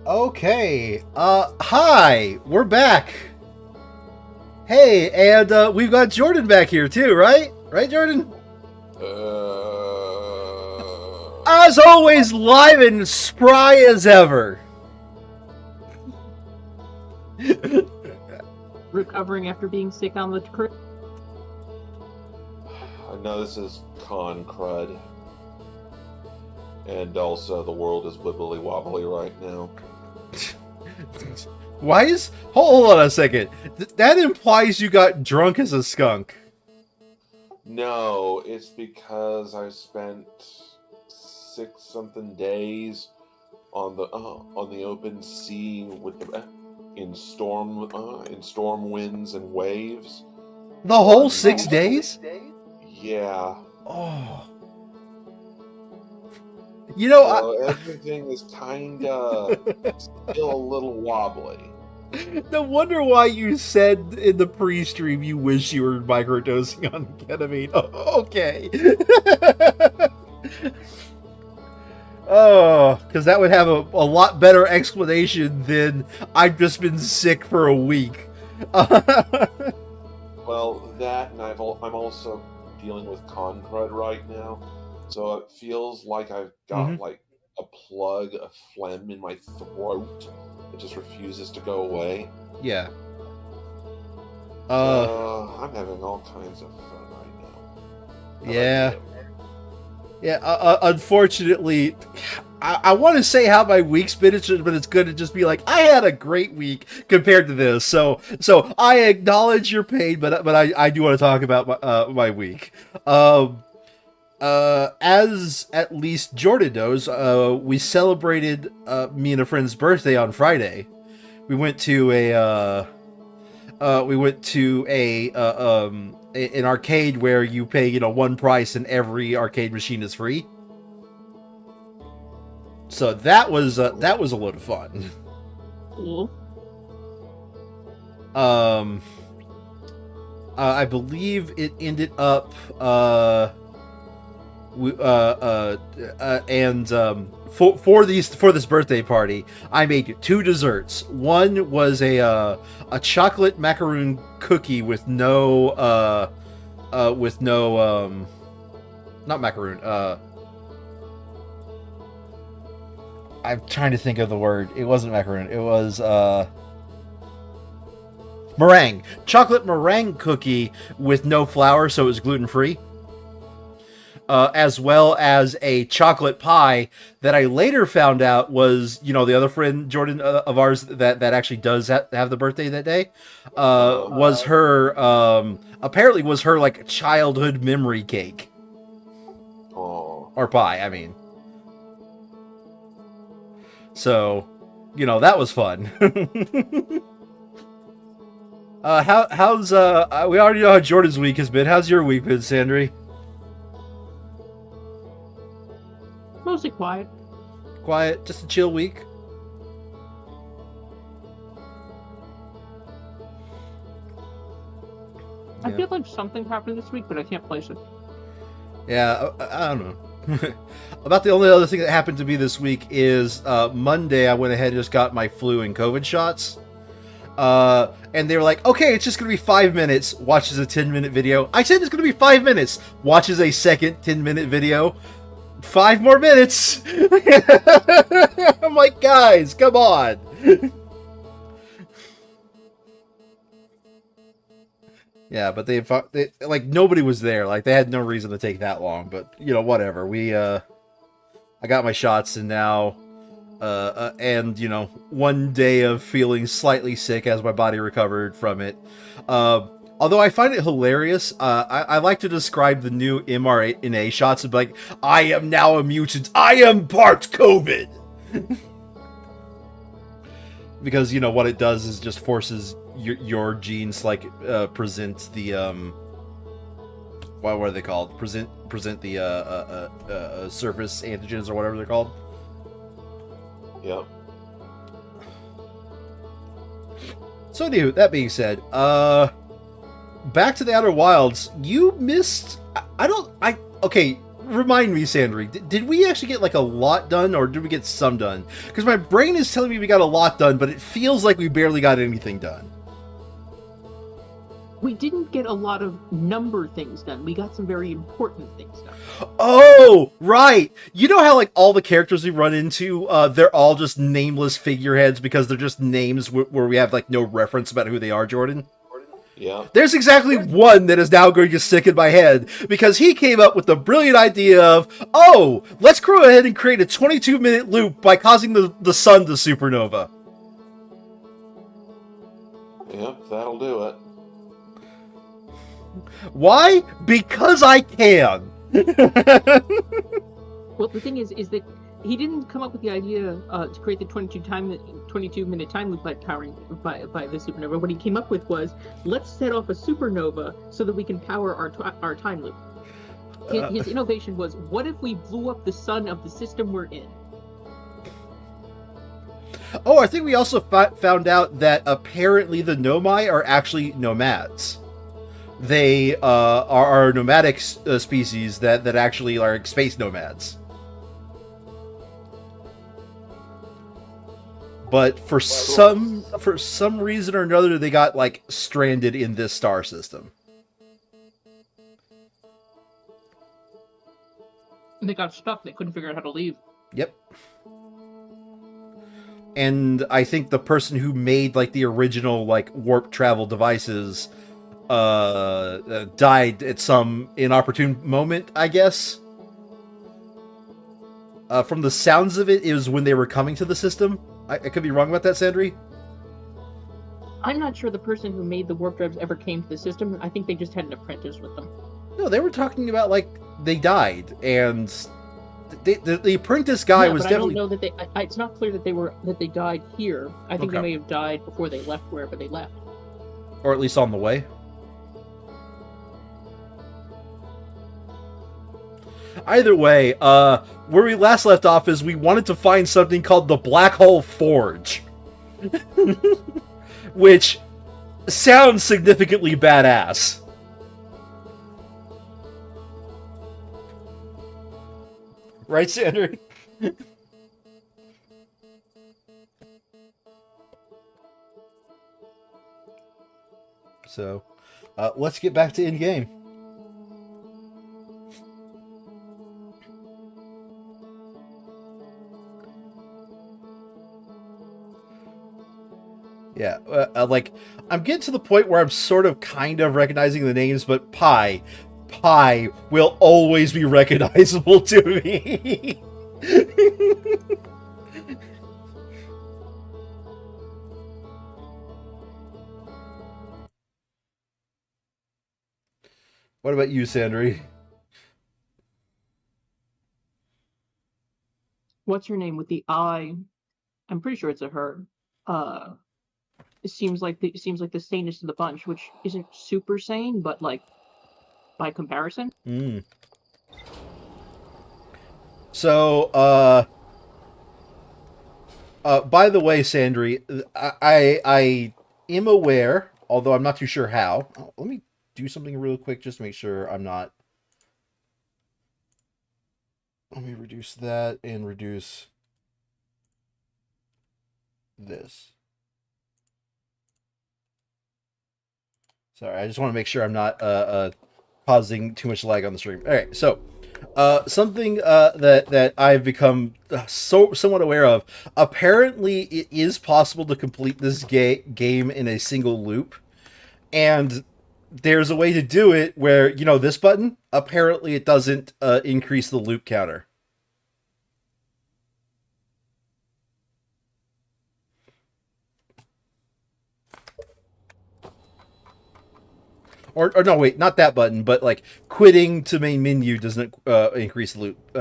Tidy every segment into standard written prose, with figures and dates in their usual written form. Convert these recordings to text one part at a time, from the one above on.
Okay. Hi. We're back. Hey, and we've got Jordan back here too, right? Right, Jordan? As always, live and spry as ever. Recovering after being sick on the cruise. I know this is con crud. And also, the world is wibbly wobbly right now. Why is... Hold on a second. That implies you got drunk as a skunk. No, it's because I spent 6-something days on the open sea with the in storm winds and waves. The whole 6 days? Yeah. Oh. You know, so everything is kinda still a little wobbly. No wonder why you said in the pre-stream you wish you were microdosing on ketamine. Oh, okay. Oh, because that would have a lot better explanation than I've just been sick for a week. Well, that, and I'm also dealing with con crud right now, so it feels like I've got like a plug of phlegm in my throat. It just refuses to go away. Yeah. I'm having all kinds of fun right now. Yeah. Yeah, unfortunately, I want to say how my week's been, but it's good to just be like, I had a great week compared to this. So I acknowledge your pain, but I do want to talk about my week. As at least Jordan knows, we celebrated me and a friend's birthday on Friday. We went to an arcade where you pay, one price and every arcade machine is free. So that was a lot of fun. Cool. I believe it ended up for this birthday party, I made 2 desserts. One was a chocolate macaroon cookie with no not macaroon. I'm trying to think of the word. It wasn't macaroon. It was meringue. Chocolate meringue cookie with no flour, so it was gluten free. As well as a chocolate pie that I later found out was, the other friend, Jordan, of ours that actually does have the birthday that day, was her, apparently was her, like, childhood memory cake. Oh. Or pie, I mean. So, that was fun. How's, we already know how Jordan's week has been. How's your week been, Sandry? Mostly quiet. Quiet, just a chill week. I feel like something happened this week, but I can't place it. Yeah, I don't know. About the only other thing that happened to me this week is Monday I went ahead and just got my flu and COVID shots. And they were like, okay, it's just going to be 5 minutes, watches a 10-minute video. I said it's going to be 5 minutes, watches a second 10-minute video. 5 more minutes. I'm like, guys, come on. Yeah, but they like nobody was there. Like they had no reason to take that long. But whatever. I got my shots, and now, and 1 day of feeling slightly sick as my body recovered from it. Although I find it hilarious, I like to describe the new mRNA shots as like, I am now a mutant. I am part COVID. Because, what it does is just forces your genes, like, present the, what are they called? Present the, surface antigens or whatever they're called. Yep. So anyway, that being said, back to the Outer Wilds. You missed... Okay, remind me, Sandry, did we actually get like a lot done, or did we get some done? Because my brain is telling me we got a lot done, but it feels like we barely got anything done. We didn't get a lot of number things done. We got some very important things done. Oh, right. You know how like all the characters we run into, they're all just nameless figureheads because they're just names where we have like no reference about who they are, Jordan? Yeah. There's exactly one that is now going to stick in my head because he came up with the brilliant idea of, oh, let's go ahead and create a 22-minute loop by causing the sun to supernova. Yep, that'll do it. Why? Because I can. Well, the thing is that he didn't come up with the idea to create the 22-minute time loop by powering by the supernova. What he came up with was, let's set off a supernova so that we can power our time loop. His innovation was, what if we blew up the sun of the system we're in? Oh, I think we also found out that apparently the Nomai are actually nomads. They are nomadic species that actually are like space nomads. But for some reason or another, they got like stranded in this star system. They got stuck. They couldn't figure out how to leave. Yep. And I think the person who made like the original like warp travel devices died at some inopportune moment, I guess. From the sounds of it, it was when they were coming to the system. I could be wrong about that, Sandry. I'm not sure the person who made the warp drives ever came to the system. I think they just had an apprentice with them. No, they were talking about like they died, and the apprentice guy was definitely. I don't know that it's not clear that they died here. I think they may have died before they left wherever they left, or at least on the way. Either way, where we last left off is we wanted to find something called the Black Hole Forge. Which sounds significantly badass. Right, Sandra? So, let's get back to in-game. Yeah, like, I'm getting to the point where I'm sort of kind of recognizing the names, but Pi will always be recognizable to me. What about you, Sandry? What's her name with the eye? I'm pretty sure it's a her. It seems like the sanest of the bunch, which isn't super sane, but like by comparison. So, by the way, Sandry, I am aware, although I'm not too sure how. Let me do something real quick just to make sure I'm not. Let me reduce that and reduce this. Sorry, I just want to make sure I'm not causing too much lag on the stream. All right, so something that I've become somewhat aware of. Apparently, it is possible to complete this game in a single loop, and there's a way to do it where, you know, this button, apparently it doesn't increase the loop counter. Or no, wait, not that button, but like quitting to main menu doesn't increase the loop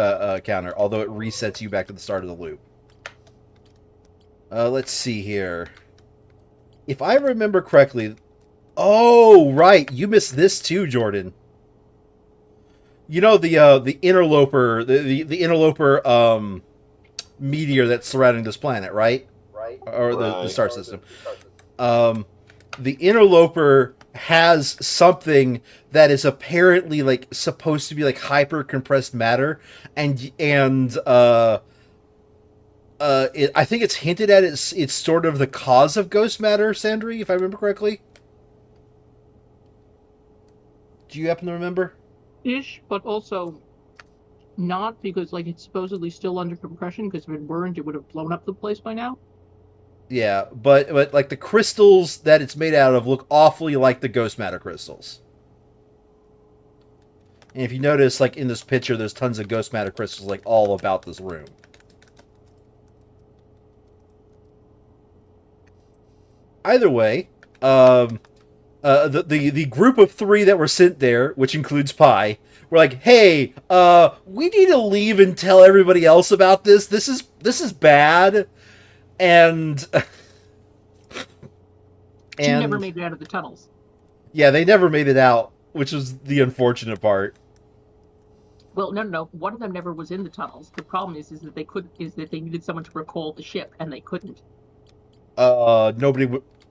counter, although it resets you back to the start of the loop. Let's see here. If I remember correctly, oh right, you missed this too, Jordan. You know the interloper, the interloper meteor that's surrounding this planet, right? Right. Or the star system. the interloper has something that is apparently like supposed to be like hyper compressed matter, I think it's hinted at it's sort of the cause of ghost matter, Sandri, if I remember correctly. Do you happen to remember? Ish, but also not, because like it's supposedly still under compression, because if it weren't, it would have blown up the place by now. Yeah, but like the crystals that it's made out of look awfully like the ghost matter crystals. And if you notice, like in this picture, there's tons of ghost matter crystals like all about this room. Either way, the group of 3 that were sent there, which includes Pi, were like, "Hey, we need to leave and tell everybody else about this. This is bad." And She never made it out of the tunnels. Yeah, they never made it out, which was the unfortunate part. Well, no. One of them never was in the tunnels. The problem is that they needed someone to recall the ship, and they couldn't.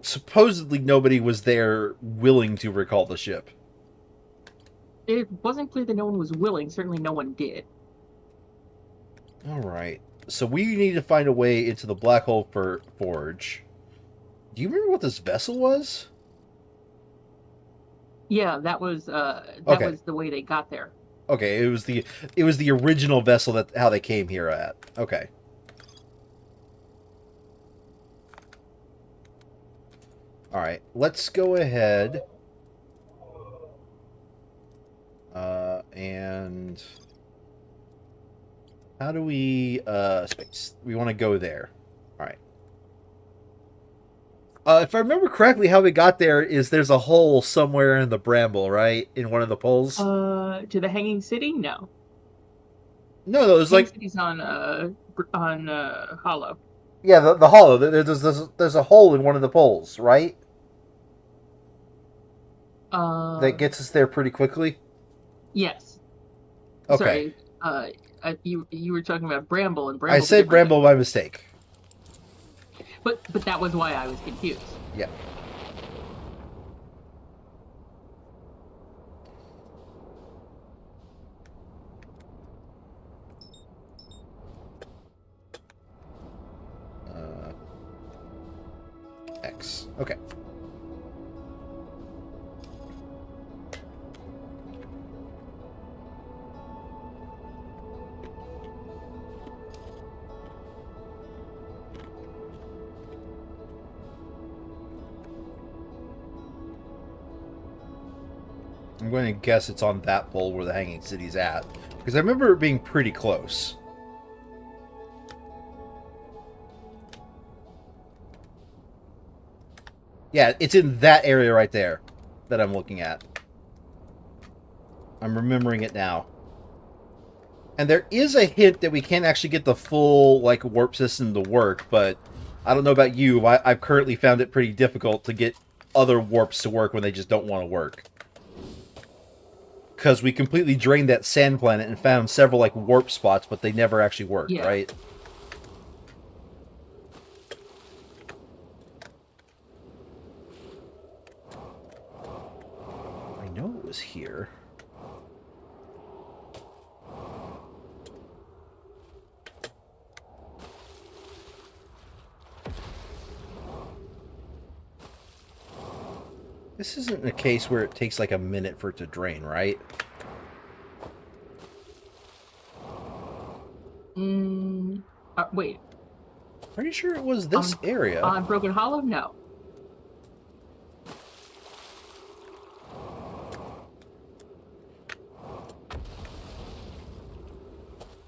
Supposedly nobody was there willing to recall the ship. It wasn't clear that no one was willing. Certainly no one did. Alright. So we need to find a way into the Black Hole Forge. Do you remember what this vessel was? Yeah, that was was the way they got there. Okay, it was the original vessel that how they came here at. Okay. Alright, let's go ahead. And how do we space? We want to go there. Alright. If I remember correctly, how we got there is there's a hole somewhere in the bramble, right? In one of the poles? To the Hanging City? No. No, it was like... City's on Hollow. Yeah, the hollow. There's a hole in one of the poles, right? That gets us there pretty quickly? Yes. Okay. Sorry, you were talking about Bramble, and Bramble... I said Bramble by mistake. But that was why I was confused. Yeah. X. Okay. I'm going to guess it's on that pole where the Hanging City's at. Because I remember it being pretty close. Yeah, it's in that area right there that I'm looking at. I'm remembering it now. And there is a hint that we can't actually get the full, like, warp system to work, but I don't know about you. I've currently found it pretty difficult to get other warps to work when they just don't want to work. Because we completely drained that sand planet and found several, like, warp spots, but they never actually worked, right? I know it was here. This isn't a case where it takes like a minute for it to drain, right? Wait. Pretty sure it was this area. On Broken Hollow? No.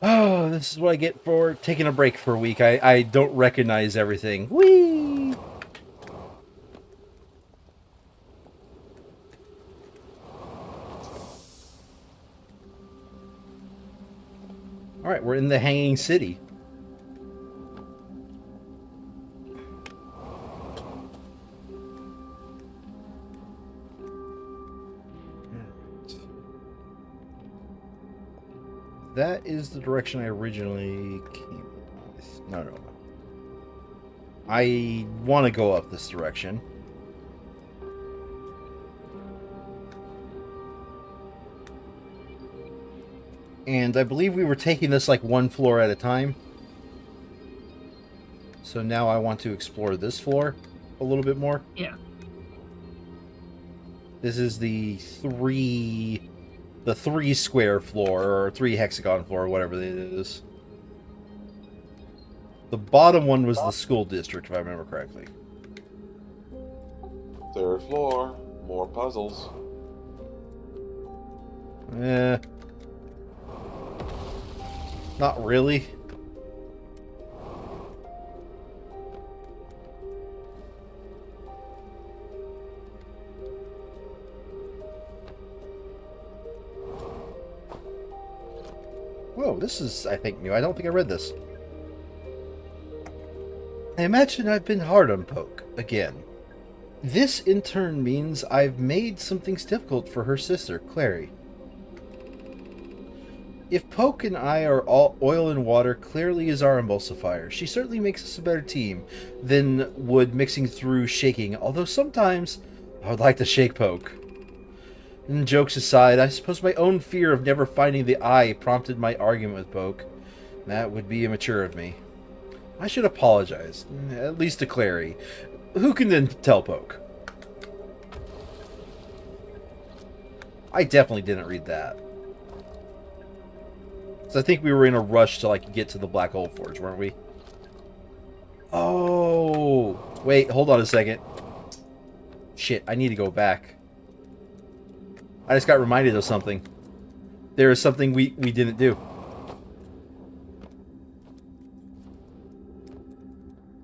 Oh, this is what I get for taking a break for a week. I don't recognize everything. Whee! Alright, we're in the Hanging City. That is the direction I originally came with. No. I want to go up this direction. And I believe we were taking this like one floor at a time. So now I want to explore this floor a little bit more. Yeah. This is the three square floor, or 3 hexagon floor, or whatever it is. The bottom one was the school district, if I remember correctly. 3rd floor, more puzzles. Not really. Whoa, this is, I think, new. I don't think I read this. I imagine I've been hard on Poke, again. This, in turn, means I've made some things difficult for her sister, Clary. If Poke and I are all oil and water, clearly is our emulsifier. She certainly makes us a better team than would mixing through shaking, although sometimes I would like to shake Poke. And jokes aside, I suppose my own fear of never finding the eye prompted my argument with Poke. That would be immature of me. I should apologize, at least to Clary. Who can then tell Poke? I definitely didn't read that. So I think we were in a rush to like get to the Black Hole Forge, weren't we? Oh, wait, hold on a second. Shit, I need to go back. I just got reminded of something. There is something we didn't do.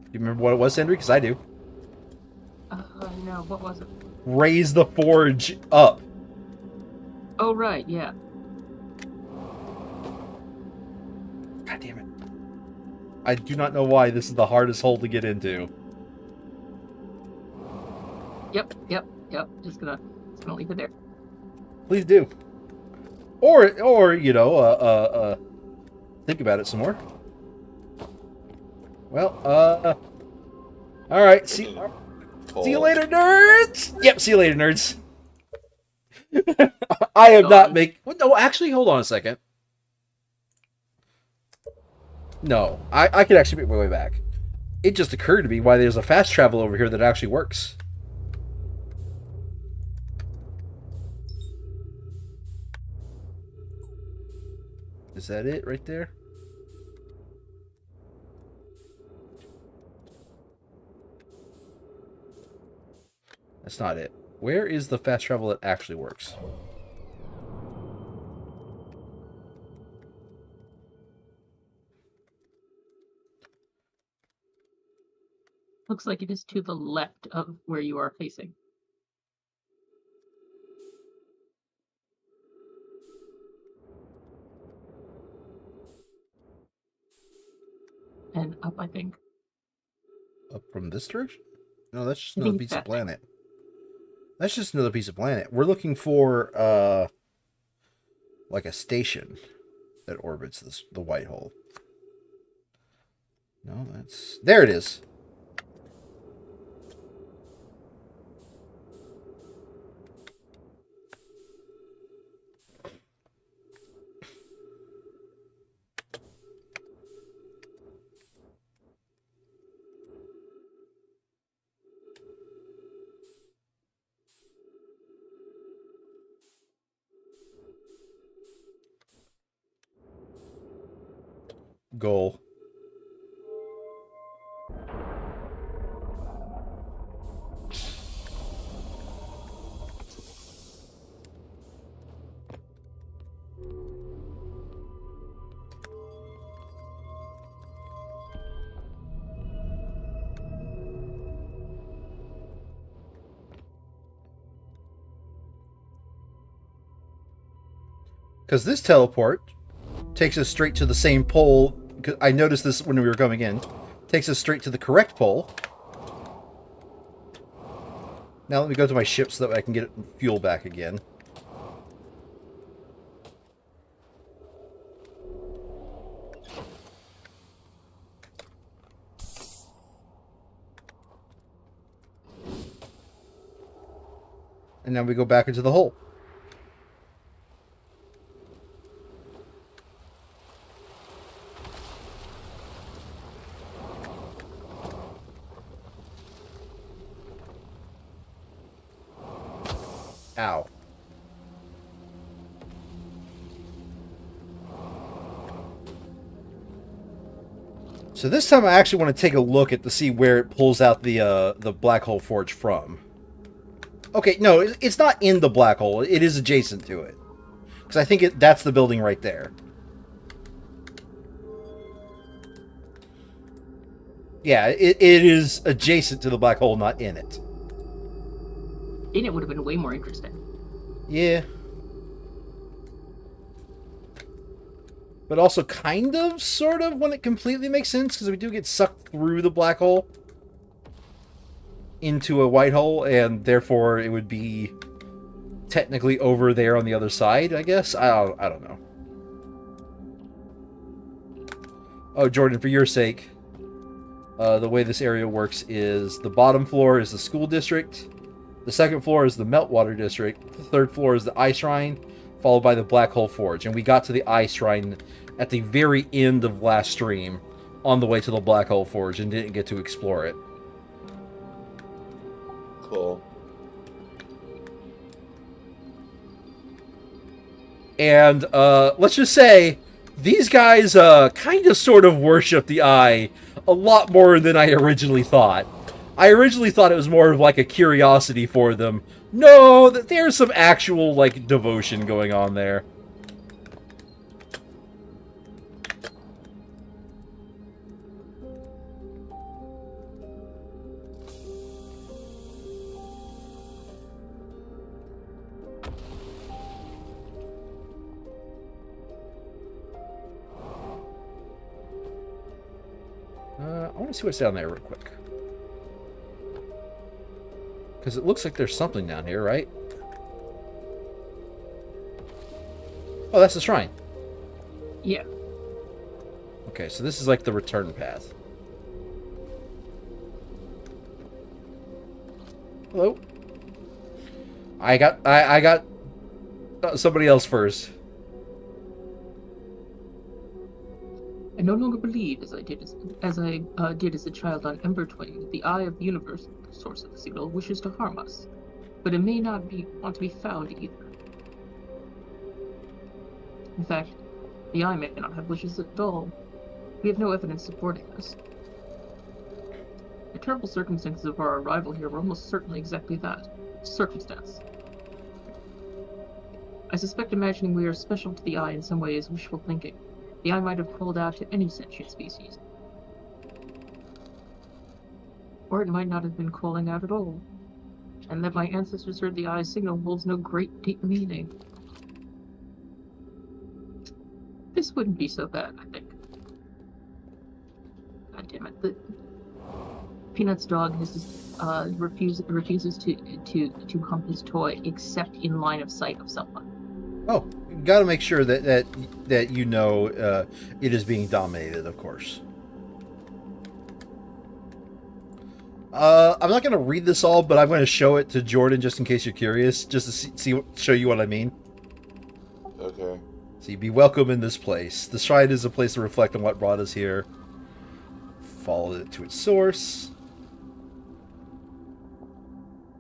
Do you remember what it was, Sandry? Because I do. No, what was it? Raise the forge up. Oh, right, yeah. God damn it. I do not know why this is the hardest hole to get into. Yep. Just gonna leave it there. Please do. Or you know, think about it some more. Well, all right. See you later, nerds. Yep. See you later, nerds. I am not making. No, actually, hold on a second. No, I could actually make my way back. It just occurred to me why there's a fast travel over here that actually works. Is that it right there? That's not it. Where is the fast travel that actually works? Looks like it is to the left of where you are facing. And up, I think. Up from this direction? No, that's just another piece of planet. That's just another piece of planet. We're looking for, like a station that orbits the white hole. No, that's... There it is! Goal. Because this teleport takes us straight to the same pole. I noticed this when we were coming in. Takes us straight to the correct pole. Now let me go to my ship so that I can get fuel back again. And now we go back into the hole. Ow. So this time I actually want to take a look at to see where it pulls out the black hole forge from. Okay, no, it's not in the black hole. It is adjacent to it. Because I think that's the building right there. Yeah, it is adjacent to the black hole, not in it. In it would have been way more interesting. Yeah. But also kind of, sort of, when it completely makes sense, because we do get sucked through the black hole into a white hole, and therefore it would be technically over there on the other side, I guess? I don't know. Oh, Jordan, for your sake, the way this area works is the bottom floor is the school district, the second floor is the meltwater district, the third floor is the eye shrine, followed by the black hole forge. And we got to the eye shrine at the very end of last stream on the way to the black hole forge and didn't get to explore it. Cool. And let's just say these guys kind of sort of worship the eye a lot more than I originally thought. I originally thought it was more of like a curiosity for them. No, there's some actual like devotion going on there. I want to see what's down there real quick. Because it looks like there's something down here, right? Oh, that's the shrine. Yeah. Okay, so this is like the return path. Hello? I got somebody else first. I no longer believe, as I did as a child on Ember 20, that the eye of the universe, the source of the signal, wishes to harm us. But it may not want to be found either. In fact, the eye may not have wishes at all. We have no evidence supporting this. The terrible circumstances of our arrival here were almost certainly exactly that. Circumstance. I suspect imagining we are special to the eye in some way is wishful thinking. The eye might have called out to any sentient species. Or it might not have been calling out at all. And that my ancestors heard the eye's signal holds no great deep meaning. This wouldn't be so bad, I think. God damn it. The Peanut's dog refuses to hump his toy except in line of sight of someone. Oh, got to make sure that you know it is being dominated, of course. I'm not going to read this all, but I'm going to show it to Jordan just in case you're curious, just to show you what I mean. Okay. See, be welcome in this place. The shrine is a place to reflect on what brought us here. Follow it to its source.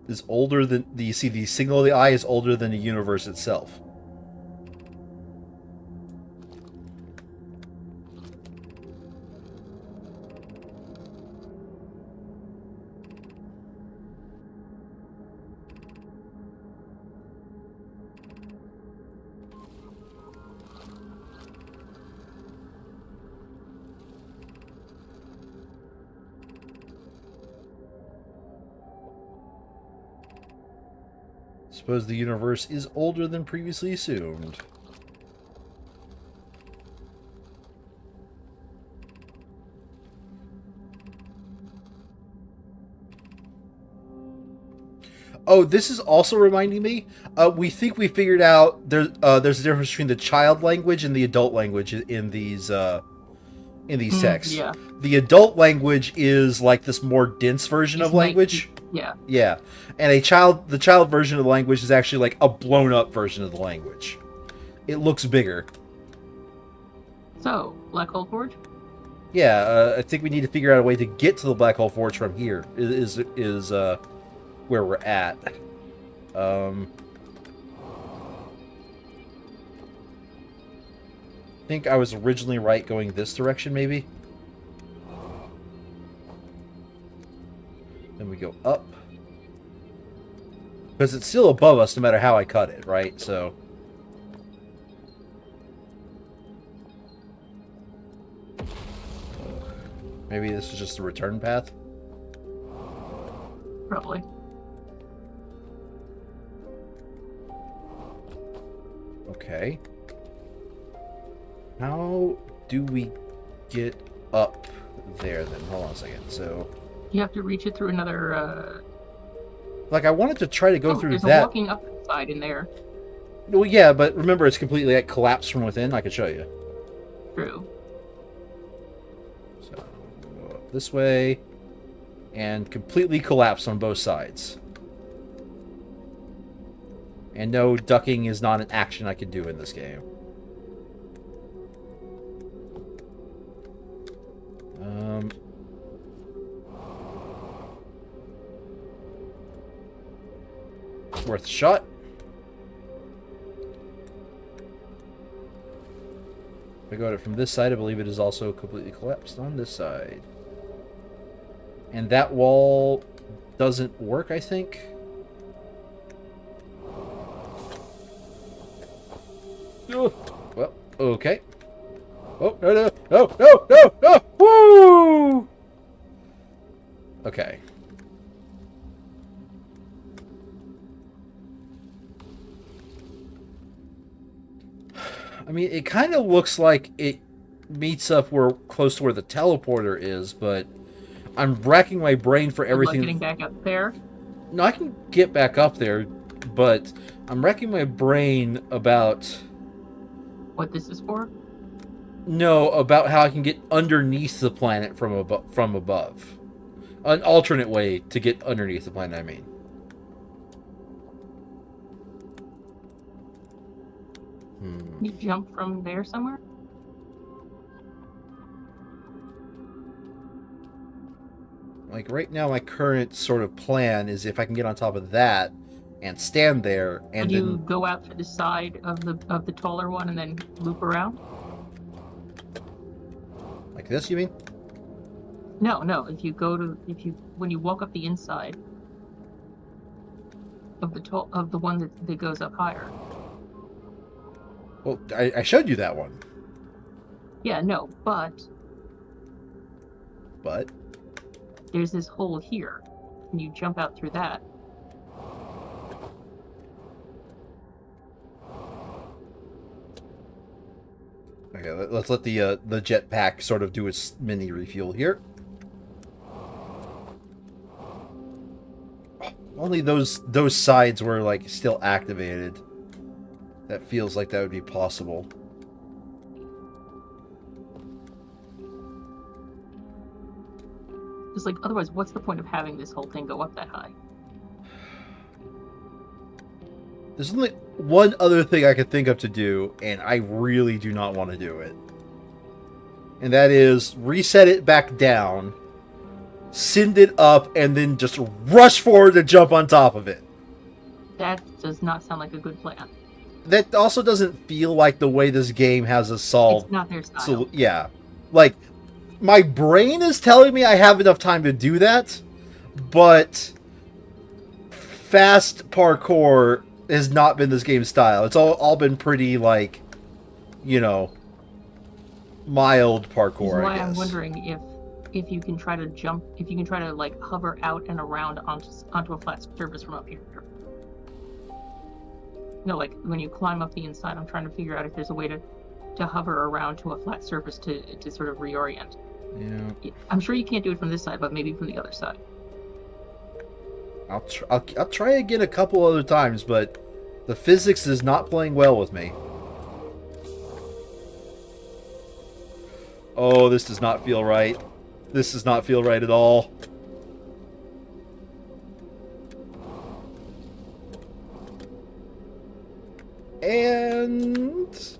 Is older than you see the signal of the eye is older than the universe itself. Suppose the universe is older than previously assumed. Oh, this is also reminding me. We think we figured out there's a difference between the child language and the adult language in these texts. Yeah. The adult language is like this more dense version of language. Yeah. Yeah. And the child version of the language is actually like a blown up version of the language. It looks bigger. So, Black Hole Forge? Yeah, I think we need to figure out a way to get to the Black Hole Forge from here. Is where we're at. think I was originally right going this direction, maybe. Then we go up. Because it's still above us no matter how I cut it, right? So... maybe this is just the return path? Probably. Okay. How do we get up there then? Hold on a second. So... you have to reach it through another, like, I wanted to try to go through there's that. a walking up side in there. Well, yeah, but remember, it's completely like collapsed from within. I could show you. True. So, go up this way, and completely collapse on both sides. And no, ducking is not an action I can do in this game. Worth a shot. If I go at it from this side, I believe it is also completely collapsed on this side. And that wall doesn't work, I think. Oh, well, okay. Oh, no, no, no, no, no, no! Woo! Okay. I mean, it kind of looks like it meets up where close to where the teleporter is, but I'm racking my brain for everything. Getting back up there? No, I can get back up there, but I'm racking my brain about... what this is for? No, about how I can get underneath the planet from above. An alternate way to get underneath the planet, I mean. You jump from there somewhere? Like, right now, my current sort of plan is if I can get on top of that and stand there and Could you then... go out to the side of the taller one and then loop around? like this, you mean? No, no. When you walk up the inside of the one that goes up higher. Well, I showed you that one. Yeah, no, but But? there's this hole here, and you jump out through that. Okay, let's let the jetpack sort of do its mini refuel here. Only those sides were like still activated. That feels like that would be possible. It's like, otherwise, what's the point of having this whole thing go up that high? There's only one other thing I could think of to do, and I really do not want to do it. And that is reset it back down, send it up, and then just rush forward to jump on top of it. That does not sound like a good plan. That also doesn't feel like the way this game has us solved. It's not their style. So, yeah. Like, my brain is telling me I have enough time to do that, but fast parkour has not been this game's style. It's all been pretty, like, you know, mild parkour, why I guess. I'm wondering if you can try to jump, if you can try to like hover out and around onto a flat surface from up here. No, like when you climb up the inside, I'm trying to figure out if there's a way to hover around to a flat surface to sort of reorient. Yeah. I'm sure you can't do it from this side, but maybe from the other side. I'll try again a couple other times, but the physics is not playing well with me. Oh, this does not feel right. This does not feel right at all. And...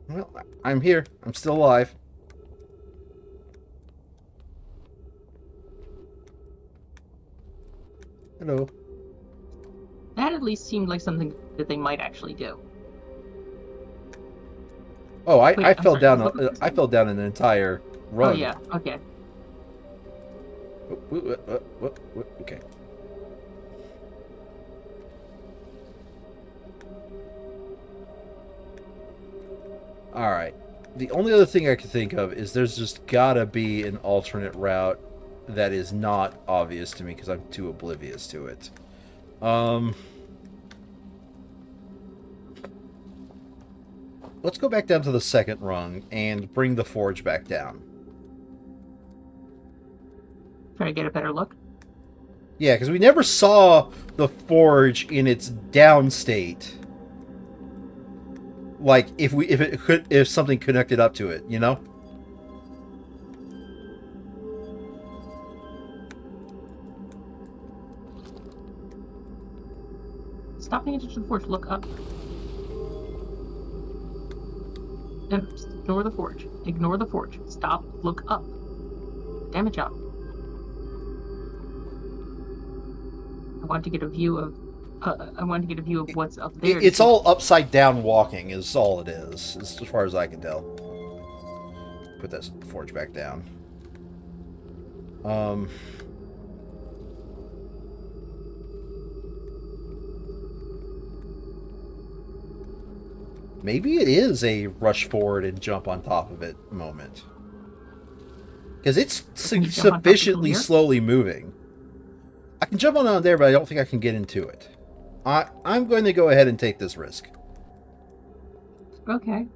well, I'm here. I'm still alive. Hello. That at least seemed like something that they might actually do. Oh, Wait, I I'm fell sorry, down. what was I fell down an entire run. Oh yeah. Okay. Okay. All right. The only other thing I can think of is there's just gotta be an alternate route that is not obvious to me because I'm too oblivious to it. Let's go back down to the second rung and bring the forge back down. Try to get a better look. Yeah, because we never saw the forge in its down state. Like if something connected up to it, you know? Stop paying attention to the forge. Look up. No, just ignore the forge. Ignore the forge. Stop. Look up. Damn it, job. I want to get a view of. I want to get a view of what's up there. It's all upside down walking, is all it is, as far as I can tell. Put that forge back down. Maybe it is a rush forward and jump on top of it moment. Because it's sufficiently slowly moving. I can jump on there, but I don't think I can get into it. I'm going to go ahead and take this risk. Okay.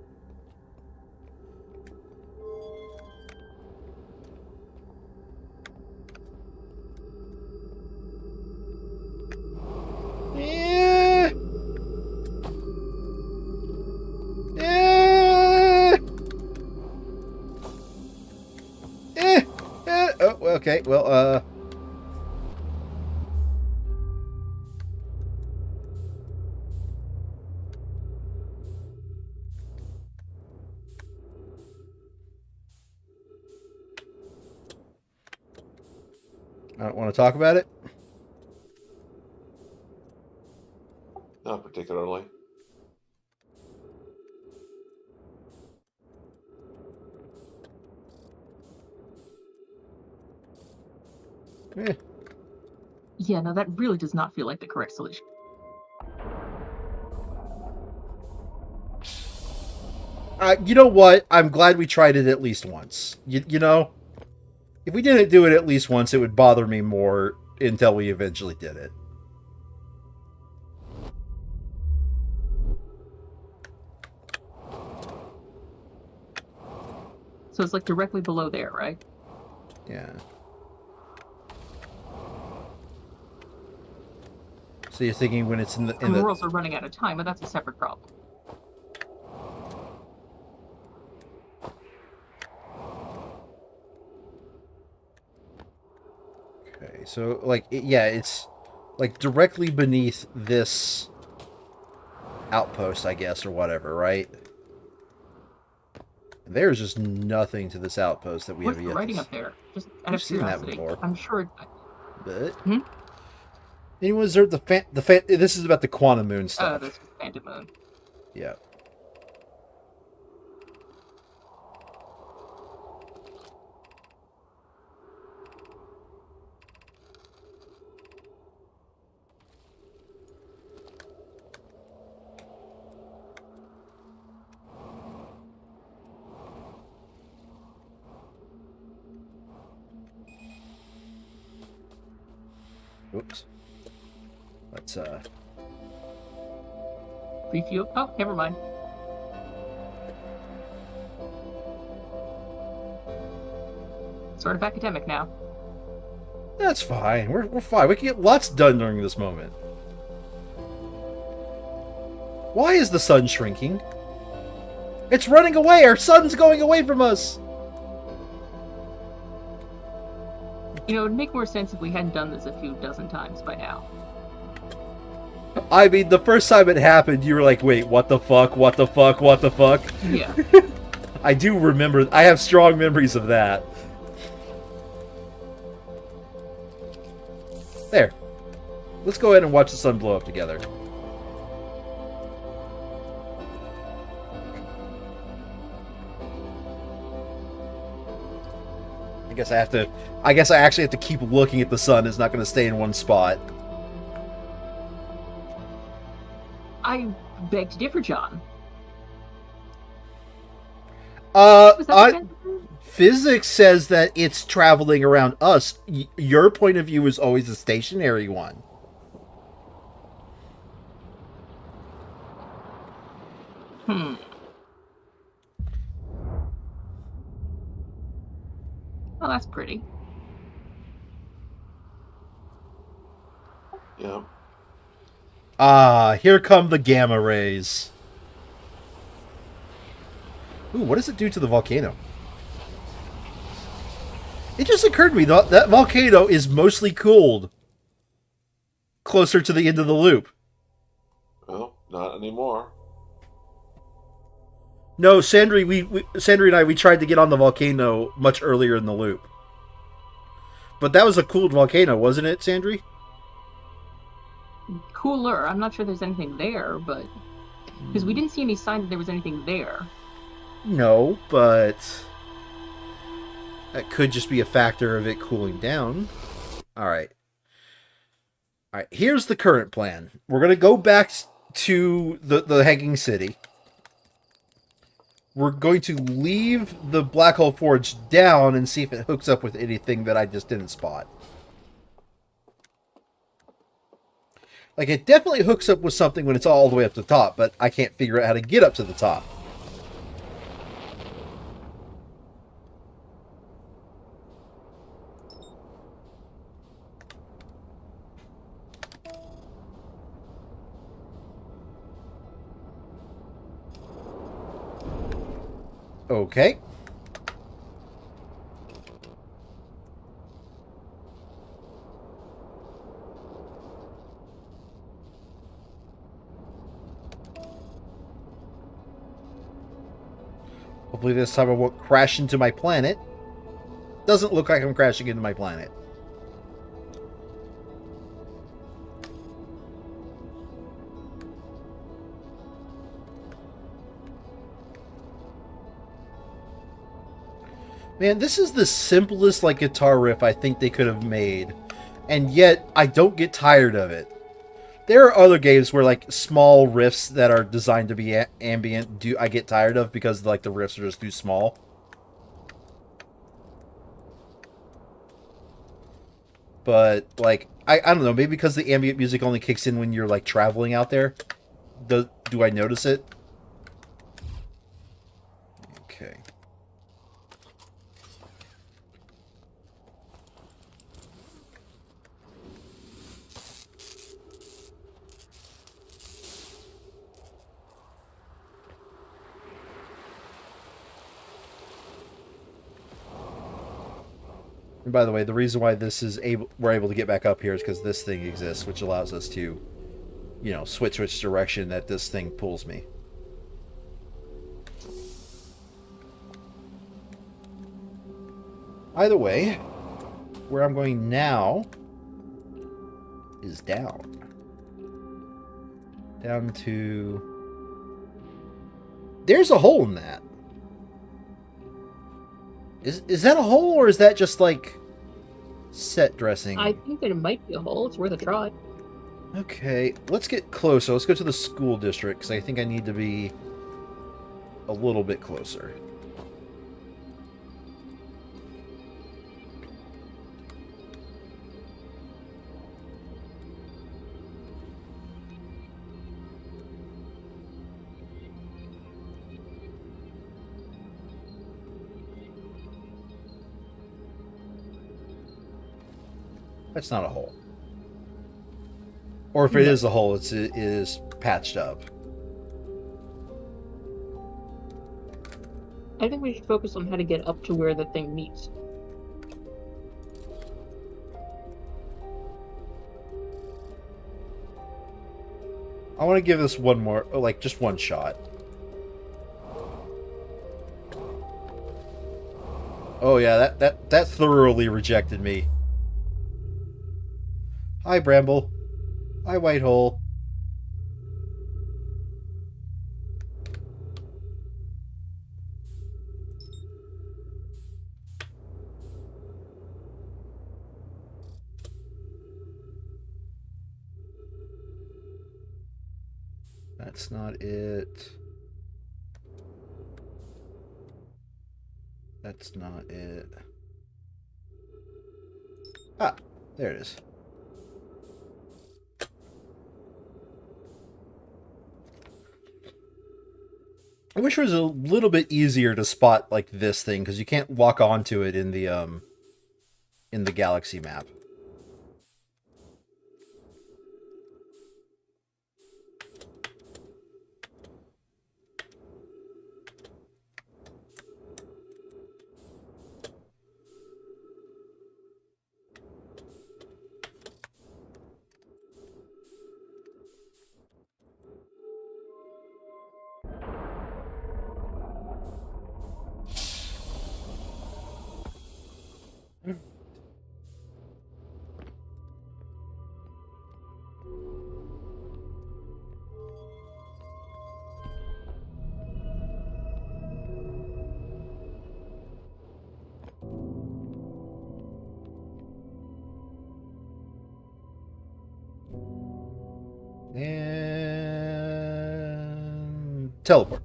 Yeah. Yeah. Yeah. Oh, okay. Well, I don't want to talk about it. Not particularly. Eh. Yeah, no, that really does not feel like the correct solution. You know what? I'm glad we tried it at least once. You know? If we didn't do it at least once, it would bother me more until we eventually did it. So it's like directly below there, right? Yeah. So you're thinking when it's in the... We're also running out of time, but that's a separate problem. Okay, so, like, yeah, it's, like, directly beneath this outpost, I guess, or whatever, right? There's just nothing to this outpost that we have yet. What's writing up there? Just out We've of seen that curiosity. before. I'm sure. But... Anyone observed the this is about the quantum moon Oh, stuff. this is Phantom Moon. Yeah. Oops. Let's Refuel. Oh, never mind. Sort of academic now. That's fine. We're fine. We can get lots done during this moment. Why is the sun shrinking? It's running away! Our sun's going away from us! You know, it would make more sense if we hadn't done this a few dozen times by now. I mean, the first time it happened, you were like, wait, what the fuck, what the fuck, what the fuck? Yeah. I do remember, I have strong memories of that. There. Let's go ahead and watch the sun blow up together. I guess I have to. I guess I actually have to keep looking at the sun. It's not going to stay in one spot. I beg to differ, John. Was that the I, kind of thing? physics says that it's traveling around us. Your point of view is always a stationary one. Hmm. Well, that's pretty. Yeah. Ah, here come the gamma rays. Ooh, what does it do to the volcano? It just occurred to me that volcano is mostly cooled closer to the end of the loop. Well, not anymore. No, Sandry, Sandry and I, we tried to get on the volcano much earlier in the loop. But that was a cooled volcano, wasn't it, Sandry? Cooler. I'm not sure there's anything there, but because we didn't see any sign that there was anything there. No, but that could just be a factor of it cooling down. All right. All right, here's the current plan. We're going to go back to the Hanging City. We're going to leave the Black Hole Forge down and see if it hooks up with anything that I just didn't spot. Like, it definitely hooks up with something when it's all the way up to the top, but I can't figure out how to get up to the top. Okay. Hopefully this time I won't crash into my planet. Doesn't look like I'm crashing into my planet. Man, this is the simplest like guitar riff I think they could have made. And yet, I don't get tired of it. There are other games where like small riffs that are designed to be ambient I get tired of because like the riffs are just too small. But like I don't know, maybe because the ambient music only kicks in when you're like traveling out there. Do I notice it? Okay. And by the way, the reason why we're able to get back up here is because this thing exists, which allows us to, you know, switch which direction that this thing pulls me. Either way, where I'm going now is down. Down to... There's a hole in that. Is that a hole, or is that just, like, set dressing? I think that it might be a hole. It's worth a try. Okay, let's get closer. Let's go to the school district, because I think I need to be a little bit closer. That's not a hole. Or if it is a hole, it is patched up. I think we should focus on how to get up to where the thing meets. I want to give this one more, like, just one shot. Oh yeah, that thoroughly rejected me. Hi, Bramble. Hi, Whitehole. That's not it. That's not it. Ah, there it is. I wish it was a little bit easier to spot like this thing, because you can't walk onto it in the galaxy map. And teleport.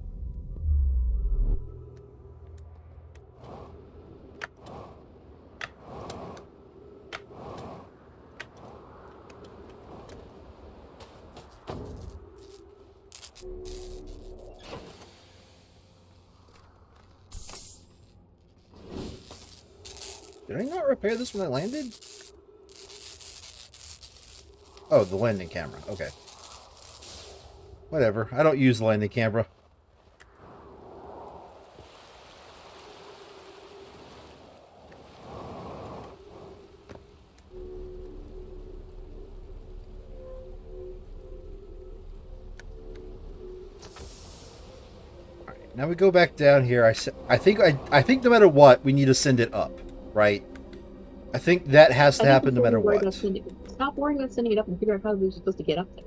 Did I not repair this when I landed? Oh, the landing camera. Okay. Whatever. I don't use the landing camera. Alright, now we go back down here. I think no matter what, we need to send it up, right? I think that has to happen no matter what. Stop worrying about sending it up and figure out how we're supposed to get up there.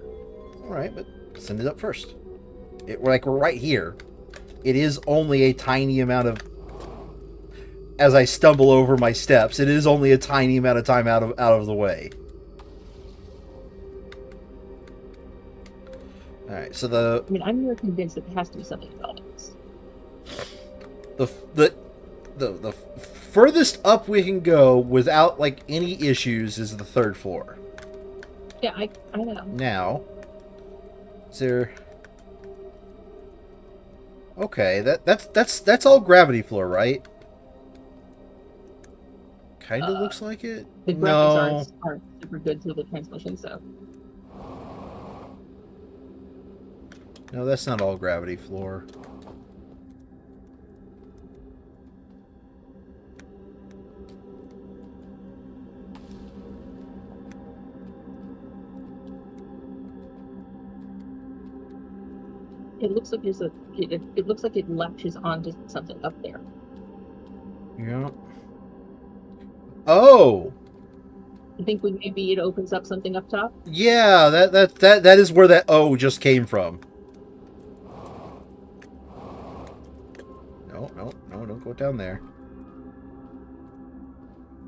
Alright, but send it up first. We're right here. It is only a tiny amount of... As I stumble over my steps, it is only a tiny amount of time out of the way. Alright, so the... I mean, I'm more convinced that there has to be something about this. The furthest up we can go without, like, any issues is the 3rd floor. Yeah, I know. Now... Is there... Okay, that's all gravity floor, right? Kinda looks like it. The graphics aren't super good to the transmission, so. No, that's not all gravity floor. It looks like there's a. It looks like it latches onto something up there. Yeah. Oh. You think maybe it opens up something up top? Yeah, that is where that O just came from. No, don't go down there.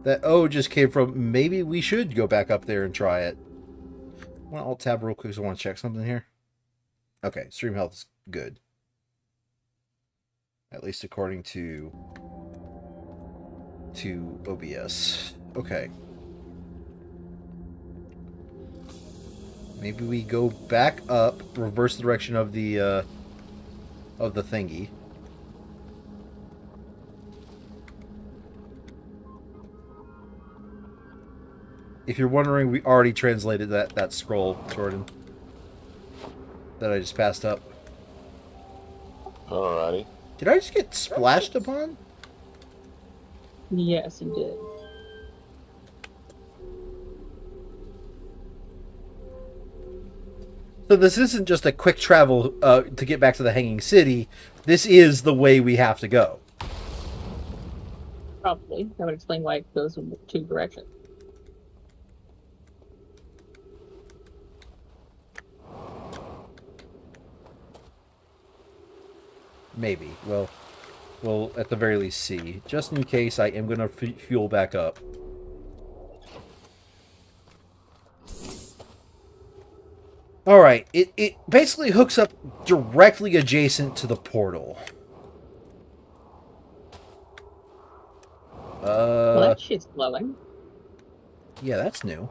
That O just came from. Maybe we should go back up there and try it. I want to alt-tab real quick because I want to check something here. Okay, stream health is good. At least according to OBS. Okay. Maybe we go back up, reverse the direction of the thingy. If you're wondering, we already translated that scroll, Jordan, that I just passed up. Alrighty. Did I just get splashed upon? Yes, you did. So this isn't just a quick travel to get back to the Hanging City. This is the way we have to go. Probably. That would explain why it goes in 2 directions. Maybe. Well, we'll at the very least see. Just in case, I am going to fuel back up. All right, it basically hooks up directly adjacent to the portal. Well, that shit's glowing. Yeah, that's new.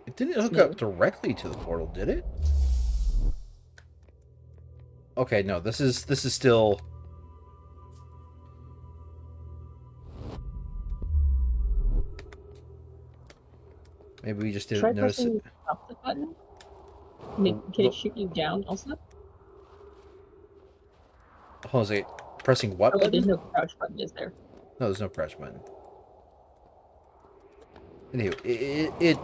It didn't hook up directly to the portal, did it? Okay, no, this is still. Maybe we just didn't Try notice pressing it. up the button. Can it shoot you down also? Hold on a second. Pressing what Oh, button? there's no crouch button, is there? No, there's no crouch button. Anyway, it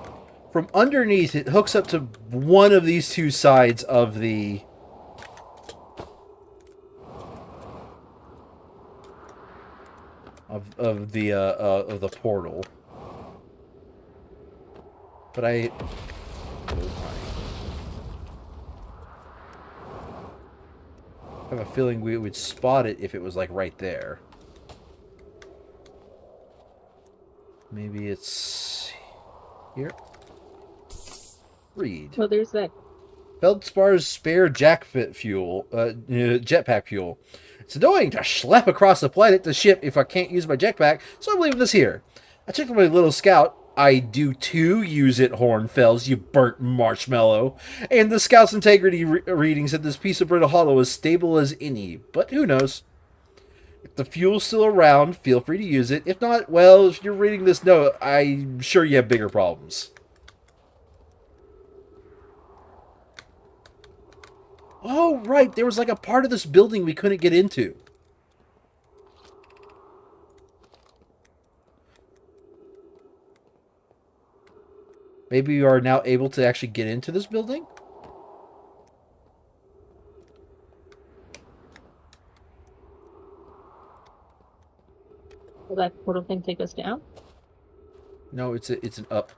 from underneath it hooks up to one of these two sides of the of the portal. But I have a feeling we would spot it if it was like right there. Maybe it's here. Read. Well, there's that. Feldspar's spare jetpack fuel. It's annoying to schlep across the planet to ship if I can't use my jetpack, so I'm leaving this here. I checked with my little scout. I do too use it, Hornfells, you burnt marshmallow. And the scout's integrity reading said this piece of brittle hollow is stable as any, but who knows? If the fuel's still around, feel free to use it. If not, well, if you're reading this note, I'm sure you have bigger problems. Oh, right. There was like a part of this building we couldn't get into. Maybe we are now able to actually get into this building? Will that portal thing take us down? No, it's an up.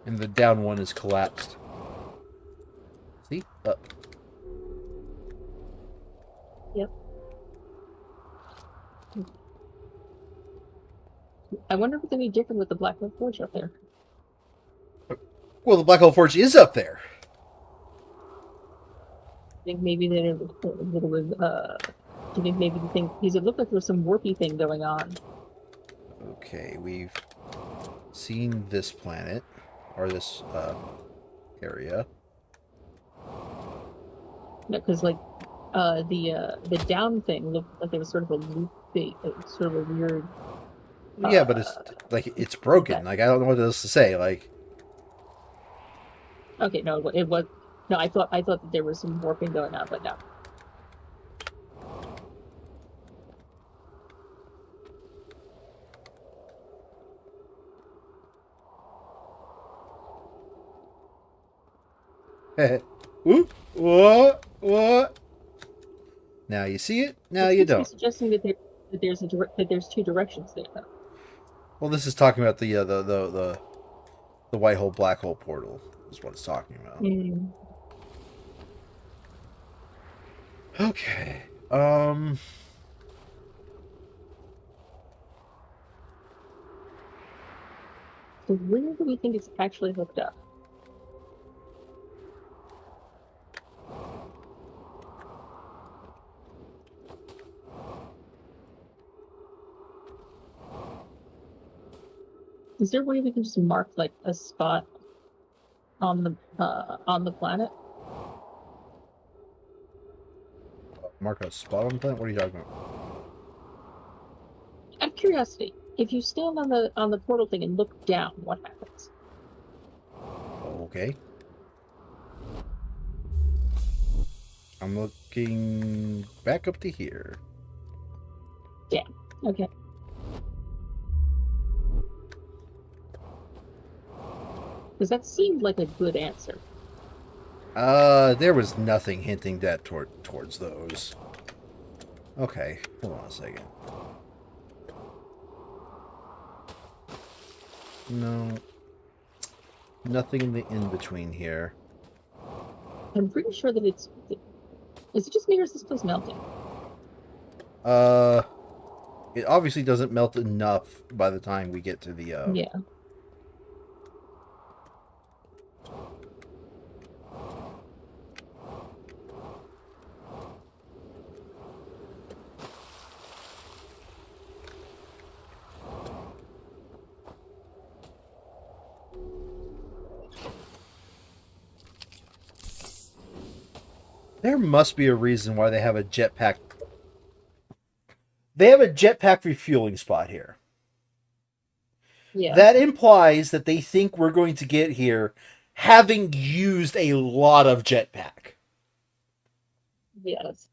And the down one is collapsed. See? Up. Yep. I wonder if it's any different with the Black Hole Forge up there. Well, the Black Hole Forge is up there. I think maybe that it was, do you think maybe the thing, because it looked like there was some warpy thing going on. Okay, we've seen this planet, or this area. No, because like the down thing looked like there was sort of a loop thing, sort of a weird. Yeah, but it's like it's broken. Like I don't know what else to say. Like. Okay, no, it was. No, I thought that there was some warping going on, but no. Whoop, what? Now you see it. Now you don't. Suggesting that there's two directions there, though. Well, this is talking about the white hole black hole portal. Is what it's talking about. Mm. Okay. So where do we think it's actually hooked up? Is there a way we can just mark like a spot on the planet? Mark a spot on the planet? What are you talking about? Out of curiosity, if you stand on the portal thing and look down, what happens? Okay. I'm looking back up to here. Yeah. Okay. Because that seemed like a good answer. There was nothing hinting that towards those. Okay, hold on a second. No. Nothing in the in-between here. I'm pretty sure that it's... Is it just me or is this place melting? It obviously doesn't melt enough by the time we get to the... Yeah. There must be a reason why they have a jetpack. They have a jetpack refueling spot here. Yeah. That implies that they think we're going to get here having used a lot of jetpack. Yes.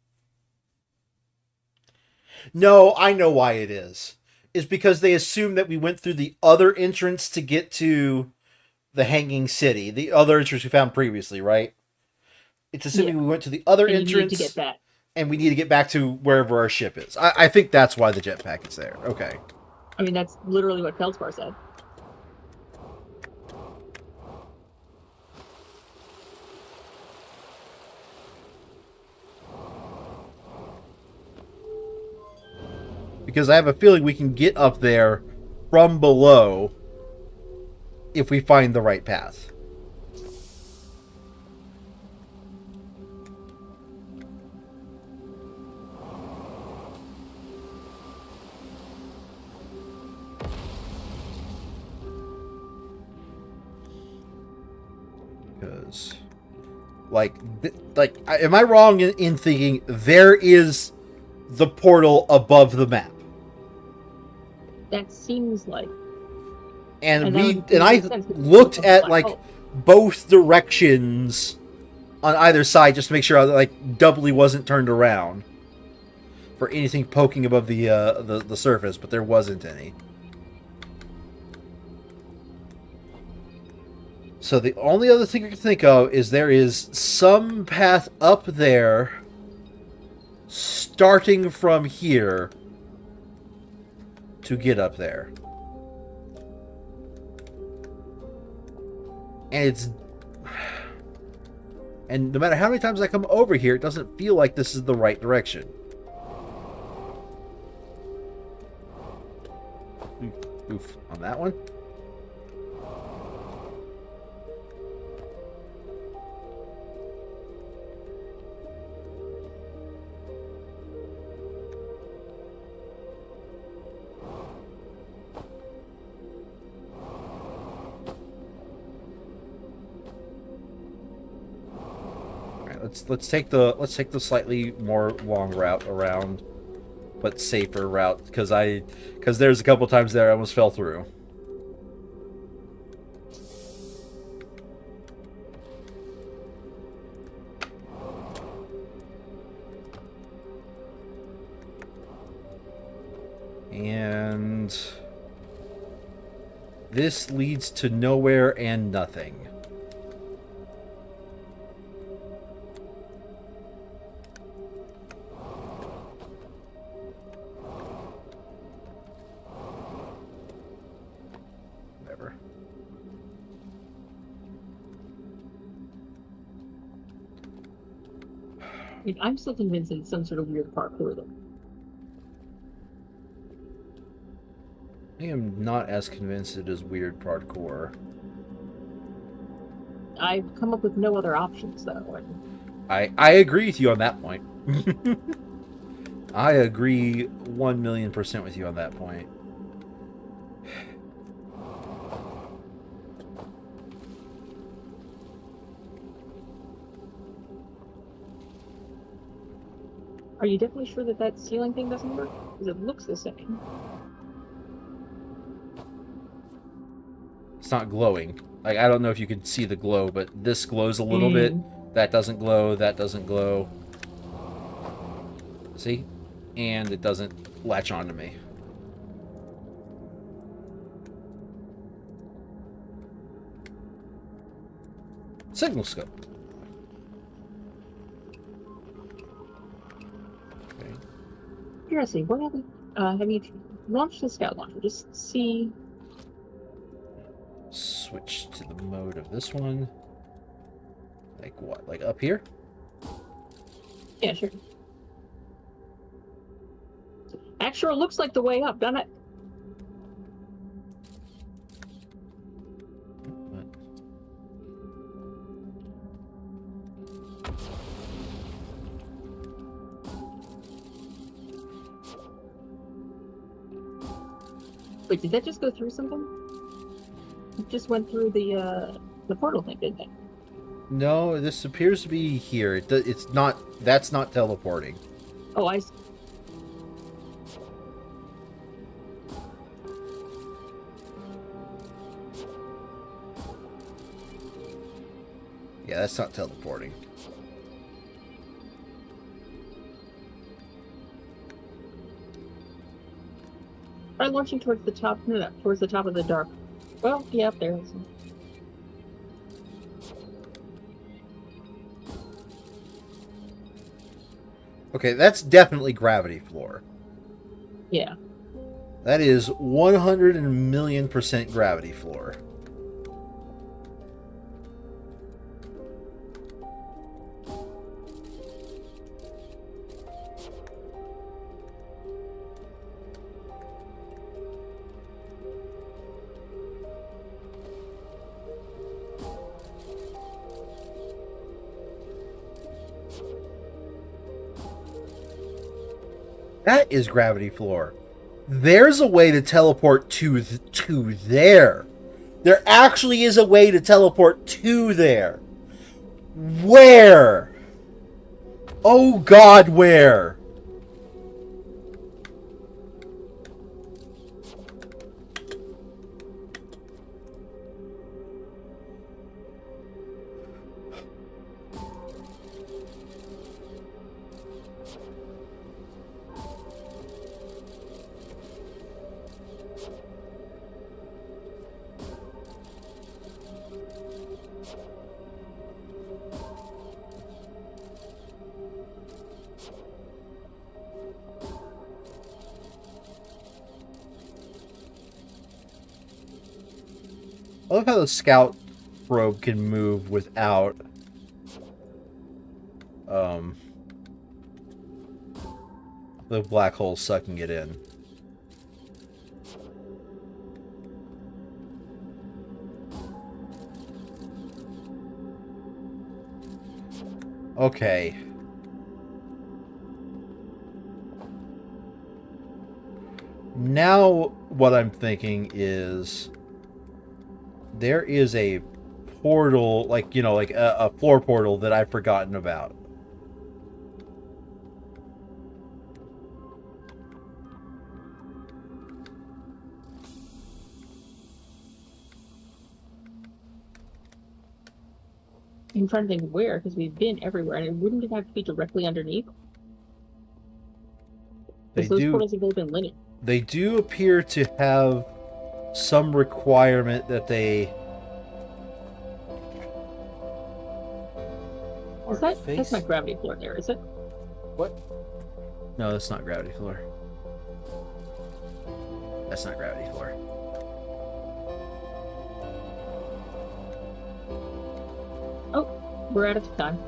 No, I know why it is. It's because they assume that we went through the other entrance to get to the Hanging City, the other entrance we found previously, right? It's assuming we went to the other And you entrance, need to get back. and we need to get back to wherever our ship is. I think that's why the jetpack is there. Okay. I mean, that's literally what Feldspar said. Because I have a feeling we can get up there from below if we find the right path. Because, am I wrong in thinking there is the portal above the map? That seems like. And that I make sense, looked at oh, both directions on either side just to make sure I doubly wasn't turned around for anything poking above the surface, but there wasn't any. So the only other thing I can think of is there is some path up there starting from here to get up there. And no matter how many times I come over here, it doesn't feel like this is the right direction. Oof, on that one. Let's take the slightly more long route around, but safer route because there's a couple times there I almost fell through. And this leads to nowhere and nothing. I mean, I'm still convinced it's some sort of weird parkour though. I am not as convinced it is weird parkour. I've come up with no other options though. I agree with you on that point. I agree 1,000,000% with you on that point. Are you definitely sure that that ceiling thing doesn't work? Because it looks the same. It's not glowing. I don't know if you can see the glow, but this glows a little bit. That doesn't glow. That doesn't glow. See? And it doesn't latch onto me. Signal scope. Okay. Seriously, what have you launched the scout launcher? Just see. Switch to the mode of this one. Like what? Like up here? Yeah, sure. That sure looks like the way up, doesn't it? Wait, did that just go through something? It just went through the portal thing, didn't it? No, this appears to be here. It's not. That's not teleporting. Oh, I see. Yeah, that's not teleporting. Try launching towards the top. No, towards the top of the dark. Well, yeah, up there. Okay, that's definitely gravity floor. Yeah. That is 100,000,000% gravity floor. That is gravity floor. There's a way to teleport to there. There actually is a way to teleport to there. Where? Oh God, where? I love how the scout probe can move without the black hole sucking it in. Okay. Now what I'm thinking is there is a portal, like, you know, like a floor portal that I've forgotten about. I'm trying to think where, because we've been everywhere, and wouldn't it have to be directly underneath? Because those portals have all been lit. They do appear to have some requirement that they... That's not gravity floor there, is it? What? No, that's not gravity floor. That's not gravity floor. Oh, we're out of time.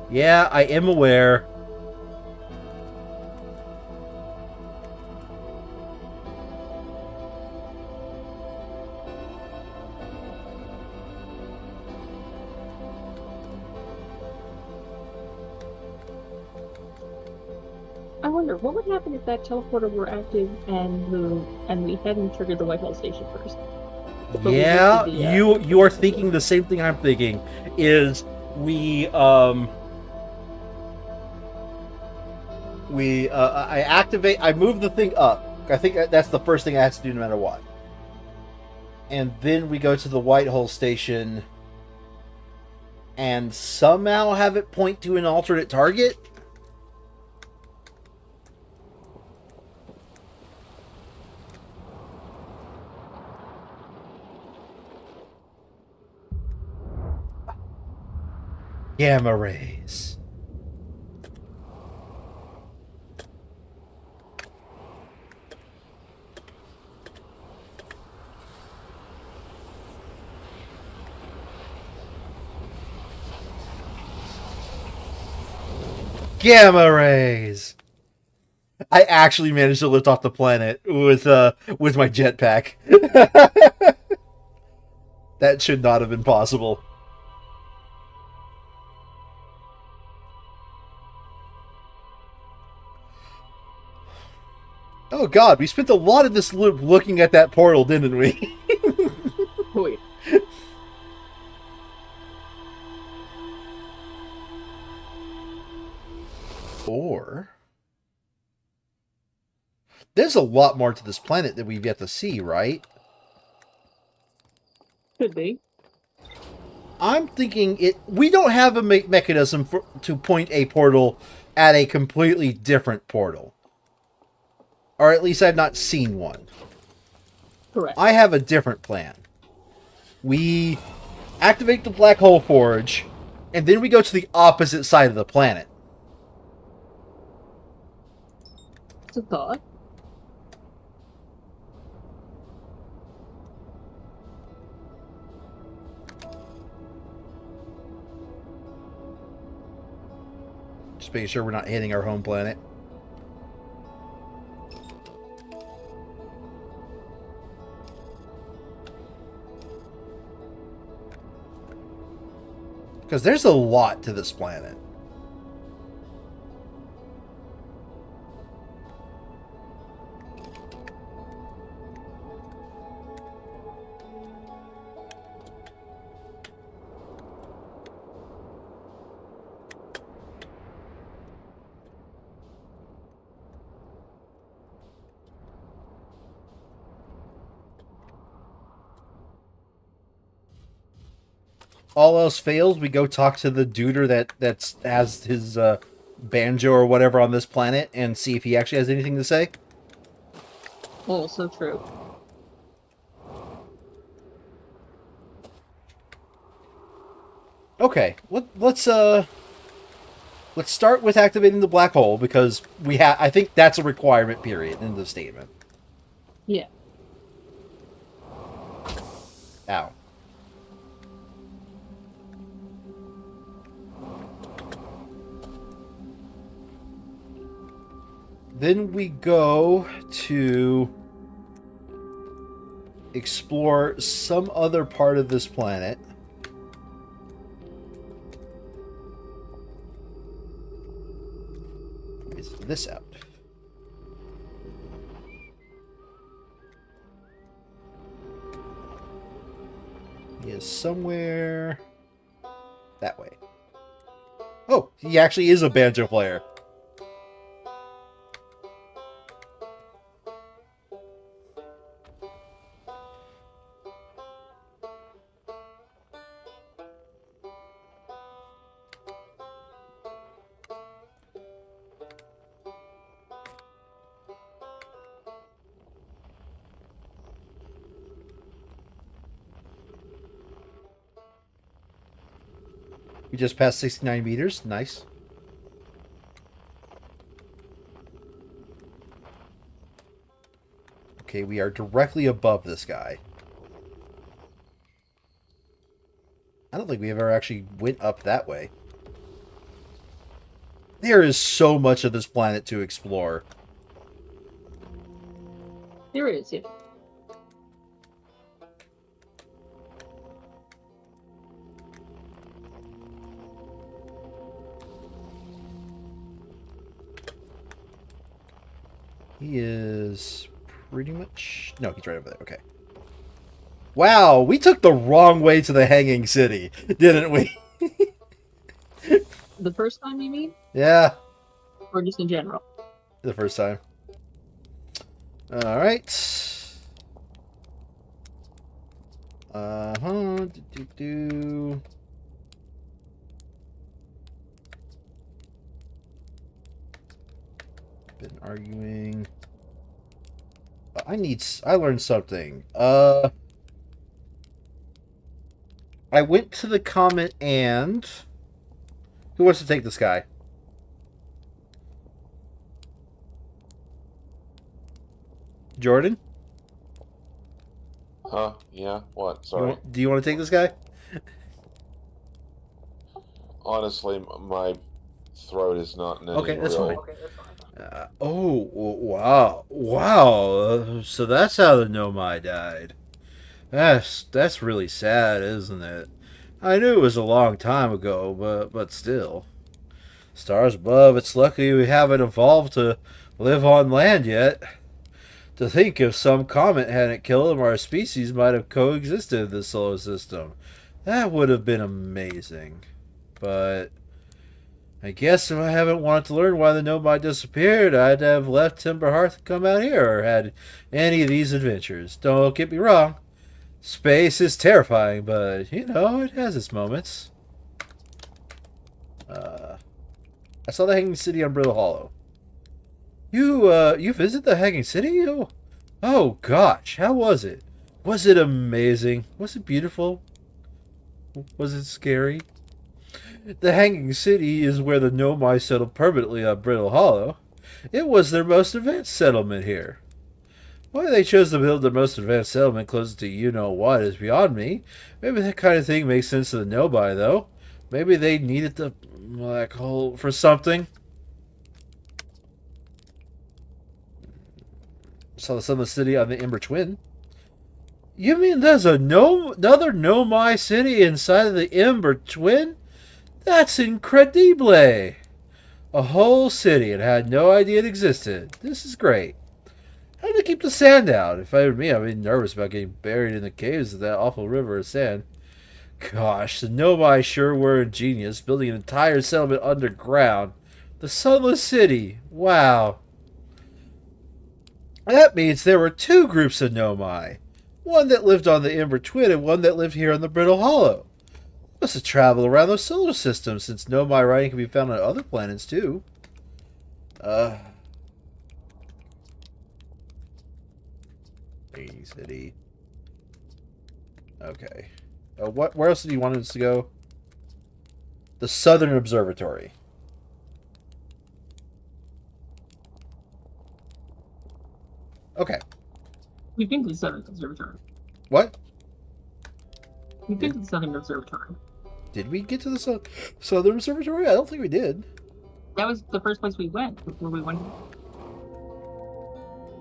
Yeah, I am aware. I wonder what would happen if that teleporter were active and we hadn't triggered the Whitehall station first. Yeah, you are thinking the same thing I'm thinking. Is I move the thing up. I think that's the first thing I have to do no matter what. And then we go to the Whitehall station and somehow have it point to an alternate target. Gamma rays. Gamma rays. I actually managed to lift off the planet with my jetpack. That should not have been possible. Oh god, we spent a lot of this loop looking at that portal, didn't we? Wait. Or... there's a lot more to this planet that we've yet to see, right? Could be. I'm thinking we don't have a mechanism to point a portal at a completely different portal. Or at least I've not seen one. Correct. I have a different plan. We activate the black hole forge, and then we go to the opposite side of the planet. It's a thought. Just making sure we're not hitting our home planet. Because there's a lot to this planet. All else fails, we go talk to the duder that has his banjo or whatever on this planet and see if he actually has anything to say. Also true. Okay, let's start with activating the black hole because I think that's a requirement period in the statement. Yeah. Ow. Then we go to explore some other part of this planet. Is this out? He is somewhere that way. Oh, he actually is a banjo player. We just passed 69 meters. Nice. Okay, we are directly above this guy. I don't think we ever actually went up that way. There is so much of this planet to explore. There is, yeah. He is pretty much... no, he's right over there. Okay. Wow, we took the wrong way to the Hanging City, didn't we? The first time, you mean? Yeah. Or just in general? The first time. Alright. Uh-huh. Do-do-do. Been arguing. I learned something. I went to the comet and... who wants to take this guy? Jordan? Huh? Yeah? What? Sorry. Do you want to take this guy? Honestly, my throat is not in any Okay, that's real... fine. Wow. Wow. So that's how the Nomai died. That's really sad, isn't it? I knew it was a long time ago, but still. Stars above, it's lucky we haven't evolved to live on land yet. To think if some comet hadn't killed him, our species might have coexisted in the solar system. That would have been amazing. But I guess if I haven't wanted to learn why the Nomai disappeared, I'd have left Timber Hearth to come out here or had any of these adventures. Don't get me wrong. Space is terrifying, but, you know, it has its moments. I saw the Hanging City on Brittle Hollow. You visit the Hanging City? Oh gosh, how was it? Was it amazing? Was it beautiful? Was it scary? The Hanging City is where the Nomai settled permanently on Brittle Hollow. It was their most advanced settlement here. Why they chose to build their most advanced settlement closer to you-know-what is beyond me. Maybe that kind of thing makes sense to the Nomai, though. Maybe they needed the black hole for something. Saw the Sunless City on the Ember Twin. You mean there's another Nomai city inside of the Ember Twin? That's incredible! A whole city and had no idea it existed. This is great. How do they keep the sand out? If I were me, I'd be nervous about getting buried in the caves of that awful river of sand. Gosh, the Nomai sure were ingenious, building an entire settlement underground. The Sunless City. Wow. That means there were two groups of Nomai. One that lived on the Ember Twin and one that lived here on the Brittle Hollow. Must have traveled around the solar system since Nomai writing can be found on other planets too. City. Okay. Where else did you want us to go? The Southern Observatory. Okay. We've been to the Southern Observatory. What? We've been to the Southern Observatory. Did we get to the Southern Observatory? I don't think we did. That was the first place we went before we went.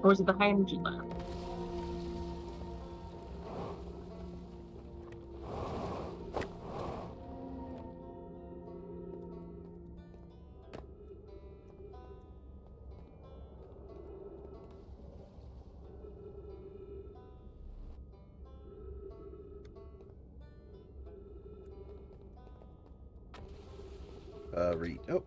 Or was it the High Energy Lab? Read. Oh.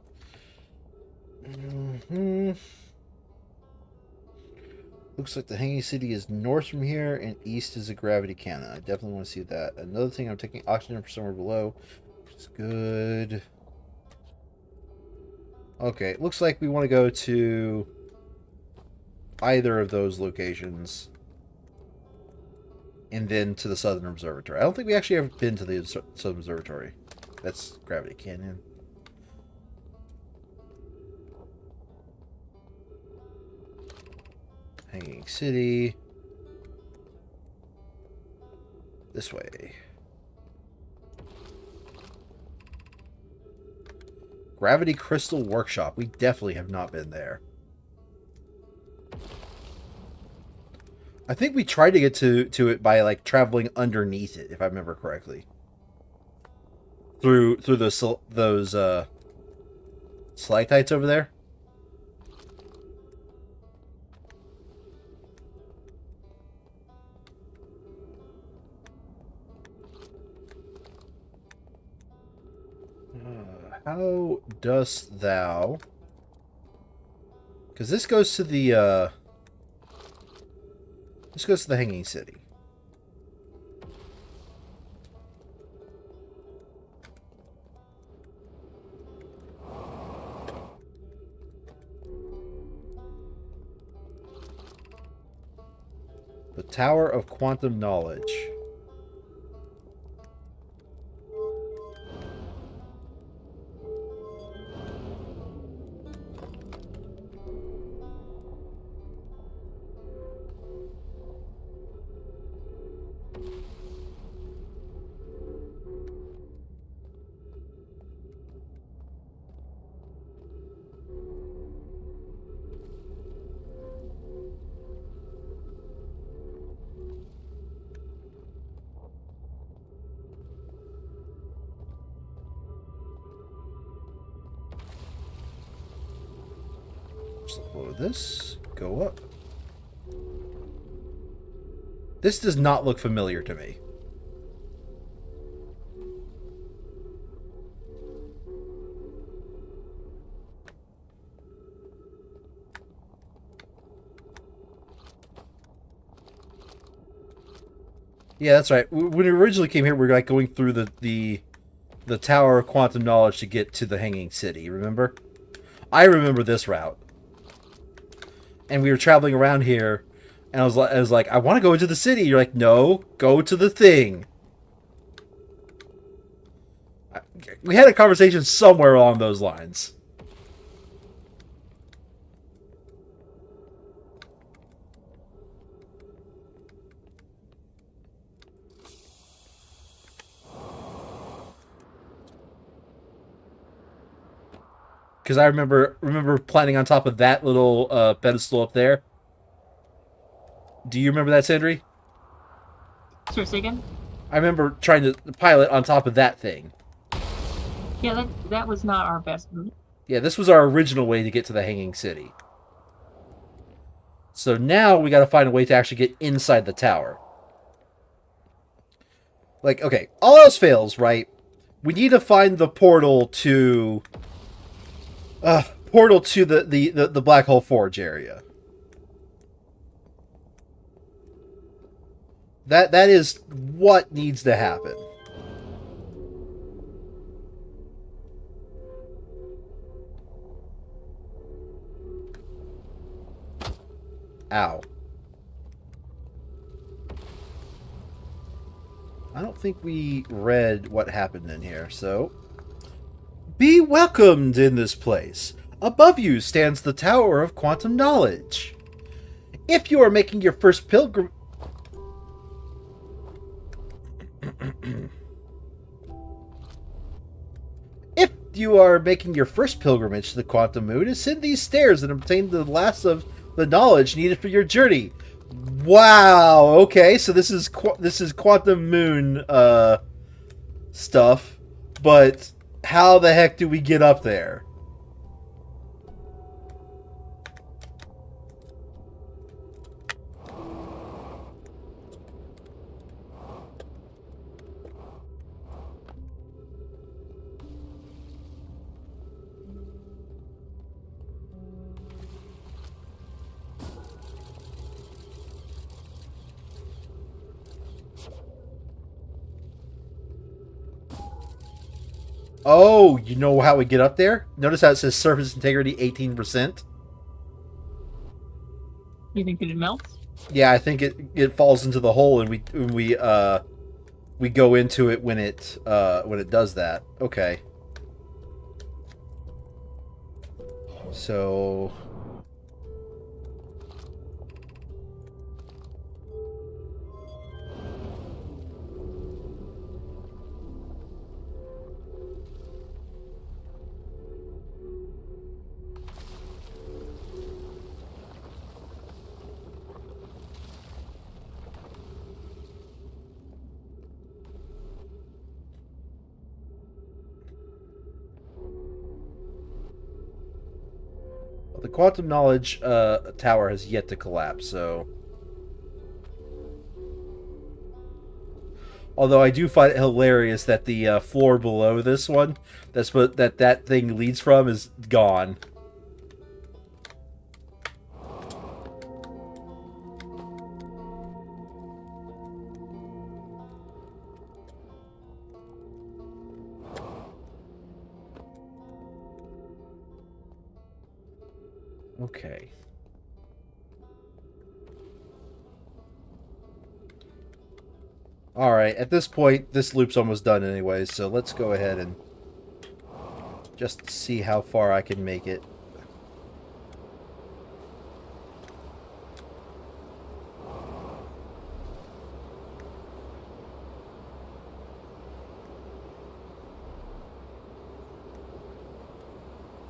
Looks like the Hanging City is north from here and east is a gravity cannon. I definitely want to see that. Another thing, I'm taking oxygen from somewhere below, which is good. Okay, looks like we want to go to either of those locations and then to the Southern Observatory. I don't think we actually ever been to the Southern Observatory. That's Gravity Canyon. Hanging City. This way. Gravity Crystal Workshop. We definitely have not been there. I think we tried to get to it by like traveling underneath it, if I remember correctly. Through those stalactites over there. How dost thou? Because this goes to the Hanging City. The Tower of Quantum Knowledge. Just load this. Go up. This does not look familiar to me. Yeah, that's right. When we originally came here, we were like going through the Tower of Quantum Knowledge to get to the Hanging City, remember? I remember this route. And we were traveling around here, and I was like, I want to go into the city. You're like, no, go to the thing. We had a conversation somewhere along those lines. Because I remember planning on top of that little pedestal up there. Do you remember that, Sandry? Sorry, say again? I remember trying to pilot on top of that thing. Yeah, that was not our best route. Yeah, this was our original way to get to the Hanging City. So now we got to find a way to actually get inside the tower. Like, okay, all else fails, right? We need to find the portal to the Black Hole Forge area. That is what needs to happen. Ow. I don't think we read what happened in here, so... Be welcomed in this place. Above you stands the Tower of Quantum Knowledge. If you are making your first pilgrim... If you are making your first pilgrimage to the Quantum Moon, ascend these stairs and obtain the last of the knowledge needed for your journey. Wow. Okay, so this is Quantum Moon stuff, but how the heck do we get up there? Oh, you know how we get up there? Notice how it says surface integrity 18%? You think it melts? Yeah, I think it falls into the hole and we go into it when it does that. Okay. So the quantum knowledge tower has yet to collapse, so... Although I do find it hilarious that the floor below this one, that's what that thing leads from, is gone. Okay. Alright, at this point, this loop's almost done anyway, so let's go ahead and just see how far I can make it.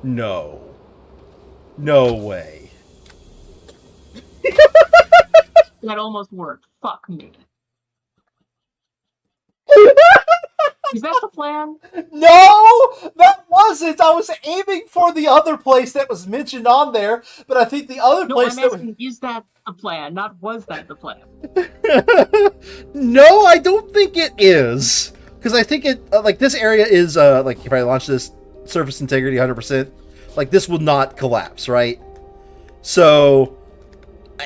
No. No way. That almost worked. Fuck me. Is that the plan? No, that wasn't. I was aiming for the other place that was mentioned on there, but I think the other No, place I'm that was... asking, is that the plan? Not was that the plan? No, I don't think it is. Because I think it, like, this area is, like, if I launch this, surface integrity 100%, like, this will not collapse, right? So,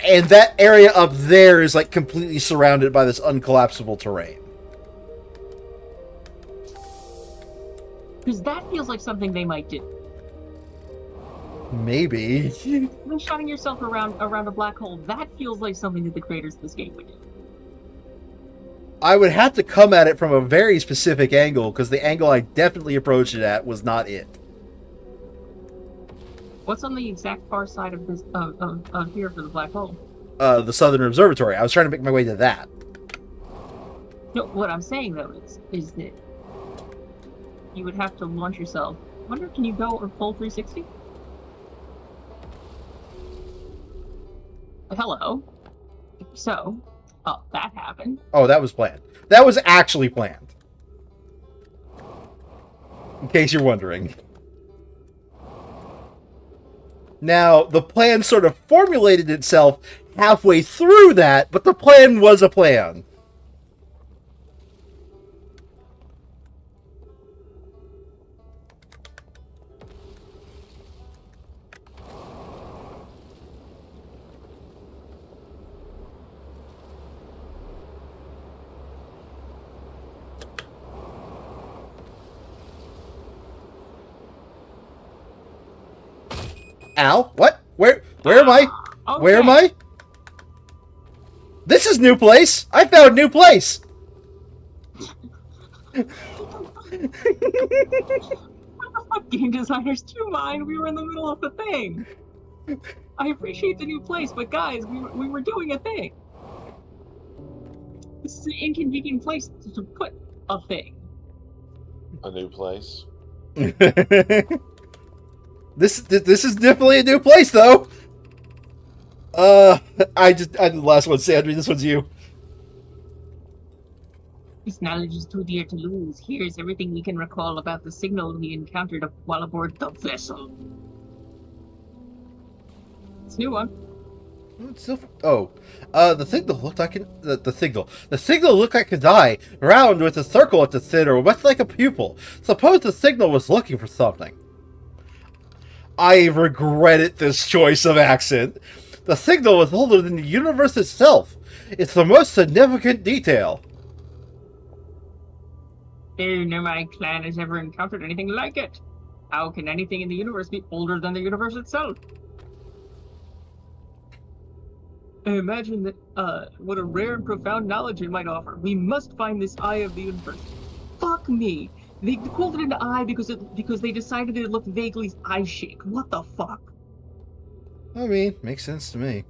and that area up there is, like, completely surrounded by this uncollapsible terrain. Because that feels like something they might do. Maybe. Even shooting yourself around a black hole, that feels like something that the creators of this game would do. I would have to come at it from a very specific angle, because the angle I definitely approached it at was not it. What's on the exact far side of this of here for the black hole? The Southern Observatory. I was trying to make my way to that. No, what I'm saying though is that you would have to launch yourself. I wonder, can you go a full 360? Hello. So, that happened. Oh, that was planned. That was actually planned. In case you're wondering. Now, the plan sort of formulated itself halfway through that, but the plan was a plan. Ow, what? Where am I? Okay. Where am I? This is new place. I found new place. What the fuck, game designers, do you mind? We were in the middle of the thing. I appreciate the new place, but guys, we were doing a thing. This is an inconvenient place to put a thing. A new place. This is definitely a new place, though. I did the last one, Sandry. This one's you. This knowledge is too dear to lose. Here's everything we can recall about the signal we encountered while aboard the vessel. It's a new one. The signal looked like the signal looked like a die, round with a circle at the center, much like a pupil. Suppose the signal was looking for something. I regretted this choice of accent. The signal was older than the universe itself. It's the most significant detail. No, my clan has ever encountered anything like it. How can anything in the universe be older than the universe itself? Imagine that, what a rare and profound knowledge it might offer. We must find this eye of the universe. Fuck me. They called it an eye because they decided it looked vaguely eye-shaped. What the fuck? I mean, makes sense to me.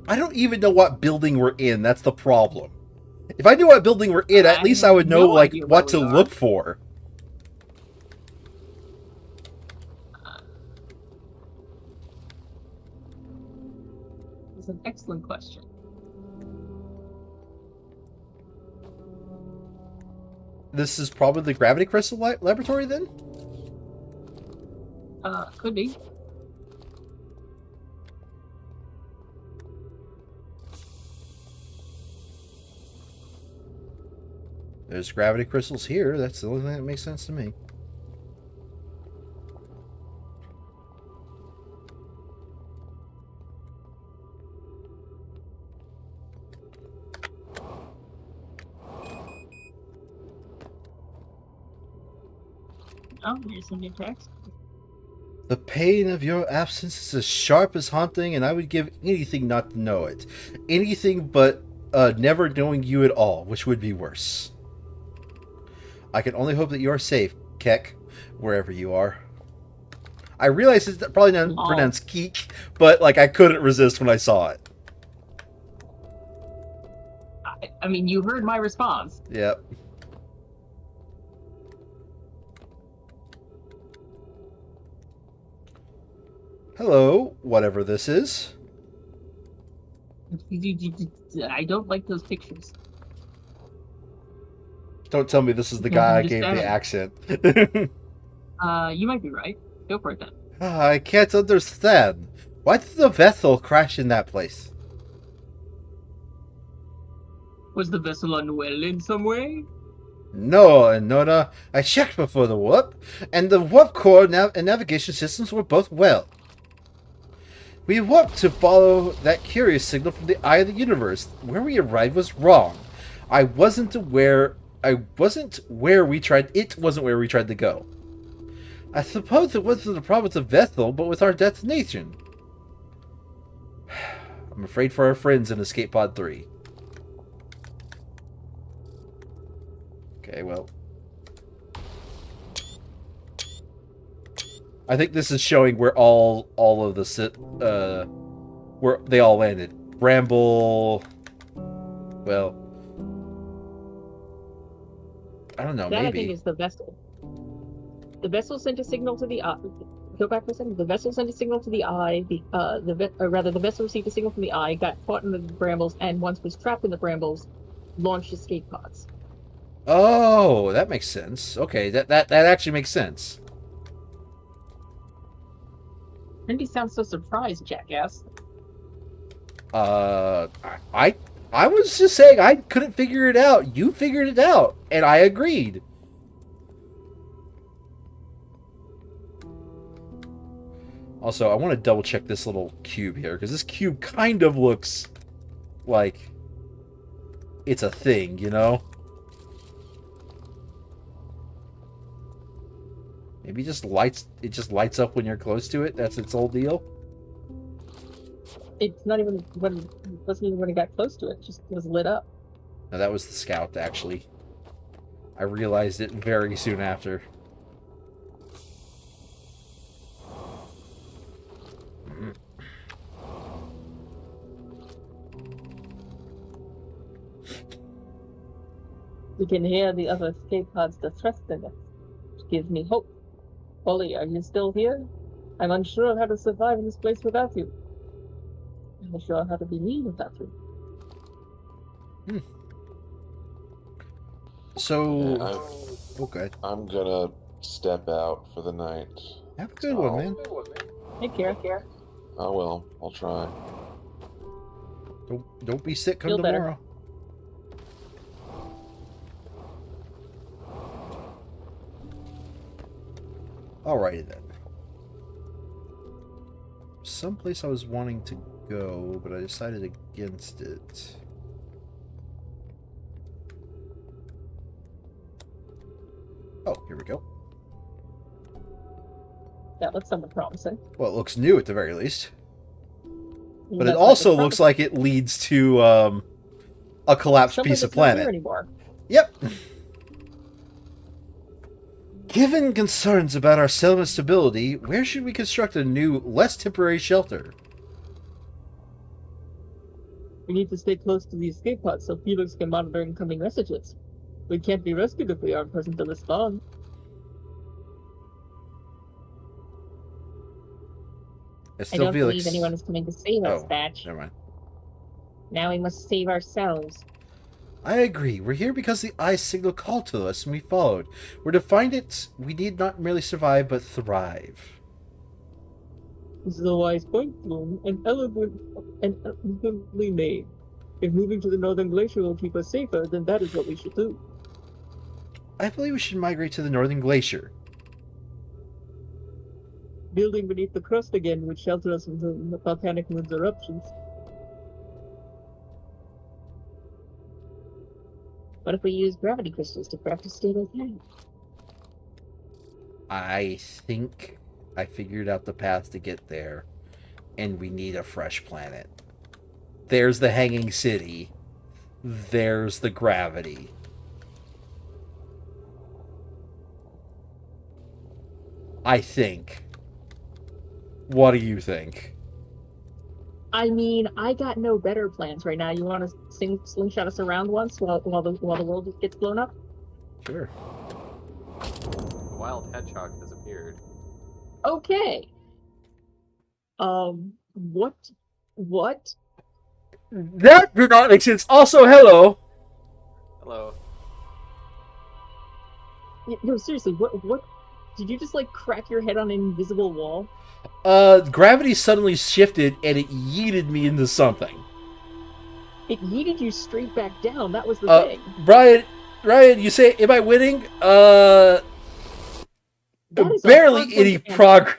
I don't even know what building we're in. That's the problem. If I knew what building we're in, at least I would know, like, what to look for. It's an excellent question. This is probably the gravity crystal laboratory, then? Could be. There's gravity crystals here. That's the only thing that makes sense to me. Oh, here's some new text. The pain of your absence is as sharp as haunting, and I would give anything not to know it. Anything but never knowing you at all, which would be worse. I can only hope that you are safe, Keck, wherever you are. I realize it's probably not pronounced Keek, but like I couldn't resist when I saw it. I mean, you heard my response. Yep. Hello, whatever this is. I don't like those pictures. Don't tell me this is the guy I gave the accent. You might be right. Go for it then. I can't understand. Why did the vessel crash in that place? Was the vessel unwell in some way? No, Nona. I checked before the warp, and the warp core and navigation systems were both well. We warped to follow that curious signal from the eye of the universe. Where we arrived was wrong. It wasn't where we tried to go. I suppose it wasn't the problem with the vessel, but with our destination. I'm afraid for our friends in Escape Pod 3. Okay, well. I think this is showing where all of the where they all landed. Bramble. Well, I don't know. That, maybe. I think, is the vessel. The vessel sent a signal to the eye. Go back for a second. The vessel sent a signal to the eye. The vessel received a signal from the eye, got caught in the brambles, and once was trapped in the brambles, launched escape pods. Oh, that makes sense. Okay, that actually makes sense. Randy sounds so surprised, jackass. I was just saying I couldn't figure it out. You figured it out, and I agreed. Also, I want to double check this little cube here, because this cube kind of looks like it's a thing, you know? Maybe it just lights up when you're close to it. That's its whole deal. It's not even wasn't even when it got close to it. It just was lit up. No, that was the scout, actually. I realized it very soon after. We can hear the other escape pods distressing us, which gives me hope. Polly, are you still here? I'm unsure how to survive in this place without you. I'm not sure how to be me without you. So, Yeah, okay. I'm gonna step out for the night. Have a good one, man. Take care. Oh well, I'll try. Don't be sick come Feel better. tomorrow. Alrighty then. Someplace I was wanting to go, but I decided against it. Oh, here we go. That looks somewhat promising. Well, it looks new at the very least. But it That's also like looks like it leads to a collapsed someplace piece of that's not here planet. anymore. Yep. Given concerns about our settlement stability, where should we construct a new, less temporary shelter? We need to stay close to the escape pods so Felix can monitor incoming messages. We can't be rescued if we aren't present to respond. It's I still don't Felix. believe anyone is coming to save us, Oh, Batch. never mind. Now we must save ourselves. I agree. We're here because the eye signal called to us and we followed. We're to find it. We need not merely survive, but thrive. This is a wise point, Bloom, and elegantly made. If moving to the northern glacier will keep us safer, then that is what we should do. I believe we should migrate to the northern glacier. Building beneath the crust again would shelter us from the volcanic moon's eruptions. What if we use gravity crystals to craft a stable tank? I think I figured out the path to get there, and we need a fresh planet. There's the hanging city. There's the gravity. I think. What do you think? I mean, I got no better plans right now. You want to slingshot us around once while the world just gets blown up? Sure. A wild hedgehog has appeared. Okay. What? That did not make sense. Also, hello. Hello. No, seriously, what? Did you just like crack your head on an invisible wall? Gravity suddenly shifted and it yeeted me into something. It yeeted you straight back down. That was the Uh, thing. Ryan, you say, am I winning? That is a Barely hard one any to answer. progress.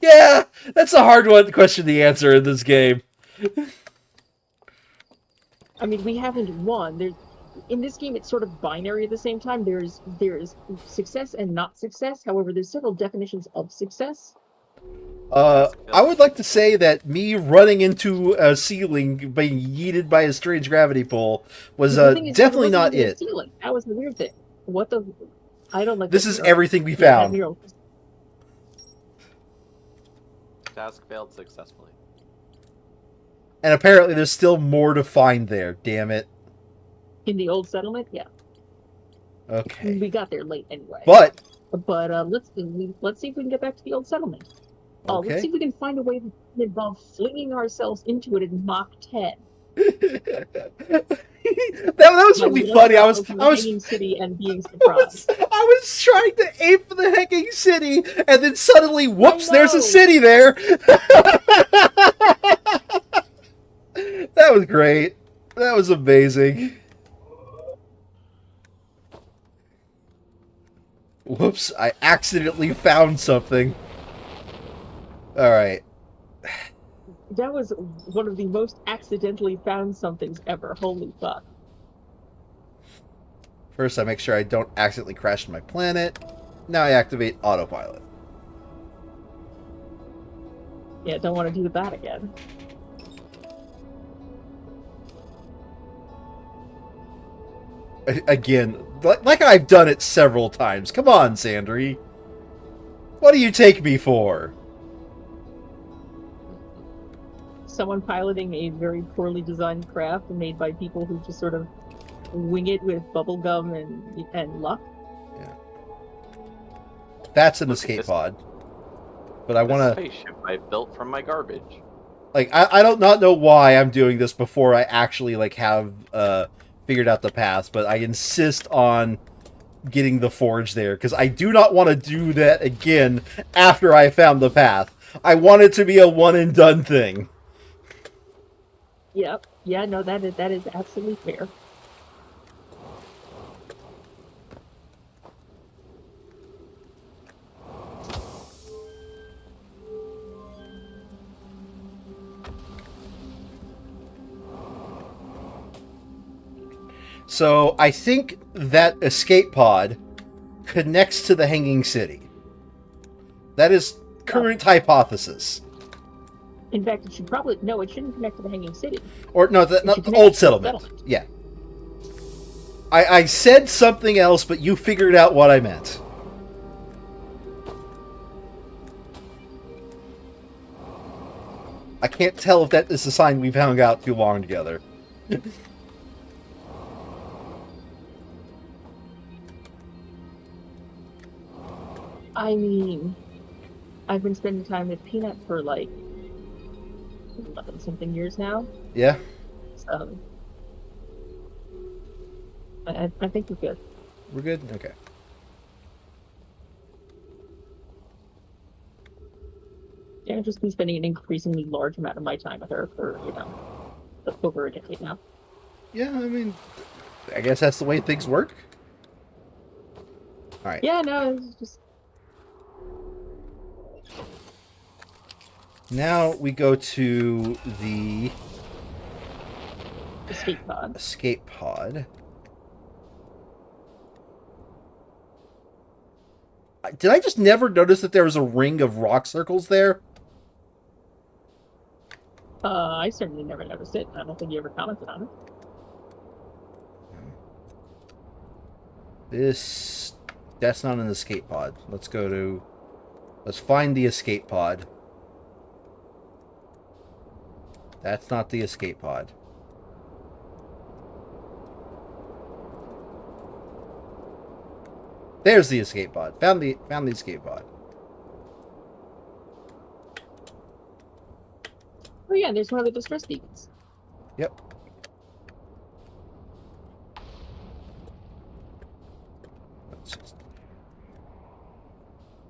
Yeah, that's a hard one question to answer in this game. I mean, we haven't won. There's in this game, it's sort of binary at the same time. There's success and not success. However, there's several definitions of success. I would like to say that me running into a ceiling, being yeeted by a strange gravity pull, was The thing is, definitely wasn't not even a it. ceiling. That was the weird thing. What the? I don't like. This that is hero. everything we Yeah, that found. hero. Task failed successfully. And apparently there's still more to find there, damn it. In the old settlement, yeah. Okay. We got there late anyway. But let's see if we can get back to the old settlement. okay. Let's see if we can find a way to involve flinging ourselves into it in Mach 10. that was really funny. I was hanging city and being surprised. I was trying to aim for the hanging city, and then suddenly, whoops! There's a city there. That was great. That was amazing. Whoops! I accidentally found something. All right. That was one of the most accidentally found somethings ever. Holy fuck. First, I make sure I don't accidentally crash my planet. Now I activate autopilot. Yeah, don't want to do that again. Again, like I've done it several times. Come on, Sandry. What do you take me for? Someone piloting a very poorly designed craft made by people who just sort of wing it with bubblegum and luck. Yeah. That's an escape pod. But I want to... spaceship I built from my garbage. Like, I don't not know why I'm doing this before I actually, like, have figured out the path, but I insist on getting the forge there, because I do not want to do that again after I found the path. I want it to be a one-and-done thing. Yep. Yeah, no, that is absolutely fair. So, I think that escape pod connects to the hanging city. That is current hypothesis. In fact, it should probably... No, it shouldn't connect to the hanging city. Or, no, not the old settlement. Yeah. I said something else, but you figured out what I meant. I can't tell if that is a sign we've hung out too long together. I mean, I've been spending time with Peanut for like 11-something years now. Yeah? So, I think we're good. We're good? Okay. Yeah, I've just been spending an increasingly large amount of my time with her for, over a decade now. Yeah, I mean, I guess that's the way things work. Alright. Yeah, no, it's just... Now we go to the escape pod. Escape pod. Did I just never notice that there was a ring of rock circles there? I certainly never noticed it. I don't think you ever commented on it. That's not an escape pod. Let's find the escape pod. That's not the escape pod. There's the escape pod. Found the escape pod. Oh yeah, there's one of the distress beacons. Yep.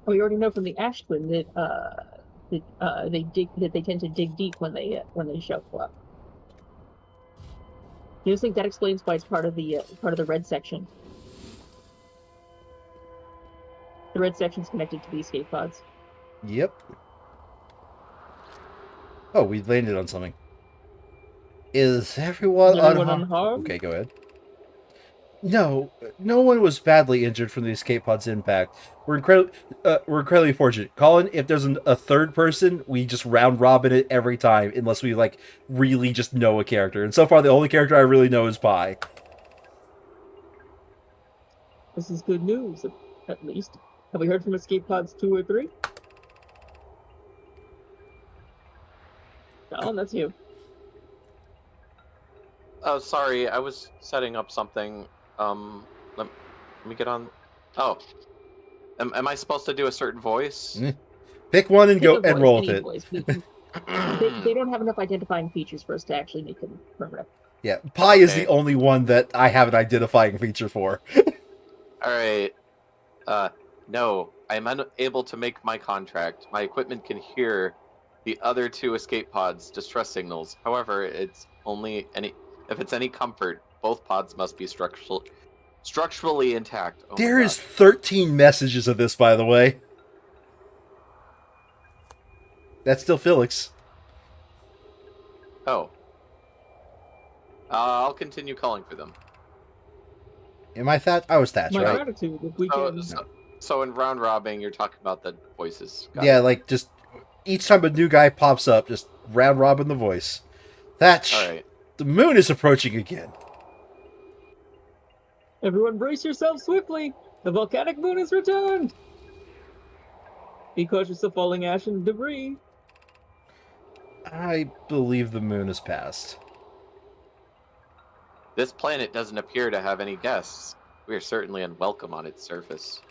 We already know from the Ash Twin that they tend to dig deep when they show up. You just think that explains why it's part of the red section. The red section's connected to the escape pods. Yep. Oh, we landed on something. Is everyone unharmed? Okay, go ahead. No, no one was badly injured from the escape pod's impact. We're incredibly fortunate. Colin, if there's a third person, we just round robin it every time, unless we like really just know a character. And so far, the only character I really know is Pi. This is good news, at least. Have we heard from escape pods 2 or 3? Colin, that's you. Oh, sorry, I was setting up something. Let me get on. Oh, am I supposed to do a certain voice? Pick one and go and roll with it. They don't have enough identifying features for us to actually make them permanent. Yeah, Pi is the only one that I have an identifying feature for. All right. No, I'm unable to make my contract. My equipment can hear the other 2 escape pods' distress signals. However, if it's any comfort, both pods must be structurally intact. Oh there is 13 messages of this, by the way. That's still Felix. Oh. I'll continue calling for them. Am I Thatch? I was Thatch, My right? gratitude if we can. So in round robbing, you're talking about the voices. Got yeah, it. like just each time a new guy pops up, just round robin the voice. Thatch. All right. The moon is approaching again. Everyone brace yourselves swiftly! The volcanic moon has returned! Be cautious of falling ash and debris. I believe the moon has passed. This planet doesn't appear to have any guests. We are certainly unwelcome on its surface.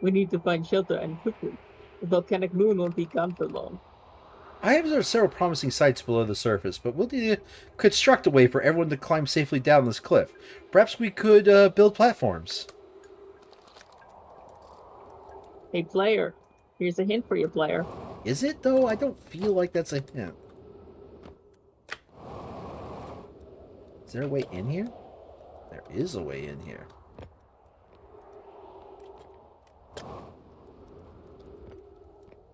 We need to find shelter and quickly. The volcanic moon won't be gone for long. I have observed several promising sites below the surface, but we'll need to construct a way for everyone to climb safely down this cliff. Perhaps we could build platforms. Hey, player. Here's a hint for you, player. Is it, though? I don't feel like that's a hint. Is there a way in here? There is a way in here.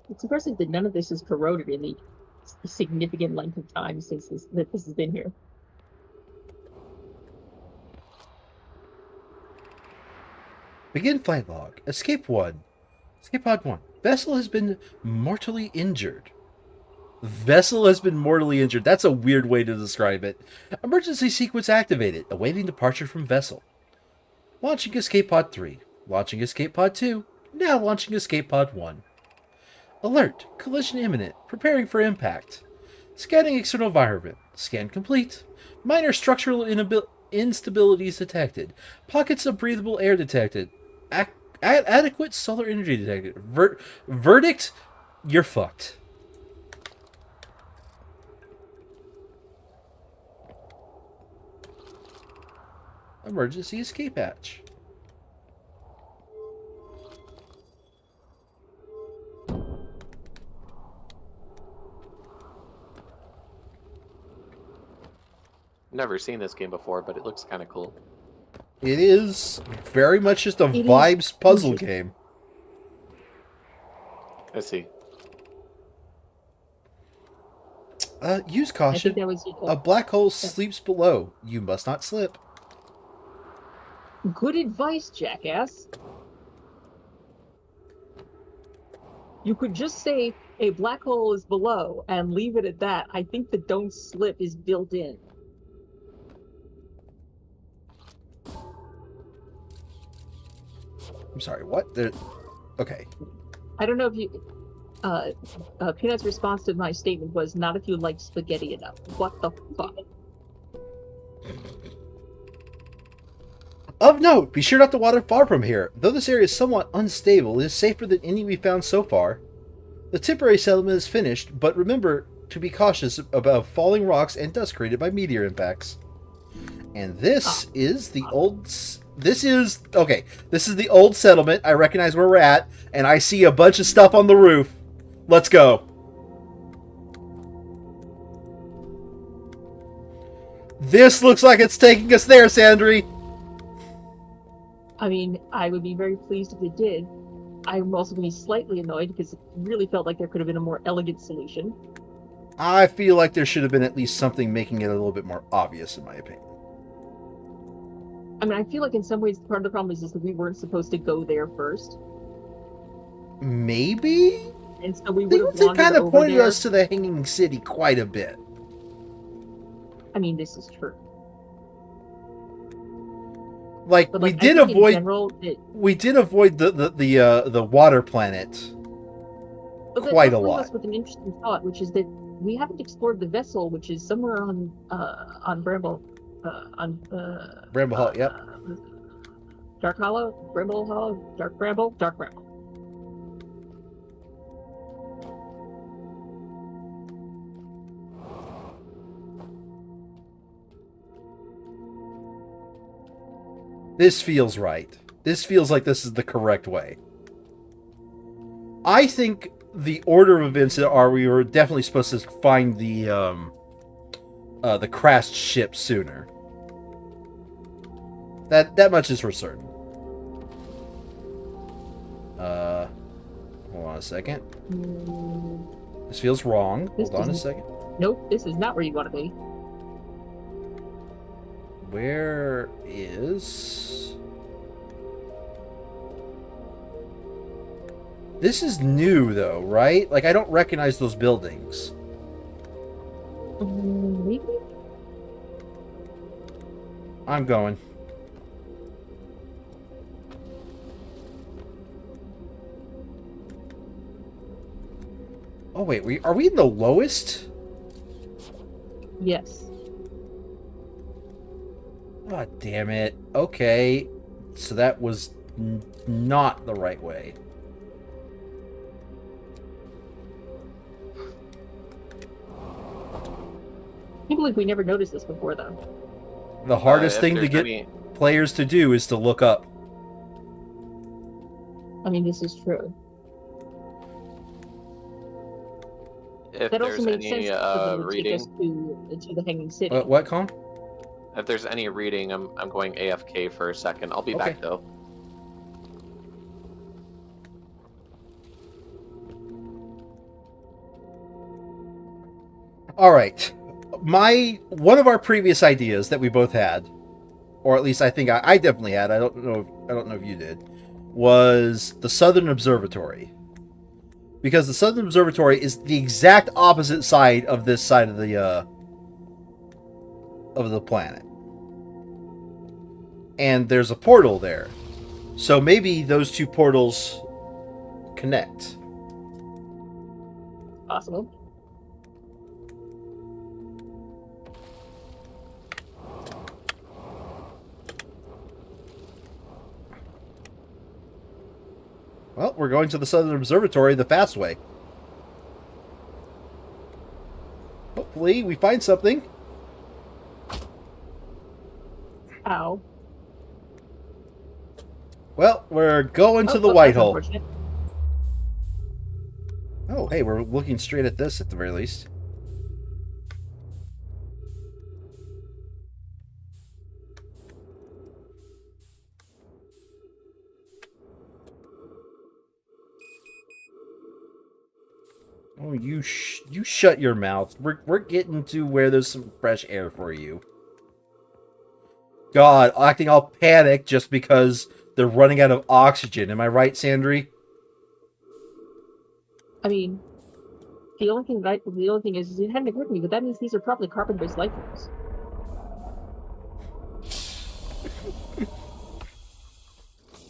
It's impressive that none of this is corroded in the significant length of time since this has been here. Begin flight log. Escape 1. Escape pod 1. Vessel has been mortally injured. Vessel has been mortally injured. That's a weird way to describe it. Emergency sequence activated. Awaiting departure from vessel. Launching escape pod 3. Launching escape pod 2. Now launching escape pod 1. Alert. Collision imminent. Preparing for impact. Scanning external environment. Scan complete. Minor structural instabilities detected. Pockets of breathable air detected. Adequate solar energy detected. Verdict? You're fucked. Emergency escape hatch. Never seen this game before, but it looks kind of cool. It is very much just a vibes puzzle game. Let's see. Use caution. A black hole sleeps below. You must not slip. Good advice, jackass. You could just say a black hole is below and leave it at that. I think the don't slip is built in. I'm sorry, what? Okay. I don't know if you... Peanut's response to my statement was, not if you like spaghetti enough. What the fuck? Of note, be sure not to water far from here. Though this area is somewhat unstable, it is safer than any we've found so far. The temporary settlement is finished, but remember to be cautious about falling rocks and dust created by meteor impacts. And this is the old This is okay. This is the old settlement. I recognize where we're at, and I see a bunch of stuff on the roof. Let's go. This looks like it's taking us there, Sandry. I mean, I would be very pleased if it did. I'm also going to be slightly annoyed because it really felt like there could have been a more elegant solution. I feel like there should have been at least something making it a little bit more obvious, in my opinion. I mean, I feel like in some ways part of the problem is that we weren't supposed to go there first. Maybe? And so we would have They wandered kind of over pointed there. us to the Hanging City quite a bit. I mean, this is true. Like, But we like, did I think in avoid general, we did avoid the water planet but that quite a does leave lot. us with an interesting thought, which is that we haven't explored the vessel, which is somewhere on Bramble, Bramble Hall, yep. Dark Hollow, Bramble Hollow, Dark Bramble. This feels right. This feels like this is the correct way. I think the order of events are we were definitely supposed to find the crashed ship sooner. That much is for certain. Hold on a second. This feels wrong. This Hold on a doesn't- second. Nope, this is not where you want to be. Where is... This is new, though, right? Like, I don't recognize those buildings. Maybe? I'm going. Oh, wait. Are we in the lowest? Yes. Oh, damn it. Okay. So that was not the right way. I can't believe we never noticed this before, though. The hardest If thing to there's get any- players to do is to look up. I mean, this is true. If That also there's makes sense any for them to take reading, us to the Hanging City. What, Colin? if there's any reading, I'm going AFK for a second. I'll be Okay. back though. All right. One of our previous ideas that we both had, or at least I think I definitely had. I don't know if you did. Was the Southern Observatory. Because the Southern Observatory is the exact opposite side of this side of the planet. And there's a portal there. So maybe those two portals connect. Possible. Well, we're going to the Southern Observatory the fast way. Hopefully, we find something. Ow. Well, we're going to the that's White Hole. unfortunate. Oh, hey, we're looking straight at this at the very least. Oh, you shut your mouth. We're getting to where there's some fresh air for you. God, acting all panicked just because they're running out of oxygen. Am I right, Sandry? I mean, the only thing is it hadn't occurred to me, but that means these are probably carbon-based life forms.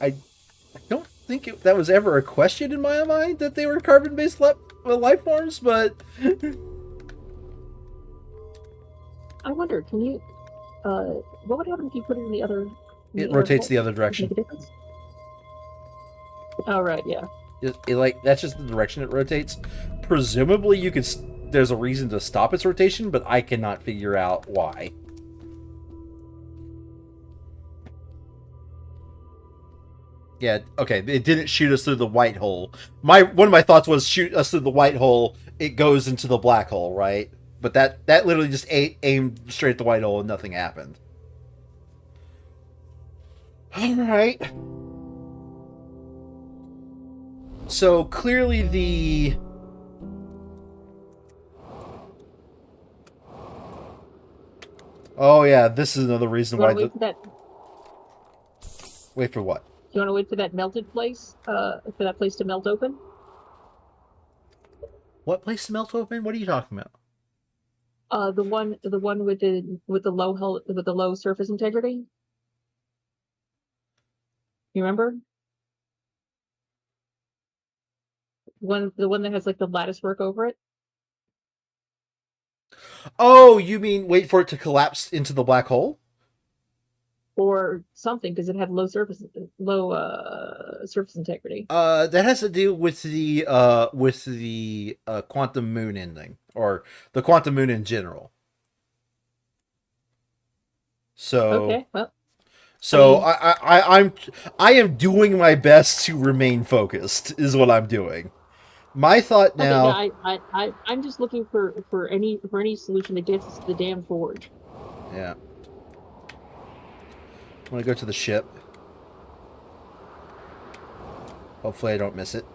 I don't think that was ever a question in my mind that they were carbon-based life forms, but I wonder, can you, what would happen if you put it in the other... it rotates the other Make direction. a difference? Oh, right, yeah. Like that's just the direction it rotates. Presumably, you could. There's a reason to stop its rotation, but I cannot figure out why. Yeah, okay. It didn't shoot us through the white hole. One of my thoughts was shoot us through the white hole. It goes into the black hole, right? But that literally just aimed straight at the white hole and nothing happened. All right. So clearly the oh yeah, this is another reason why. Wait for what? Do you want to wait for that melted place? For that place to melt open? What place to melt open? What are you talking about? The one with the low surface integrity. You remember? The one that has like the lattice work over it. Oh, you mean wait for it to collapse into the black hole? Or something, because it had low surface integrity. That has to do with the quantum moon ending, or the quantum moon in general. So Okay, well. So I am doing my best to remain focused. Is what I'm doing. My thought now. Okay, I'm just looking for any solution that gets us to the damn forge. Yeah. I'm gonna go to the ship. Hopefully I don't miss it.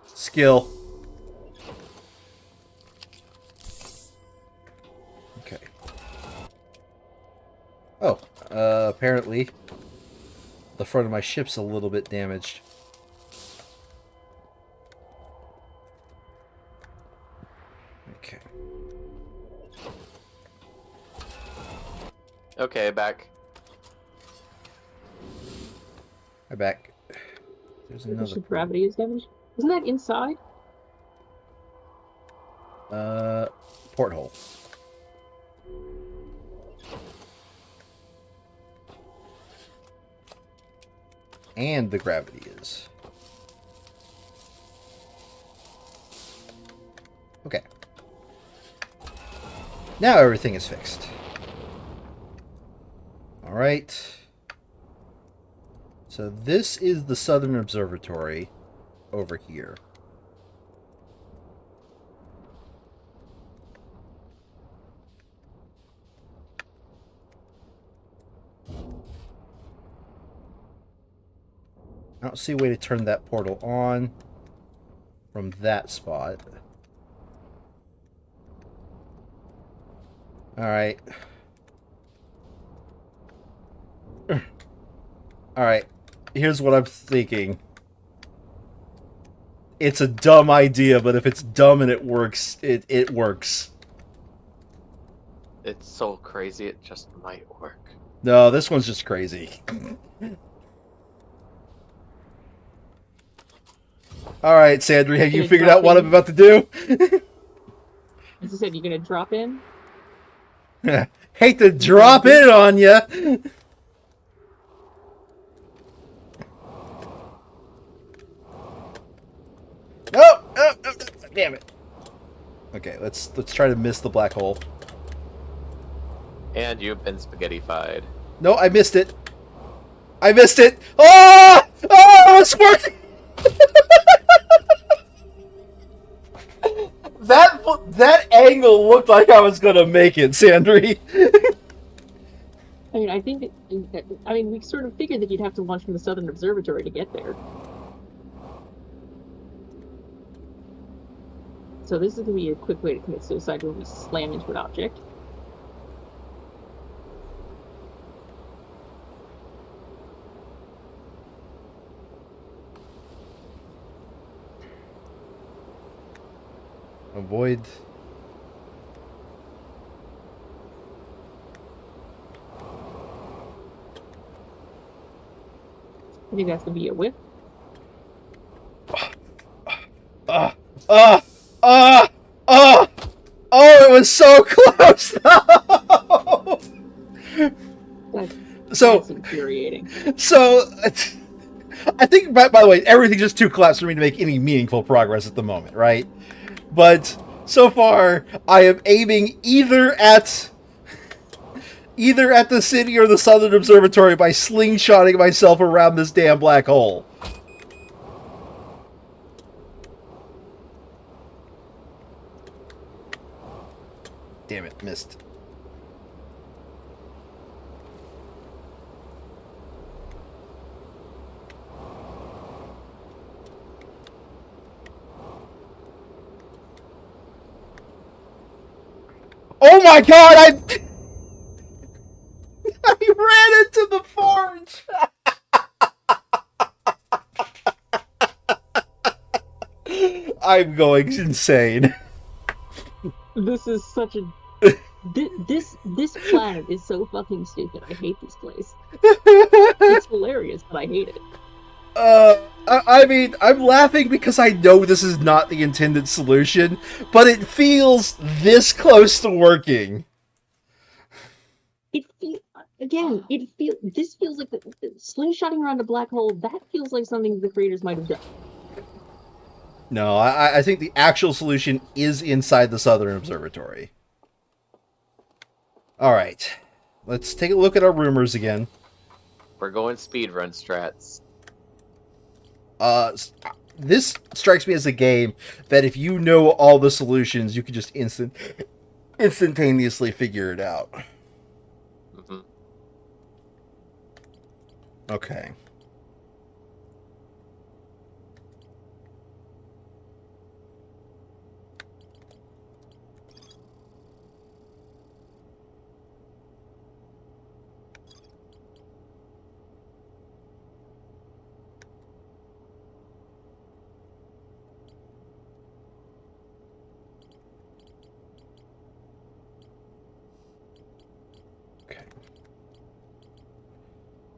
Skill. Okay. Oh, apparently the front of my ship's a little bit damaged. Okay. Okay, back. I'm back. There's another gravity is damaged. Isn't that inside? porthole. And the gravity is. Okay. Now everything is fixed. All right. So this is the Southern Observatory over here. I don't see a way to turn that portal on from that spot. All right. All right. Here's what I'm thinking. It's a dumb idea, but if it's dumb and it works, it works. It's so crazy, it just might work. No, this one's just crazy. All right, Sandra, have you figured out what I'm about to do? As I said, you're gonna drop in? Hate to drop in on you. Oh, damn it. Okay, let's try to miss the black hole. And you've been spaghettified. No, I missed it. I missed it. Oh! Oh, it's working. That angle looked like I was gonna make it, Sandry. I mean, I think we sort of figured that you'd have to launch from the Southern Observatory to get there. So this is going to be a quick way to commit suicide when we slam into an object. Avoid. I think that's going to be a whip. Oh, it was so close. That's infuriating. So, I think, by the way, everything's just too collapsed for me to make any meaningful progress at the moment, right? But so far, I am aiming either at the city or the Southern Observatory by slingshotting myself around this damn black hole. Damn it, missed. Oh my god, I ran into the forge! I'm going insane. This is such a this planet is so fucking stupid. I hate this place. It's hilarious, but I hate it. I mean, I'm laughing because I know this is not the intended solution, but it feels this close to working. This feels like the slingshotting around a black hole. That feels like something the creators might have done. No, I think the actual solution is inside the Southern Observatory. Alright. Let's take a look at our rumors again. We're going speedrun strats. This strikes me as a game that if you know all the solutions, you can just instantaneously figure it out. Mm-hmm. Okay.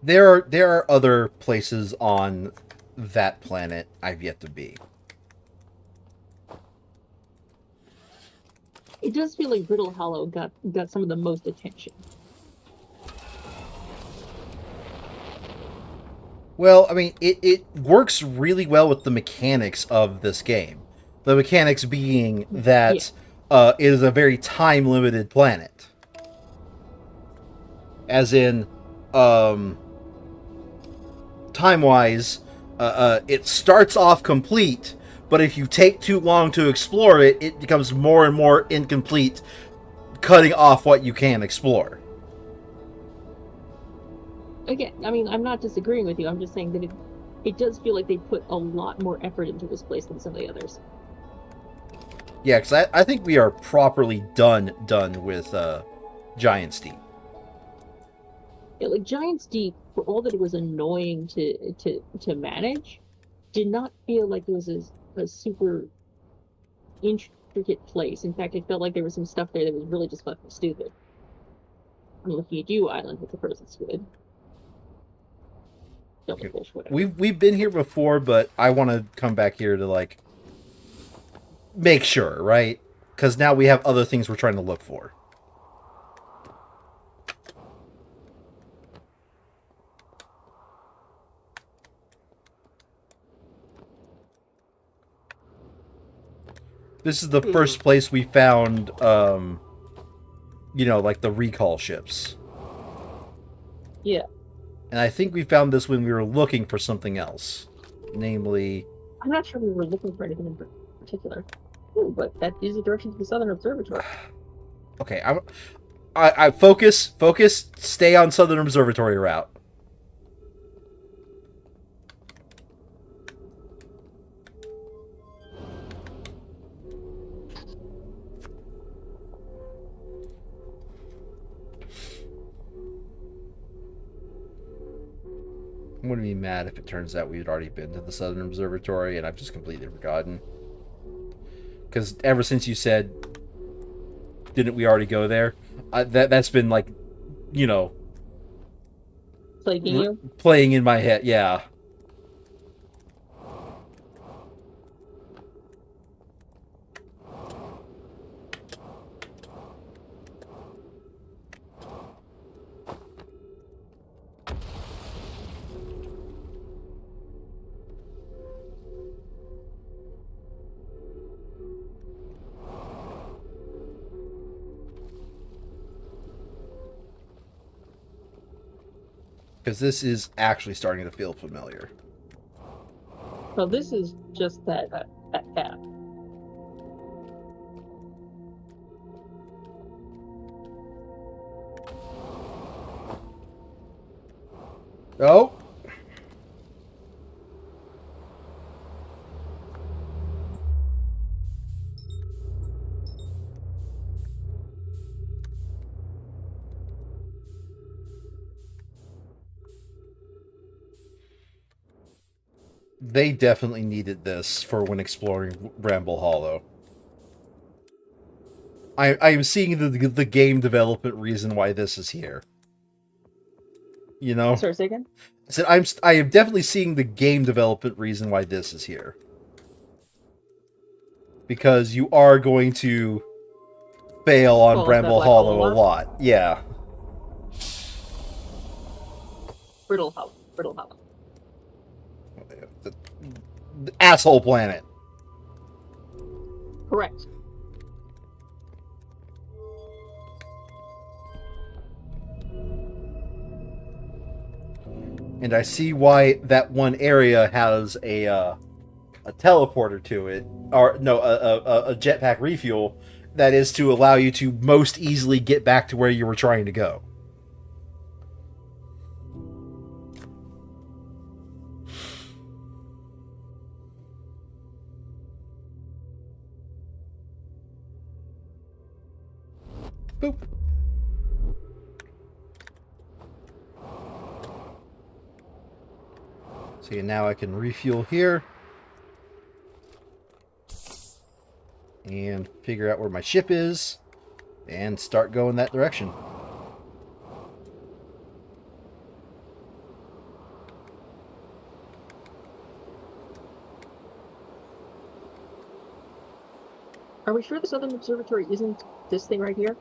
There are other places on that planet I've yet to be. It does feel like Brittle Hollow got some of the most attention. Well, I mean, it works really well with the mechanics of this game. The mechanics being that it is a very time-limited planet. As in, time-wise, it starts off complete, but if you take too long to explore it, it becomes more and more incomplete, cutting off what you can explore. Again, I mean, I'm not disagreeing with you. I'm just saying that it does feel like they put a lot more effort into this place than some of the others. Yeah, because I think we are properly done with Giant's Deep. Yeah, like Giant's Deep, for all that it was annoying to manage, did not feel like it was a super intricate place. In fact, it felt like there was some stuff there that was really just fucking stupid. I'm looking at you, Island, with the person squid. Fish, whatever. We've been here before, but I want to come back here to like make sure, right? Because now we have other things we're trying to look for. This is the first place we found, you know, like the recall ships. Yeah. And I think we found this when we were looking for something else. Namely... I'm not sure we were looking for anything in particular. Ooh, but that is the direction to the Southern Observatory. Okay, I focus, stay on Southern Observatory route. I'm going to be mad if it turns out we'd already been to the Southern Observatory and I've just completely forgotten. Because ever since you said, didn't we already go there? That's been like, you know... Playing in my head, yeah. Because this is actually starting to feel familiar. Well, this is just that path. Oh! They definitely needed this for when exploring Bramble Hollow. I am seeing the game development reason why this is here. You know? Sorry, say again? I said I am definitely seeing the game development reason why this is here. Because you are going to fail on Fall off that Bramble black hole Hollow a a lot? lot. Yeah. Brittle Hollow. Brittle Hollow. The asshole planet. Correct. And I see why that one area has a teleporter to it, or no, a jetpack refuel that is to allow you to most easily get back to where you were trying to go. Boop. See, now I can refuel here. And figure out where my ship is. And start going that direction. Are we sure the Southern Observatory isn't this thing right here?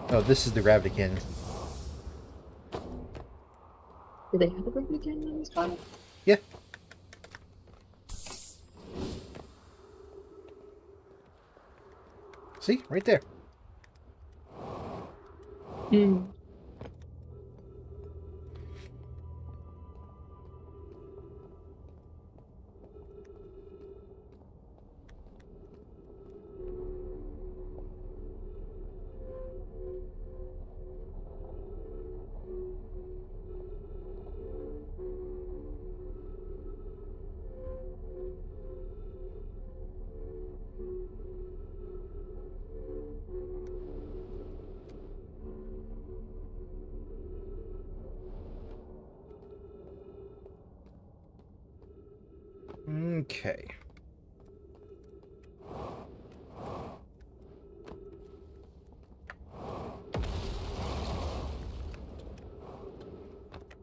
Oh, this is the gravity cannon. Do they have a gravity cannon on this planet? Yeah. See? Right there. Hmm. Okay.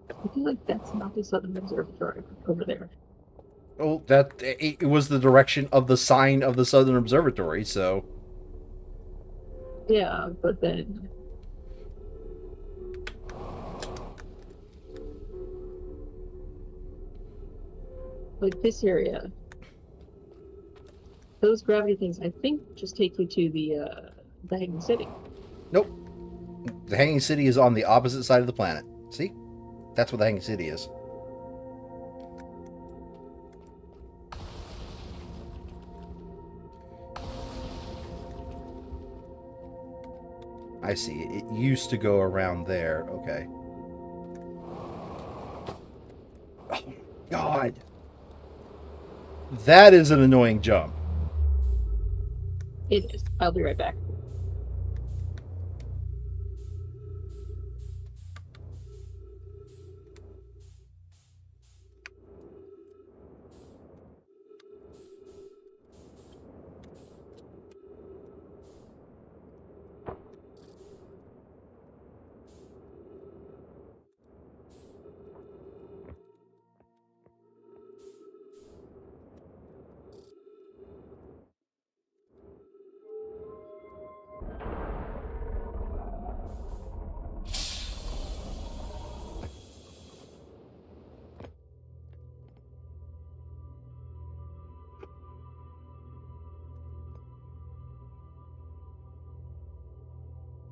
I feel like that's not the Southern Observatory over there. Oh, it was the direction of the sign of the Southern Observatory, so... Yeah, but then... like this area, those gravity things, I think, just take you to the Hanging City. Nope. The Hanging City is on the opposite side of the planet. See? That's where the Hanging City is. I see. It used to go around there. Okay. Oh, God. That is an annoying jump. It is. I'll be right back.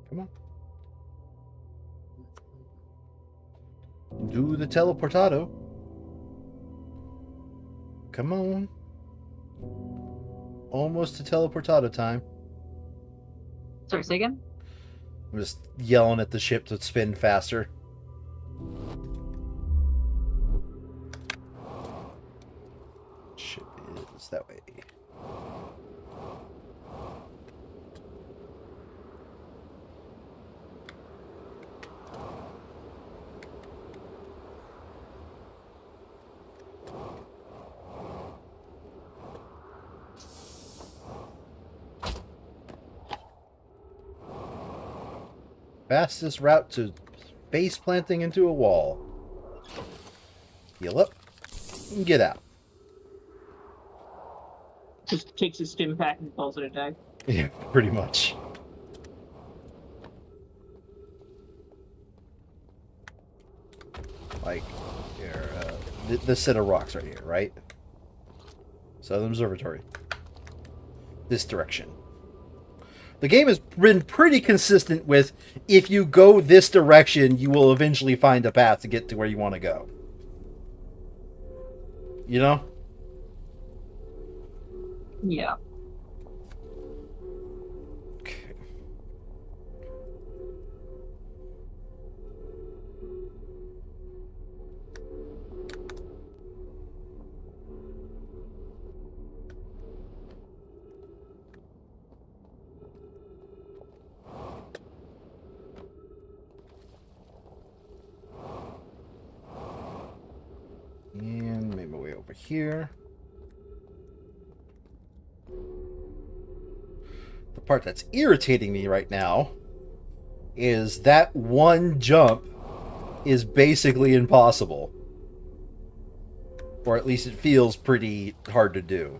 Come on. Do the teleportado. Come on. Almost to teleportado time. Sorry, say again? I'm just yelling at the ship to spin faster. Ship is that way. Fastest route to base planting into a wall. Heal up and get out. Just takes his stim pack and calls it a day. Yeah, pretty much. Like, here, this set of rocks right here, right? Southern Observatory. This direction. The game has been pretty consistent with, if you go this direction, you will eventually find a path to get to where you want to go. You know? Yeah. Okay. And make my way over here. The part that's irritating me right now is that one jump is basically impossible. Or at least it feels pretty hard to do.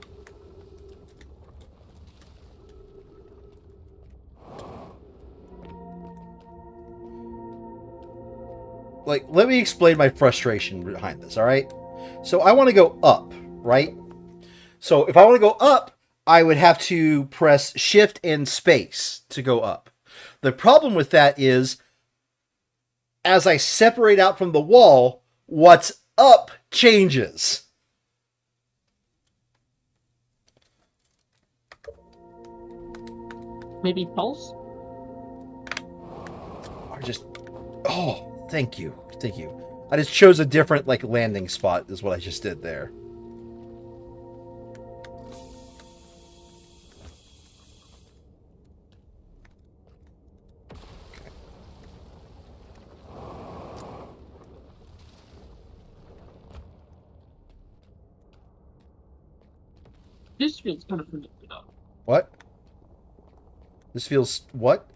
Like, let me explain my frustration behind this, alright? So I want to go up, right? So if I want to go up, I would have to press shift and space to go up. The problem with that is, as I separate out from the wall, what's up changes. Maybe pulse? Or just... Oh, thank you. Thank you. I just chose a different, like, landing spot is what I just did there. This feels kind of familiar though. What? This feels... What?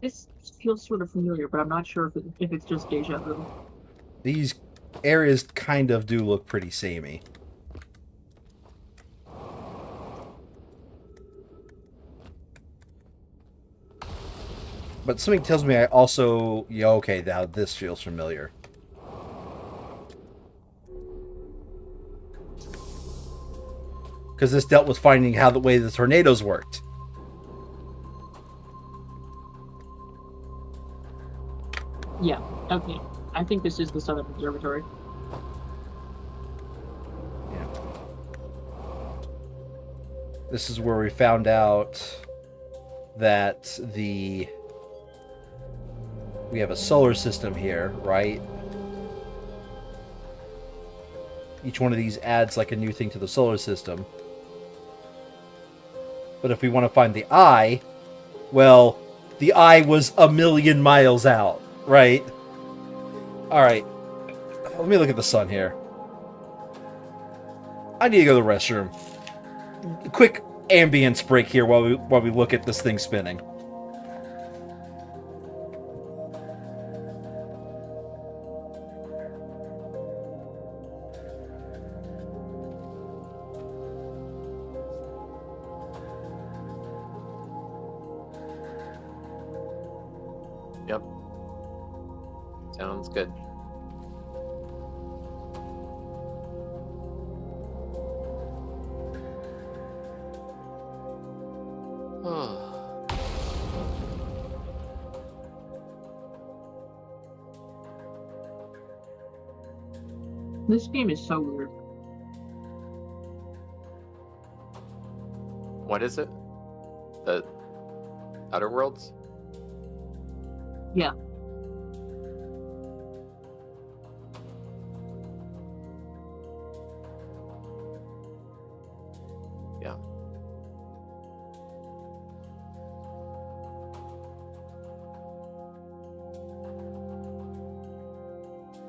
This feels sort of familiar, but I'm not sure if it's just deja vu. These areas kind of do look pretty samey. But something tells me I also... Yeah, okay, now this feels familiar. Because this dealt with finding how the way the tornadoes worked. Yeah, okay. I think this is the Southern Observatory. Yeah. This is where we found out that we have a solar system here, right? Each one of these adds like a new thing to the solar system. But if we want to find the eye, well, the eye was 1,000,000 miles out, right? Alright. Let me look at the sun here. I need to go to the restroom. Quick ambience break here while we look at this thing spinning. Yep. Sounds good. This game is so weird. What is it? The Outer Worlds? Yeah. Yeah.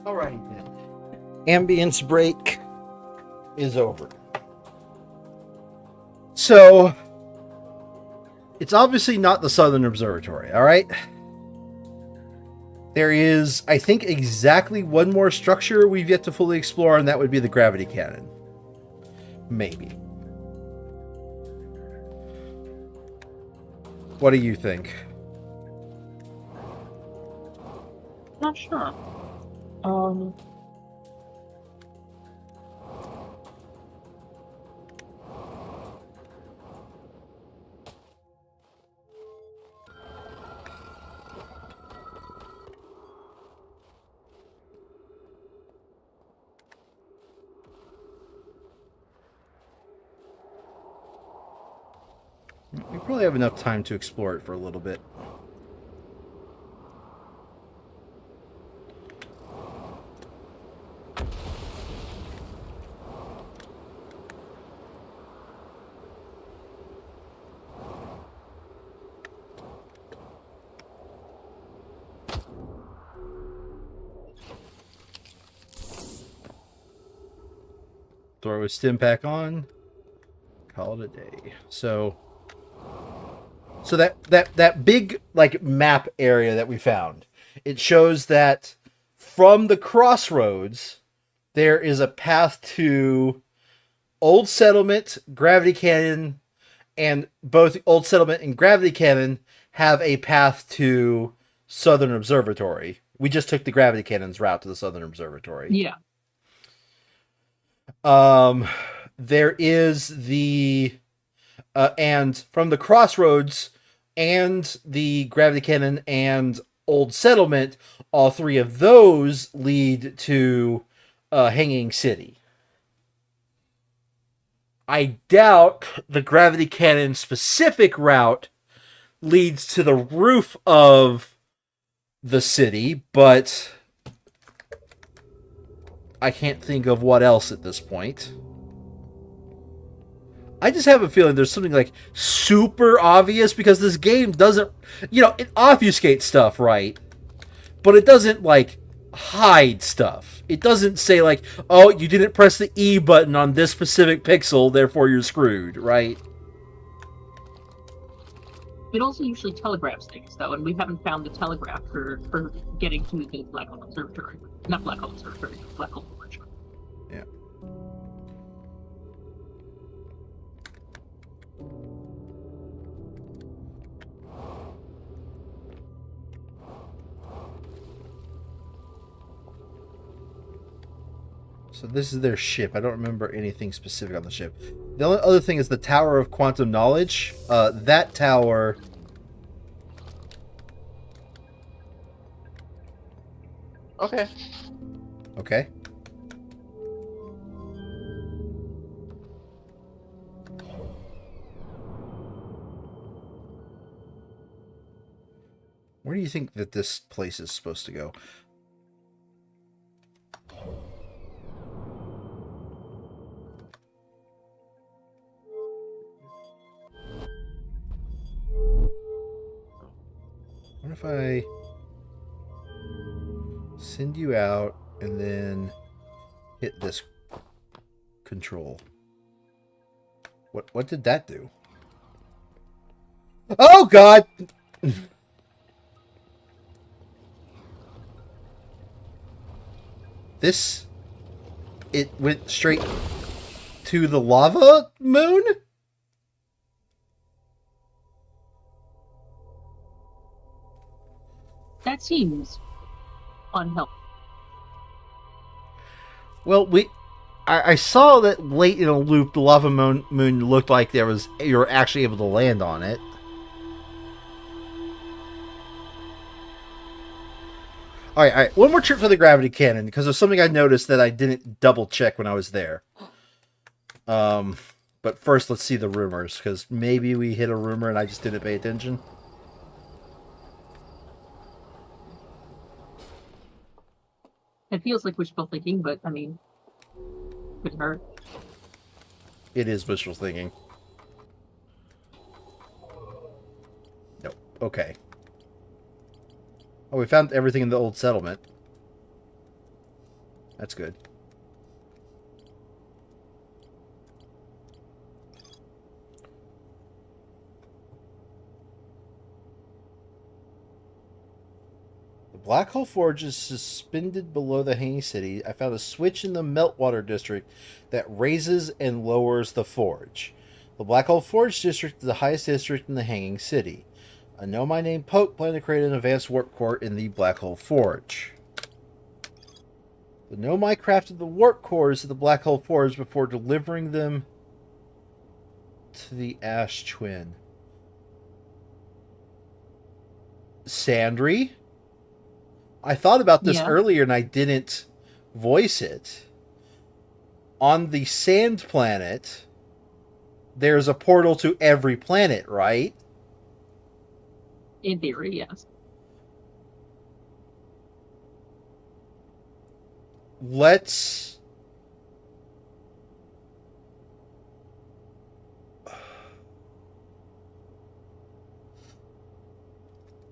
All right then. Ambience break is over. So, it's obviously not the Southern Observatory, all right? There is, I think, exactly one more structure we've yet to fully explore, and that would be the gravity cannon. Maybe. What do you think? Not sure. We probably have enough time to explore it for a little bit. Throw a stim pack on. Call it a day. So that big like map area that we found, it shows that from the crossroads there is a path to Old Settlement, Gravity Canyon, and both Old Settlement and Gravity Canyon have a path to Southern Observatory. We just took the Gravity Cannon's route to the Southern Observatory. Yeah. There is the and from the crossroads and the Gravity Cannon and Old Settlement, all three of those lead to Hanging City. I doubt the Gravity Cannon specific route leads to the roof of the city, but I can't think of what else at this point. I just have a feeling there's something like super obvious, because this game doesn't, it obfuscates stuff, right? But it doesn't like hide stuff. It doesn't say like, oh, you didn't press the E button on this specific pixel, therefore you're screwed, right? It also usually telegraphs things, though, and we haven't found the telegraph for getting to the Black Hole Observatory. Not Black Hole Observatory, Black Hole Laboratory. Yeah. So this is their ship. I don't remember anything specific on the ship. The only other thing is the Tower of Quantum Knowledge. That tower... Okay. Okay. Where do you think that this place is supposed to go? What if I send you out and then hit this control? What did that do? Oh God! It went straight to the lava moon? That seems unhelpful. Well, I saw that late in a loop, the lava moon looked like you were actually able to land on it. All right. One more trip to the gravity cannon because there's something I noticed that I didn't double check when I was there. But first, let's see the rumors because maybe we hit a rumor and I just didn't pay attention. It feels like wishful thinking, but I mean, couldn't hurt. It is wishful thinking. Nope. Okay. Oh, we found everything in the old settlement. That's good. The Black Hole Forge is suspended below the Hanging City. I found a switch in the Meltwater District that raises and lowers the forge. The Black Hole Forge District is the highest district in the Hanging City. A Nomai named Poke planned to create an advanced warp core in the Black Hole Forge. The Nomai crafted the warp cores of the Black Hole Forge before delivering them to the Ash Twin. Sandry? I thought about this earlier and I didn't voice it. On the Sand Planet, there's a portal to every planet, right? In theory, yes. Let's...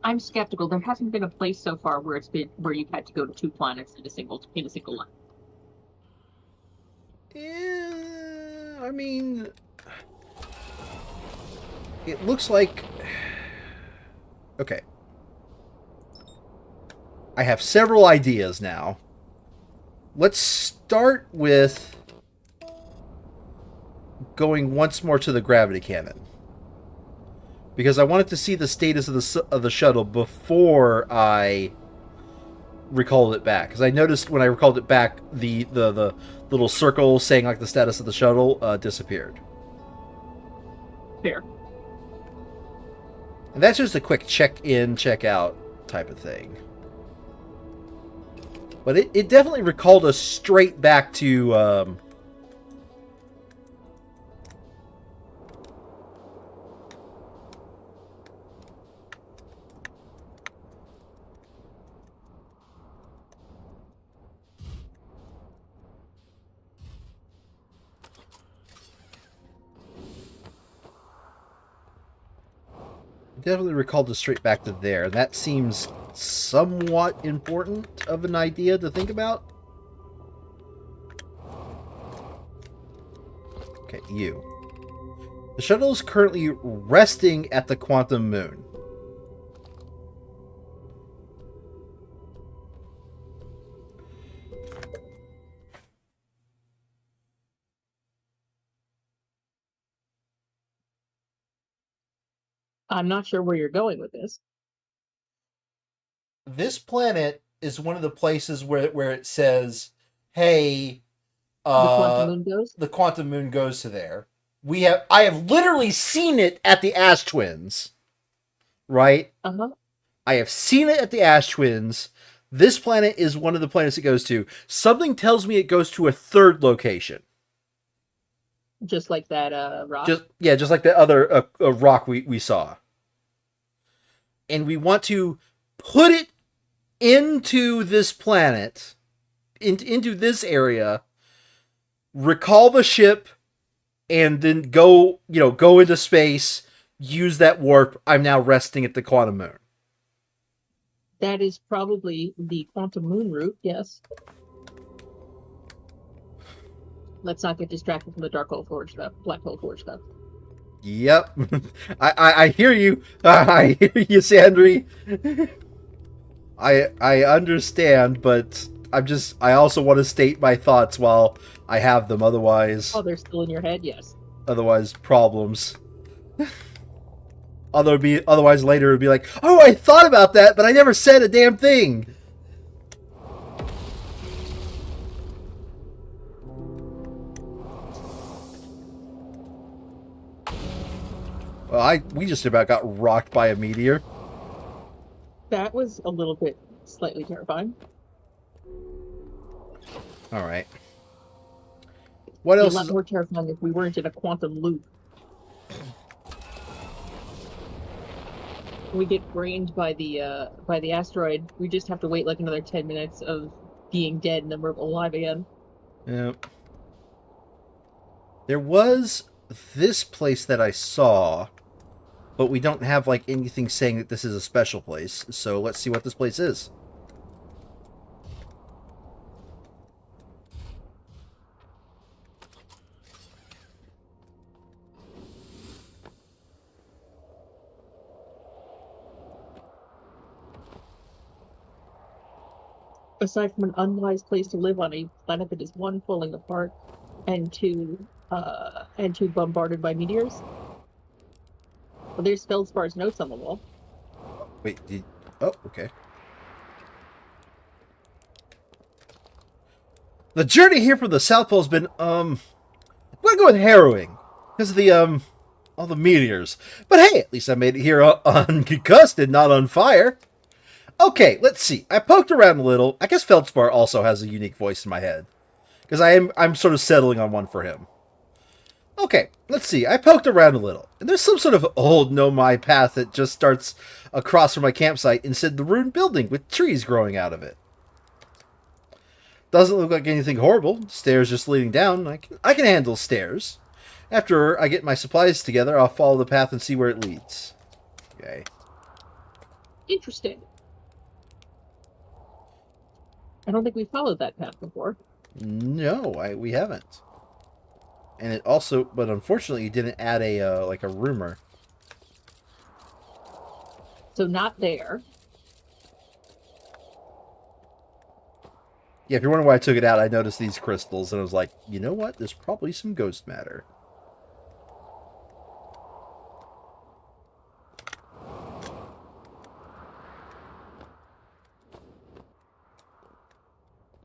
I'm skeptical. There hasn't been a place so far where you've had to go to 2 planets in a single line. Yeah, I mean, it looks like... Okay. I have several ideas now. Let's start with going once more to the gravity cannon. Because I wanted to see the status of the shuttle before I recalled it back. Because I noticed when I recalled it back, the little circle saying like the status of the shuttle disappeared. Fair. And that's just a quick check-in, check-out type of thing. But it definitely recalled us straight back to... definitely recalled us straight back to there. And that seems somewhat important of an idea to think about. Okay, you. The shuttle is currently resting at the quantum moon. I'm not sure where you're going with this. This planet is one of the places where it says, hey, The quantum moon goes? the quantum moon goes to there. I have literally seen it at the Ash Twins. Right? Uh-huh. I have seen it at the Ash Twins. This planet is one of the planets it goes to. Something tells me it goes to a third location. Just like that rock? Just like the other rock we saw. And we want to put it into this planet, into this area, recall the ship, and then go into space, use that warp. I'm now resting at the quantum moon. That is probably the quantum moon route, yes. Let's not get distracted from the Black Hole Forge stuff. Yep. I hear you. I hear you, Sandry. I understand, but I also want to state my thoughts while I have them, otherwise... Oh, they're still in your head, yes. Otherwise, problems. Otherwise later it would be like, oh, I thought about that, but I never said a damn thing. Well, we just about got rocked by a meteor. That was a little bit Slightly terrifying. All right. What It'd be else? a lot more terrifying if we weren't in a quantum loop. We get brained by the asteroid. We just have to wait like another 10 minutes of being dead, and then we're alive again. Yep. There was this place that I saw, but we don't have like anything saying that this is a special place. So let's see what this place is. Aside from an unwise place to live on a planet that is one, falling apart, and two bombarded by meteors. Well, there's Feldspar's notes on the wall. Wait, oh, okay. The journey here from the South Pole has been, I'm gonna go with harrowing. Because of the, all the meteors. But hey, at least I made it here unconcussed and not on fire. Okay, let's see. I poked around a little. I guess Feldspar also has a unique voice in my head. Because I'm sort of settling on one for him. Okay, let's see. I poked around a little. And there's some sort of old Nomai path that just starts across from my campsite instead of the ruined building with trees growing out of it. Doesn't look like anything horrible. Stairs just leading down. I can handle stairs. After I get my supplies together, I'll follow the path and see where it leads. Okay. Interesting. I don't think we followed that path before. No, we haven't. And it also, but unfortunately, it didn't add a like a rumor. So not there. Yeah, if you're wondering why I took it out, I noticed these crystals, and I was like, you know what? There's probably some ghost matter.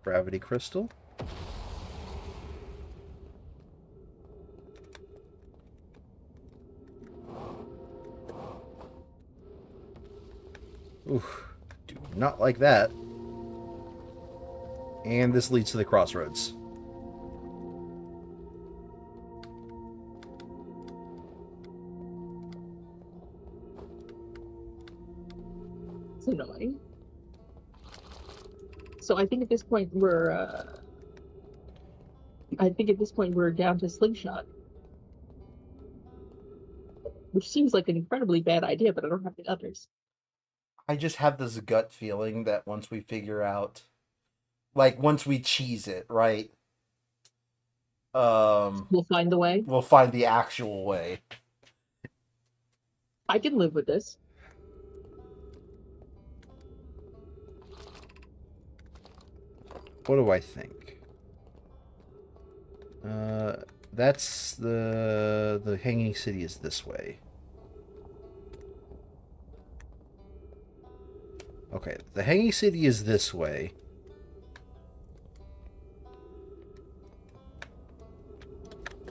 Gravity crystal. Oof. Do not like that. And this leads to the crossroads. It's annoying. So I think at this point we're down to slingshot. Which seems like an incredibly bad idea, but I don't have the others. I just have this gut feeling that once we figure out, like, once we cheese it, right? We'll find the way. We'll find the actual way. I can live with this. What do I think? That's the Hanging City is this way. Okay, the Hanging City is this way.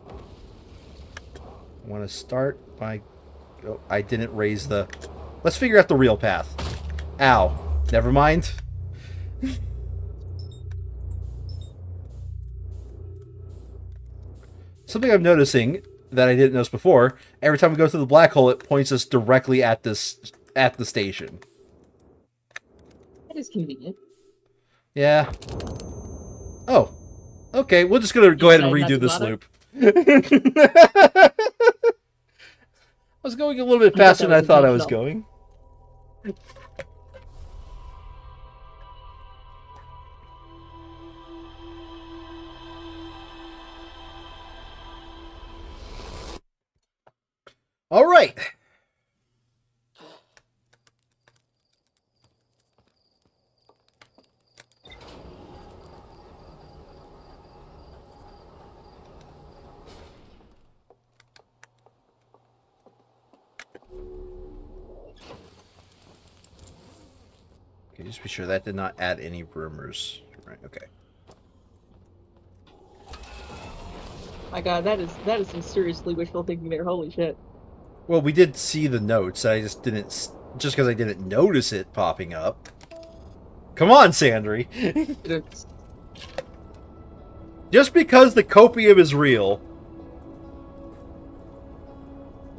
I want to start by... Oh, I didn't raise the... Let's figure out the real path. Ow. Never mind. Something I'm noticing that I didn't notice before, every time we go through the black hole, it points us directly at the station. That is convenient. Yeah. Oh. Okay, we're just gonna go ahead and redo this loop. I was going a little bit faster than I thought I was going. All right. Okay, just be sure that did not add any rumors. Right, okay. My God, that is some seriously wishful thinking there. Holy shit. Well, we did see the notes. I just didn't, just because I didn't notice it popping up. Come on, Sandry. It's, Just because the copium is real.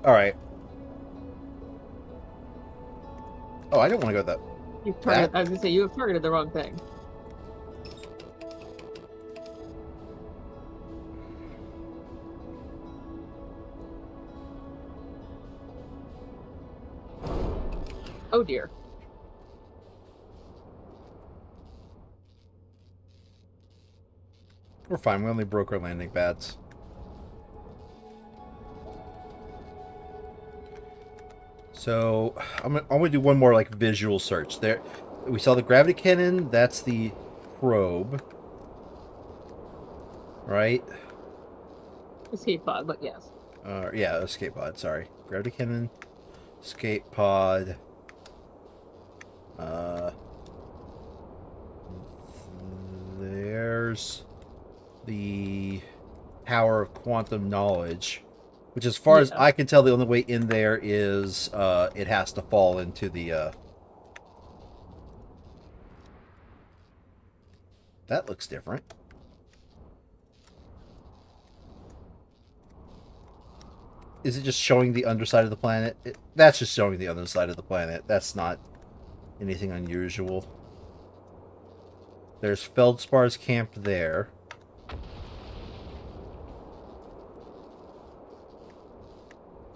Alright. Oh, I didn't want to go that. I was gonna say you have targeted the wrong thing. Oh dear. We're fine. We only broke our landing pads. So I'm gonna do one more like visual search. There, we saw the gravity cannon. That's the probe, right? Escape pod, but yes. Yeah, escape pod. Sorry, gravity cannon, escape pod. There's the power of quantum knowledge, which, as far as I can tell, the only way in there is it has to fall into the. That looks different. Is it just showing the underside of the planet? That's just showing the underside of the planet. That's not anything unusual. There's Feldspar's camp there.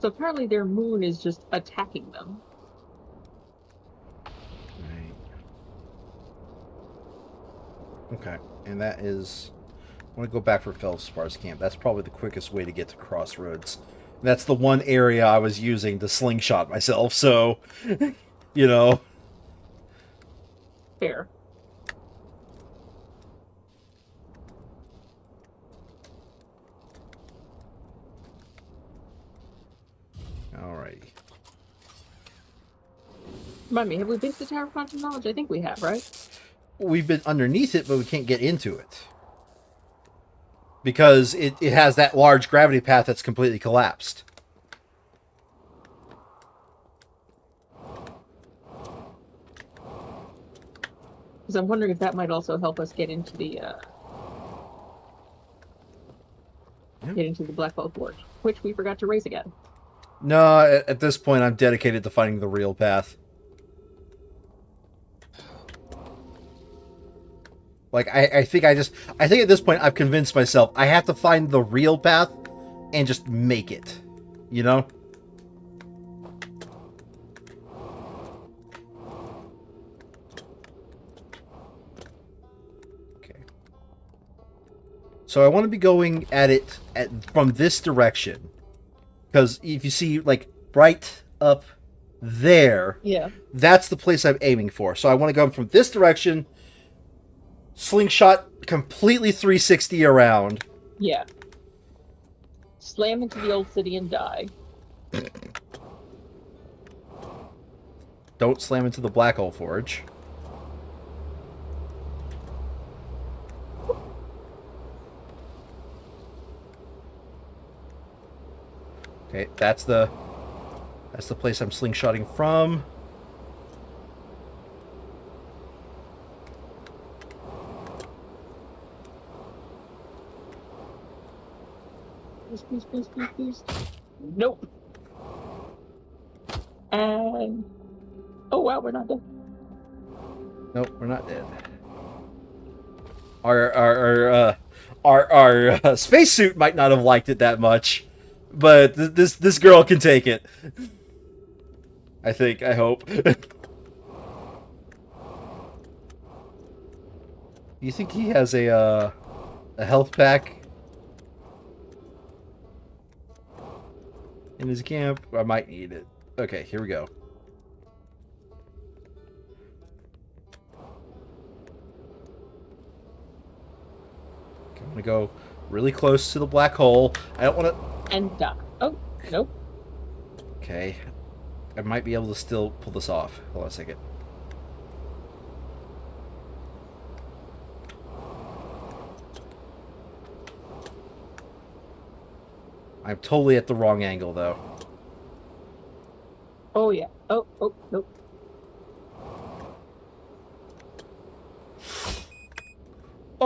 So apparently their moon is just attacking them. Right. Okay, and that is... I want to go back for Feldspar's camp. That's probably the quickest way to get to Crossroads. That's the one area I was using to slingshot myself, so... you know... Fair. Alrighty. Remind me, have we been to the Tower of Quantum Knowledge? I think we have, right? We've been underneath it, but we can't get into it. Because it has that large gravity path that's completely collapsed. Because I'm wondering if that might also help us get into the Black Hole Forge, which we forgot to raise again. No, at this point, I'm dedicated to finding the real path. Like, I think at this point, I've convinced myself I have to find the real path and just make it. You know? Okay. So I want to be going at it from this direction. Because if you see, like, right up there, yeah, that's the place I'm aiming for. So I want to go from this direction, slingshot completely 360 around. Yeah. Slam into the old city and die. Don't slam into the Black Hole Forge. Okay, that's the place I'm slingshotting from. Please. Nope. And oh wow, we're not dead. Nope, we're not dead. Our spacesuit might not have liked it that much. But this girl can take it. I think. I hope. You think he has a health pack in his camp? I might need it. Okay, here we go. Okay, I'm gonna go really close to the black hole. I don't want to. And die. Oh, nope. Okay. I might be able to still pull this off. Hold on a second. I'm totally at the wrong angle, though. Oh, yeah. Oh, nope.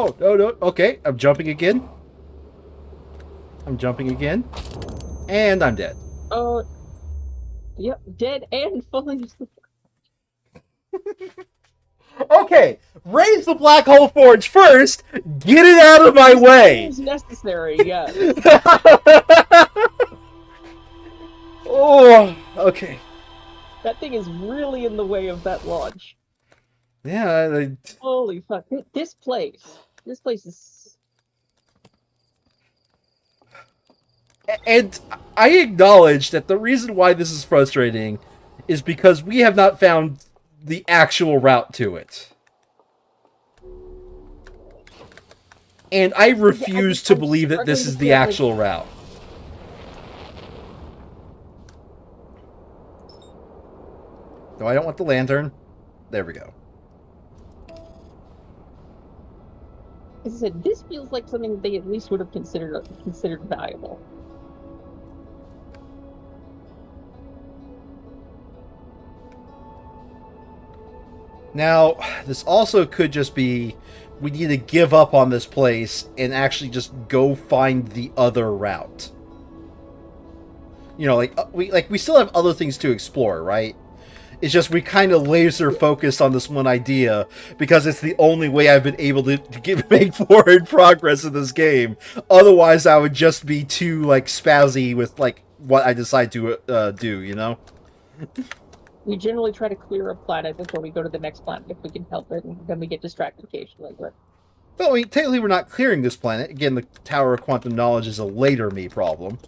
Oh, no, no. Okay, I'm jumping again. I'm jumping again. And I'm dead. Oh, yep, dead and falling asleep. Okay, raise the black hole forge first. Get it out of my way. It's necessary, yes. Oh, okay. That thing is really in the way of that launch. Yeah, Holy fuck. This place is... and I acknowledge that the reason why this is frustrating is because we have not found the actual route to it. And I refuse to believe that this is the actual route. No, I don't want the lantern. There we go. As I said, this feels like something they at least would have considered valuable. Now, this also could just be we need to give up on this place and actually just go find the other route. You know, we still have other things to explore, right? It's just we kind of laser focused on this one idea because it's the only way I've been able to make forward progress in this game. Otherwise, I would just be too like spazzy with like what I decide to do. You know. We generally try to clear a planet before we go to the next planet if we can help it, and then we get distracted occasionally. But... Well, I mean, technically we're not clearing this planet. Again, the Tower of Quantum Knowledge is a later me problem.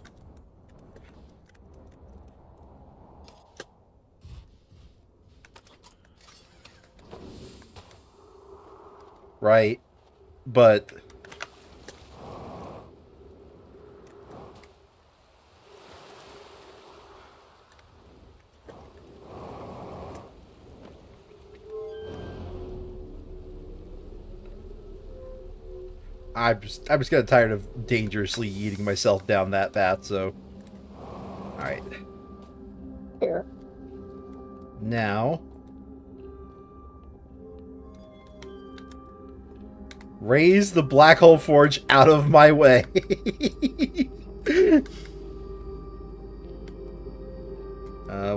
Right? But... I'm just kind of tired of dangerously eating myself down that path, so... Alright. Here. Now... Raise the black hole forge out of my way.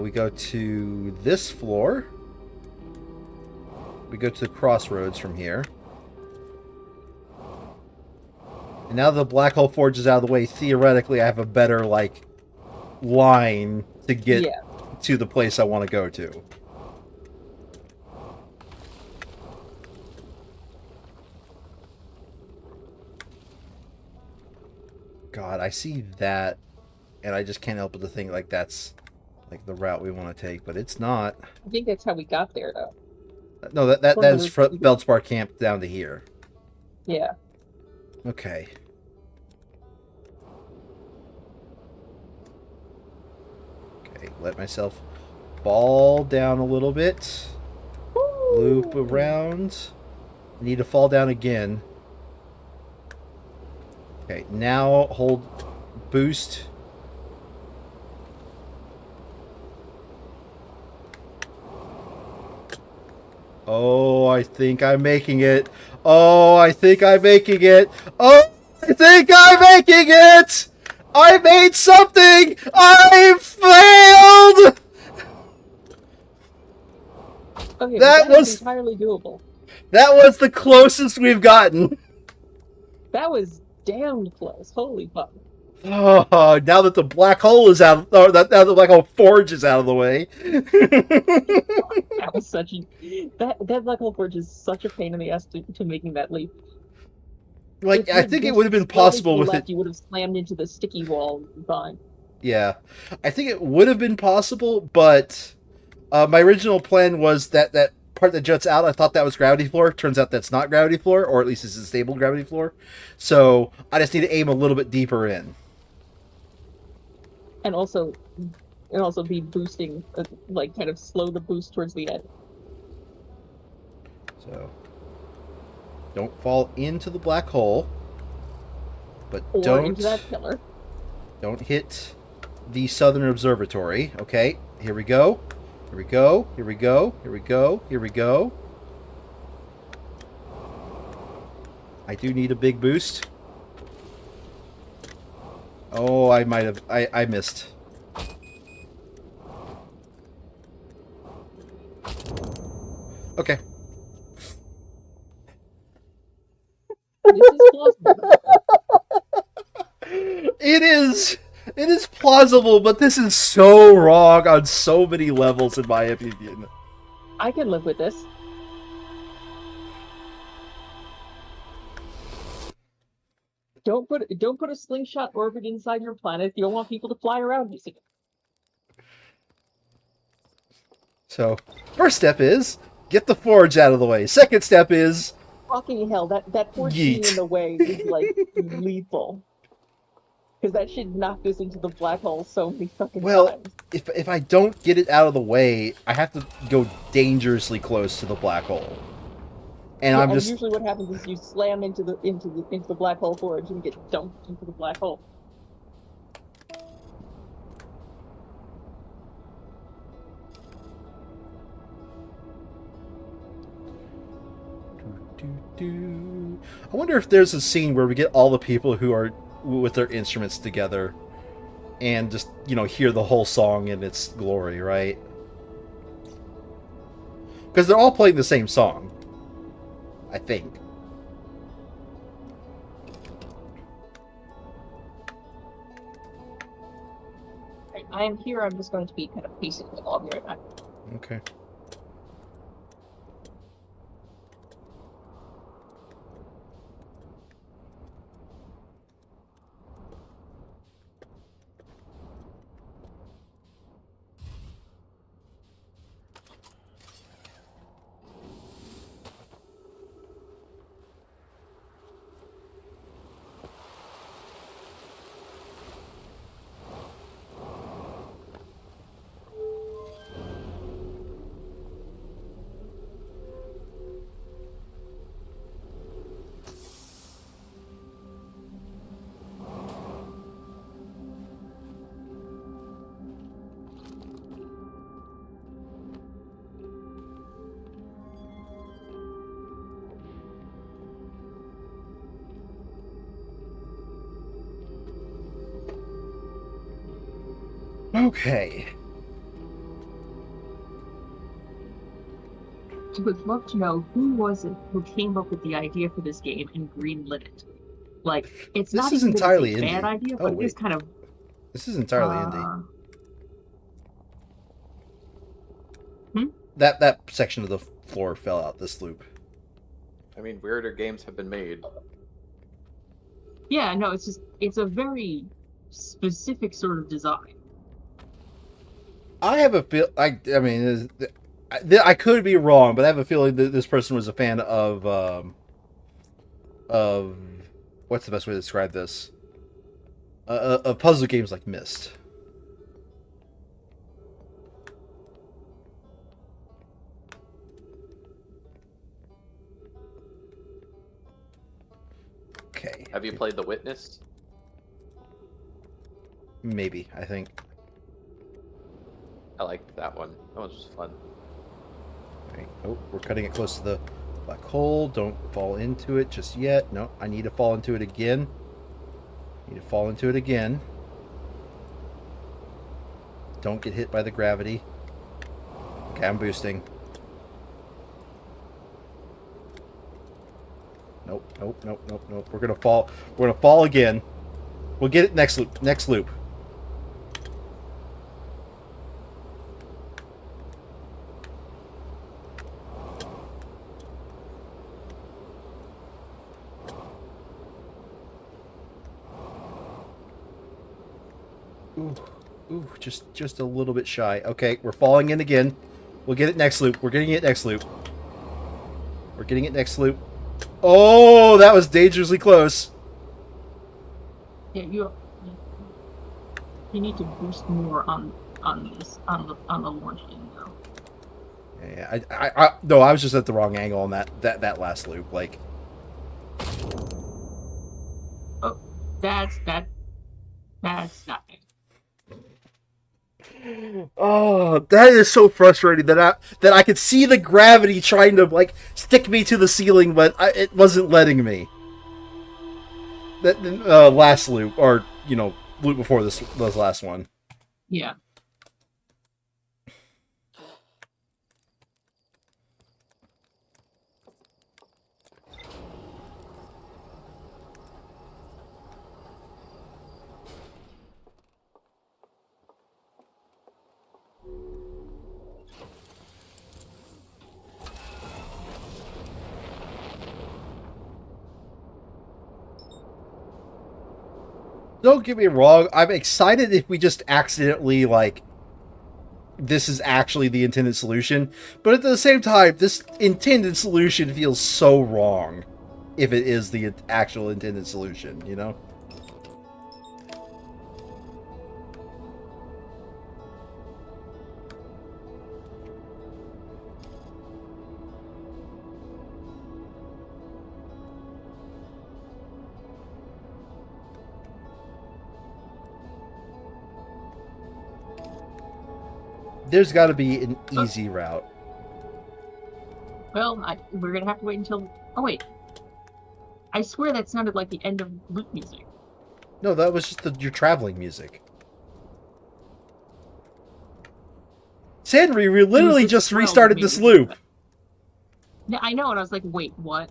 We go to this floor. We go to the crossroads from here. And now the black hole forge is out of the way, theoretically I have a better, like, line to get to the place I want to go to. God, I see that, and I just can't help but to think, like, that's, like, the route we want to take, but it's not. I think that's how we got there, though. No, that is Feldspar Camp down to here. Yeah. Okay. Okay, let myself fall down a little bit. Loop around. Need to fall down again. Okay, now hold boost. Oh, I think I'm making it. Oh, I think I'm making it. Oh, I think I'm making it. I made something. I failed. Okay, that was entirely doable. That was the closest we've gotten. That was damn close. Holy fuck. Oh, now that the black hole is out, now that the black hole forge is out of the way. That was such a that black hole forge is such a pain in the ass to making that leap. Like, I think it would have been possible with it. You would have slammed into the sticky wall. Fine. Yeah, I think it would have been possible, but my original plan was that part that juts out, I thought that was gravity floor. Turns out that's not gravity floor, or at least it's a stable gravity floor. So I just need to aim a little bit deeper in. And also be boosting, like, kind of slow the boost towards the end. So, don't fall into the black hole, but or into that pillar. Don't hit the Southern Observatory. Okay, here we go. Here we go. Here we go. Here we go. Here we go. I do need a big boost. Oh, I might have... I missed. Okay. This is plausible. It is! It is plausible, but this is so wrong on so many levels, in my opinion. I can live with this. Don't put a slingshot orbit inside your planet. You don't want people to fly around using it. So, first step is get the forge out of the way. Second step is Fucking hell, that forge being Yeet. in the way is like lethal. Because that shit knocked us into the black hole so many fucking times. if I don't get it out of the way, I have to go dangerously close to the black hole. And Yeah, I'm just usually what happens is you slam into the black hole forge and get dumped into the black hole. I wonder if there's a scene where we get all the people who are with their instruments together and just, you know, hear the whole song in its glory, right? Because they're all playing the same song, I think. I am here. I'm just going to be kind of pacing along here. Okay. Okay. I would love to know who was it who came up with the idea for this game and greenlit it. Like, it's This not is even that entirely it's a bad indie. idea, Oh, but it's wait. kind of This is entirely indie. Hmm? That section of the floor fell out, this loop. I mean, weirder games have been made. Yeah, no, it's a very specific sort of design. I have a feel. I mean, I could be wrong, but I have a feeling that this person was a fan of what's the best way to describe this? Of puzzle games like Myst. Okay. Have you played The Witness? Maybe, I think. I liked that one. That one was fun. Right. Oh, we're cutting it close to the black hole. Don't fall into it just yet. No, I need to fall into it again. Need to fall into it again. Don't get hit by the gravity. Okay, I'm boosting. Nope, nope, nope, nope, nope. We're gonna fall. We're gonna fall again. We'll get it next loop. Next loop. Ooh, ooh, just a little bit shy. Okay, we're falling in again. We'll get it next loop. We're getting it next loop. We're getting it next loop. Oh, that was dangerously close. Yeah, you need to boost more on the launching though. Yeah, I no, I was just at the wrong angle on that last loop. Like, Oh, that's nothing. oh, that is so frustrating that I could see the gravity trying to like stick me to the ceiling, but it wasn't letting me. That last loop, or loop before this last one. Yeah. Don't get me wrong, I'm excited if we just accidentally, like, this is actually the intended solution, but at the same time, this intended solution feels so wrong if it is the actual intended solution, you know? There's got to be an easy route. Well, we're gonna have to wait until. Oh wait, I swear that sounded like the end of loop music. No, that was just your traveling music. Sandry, we literally just restarted this loop. Yeah, I know, and I was like, wait, what?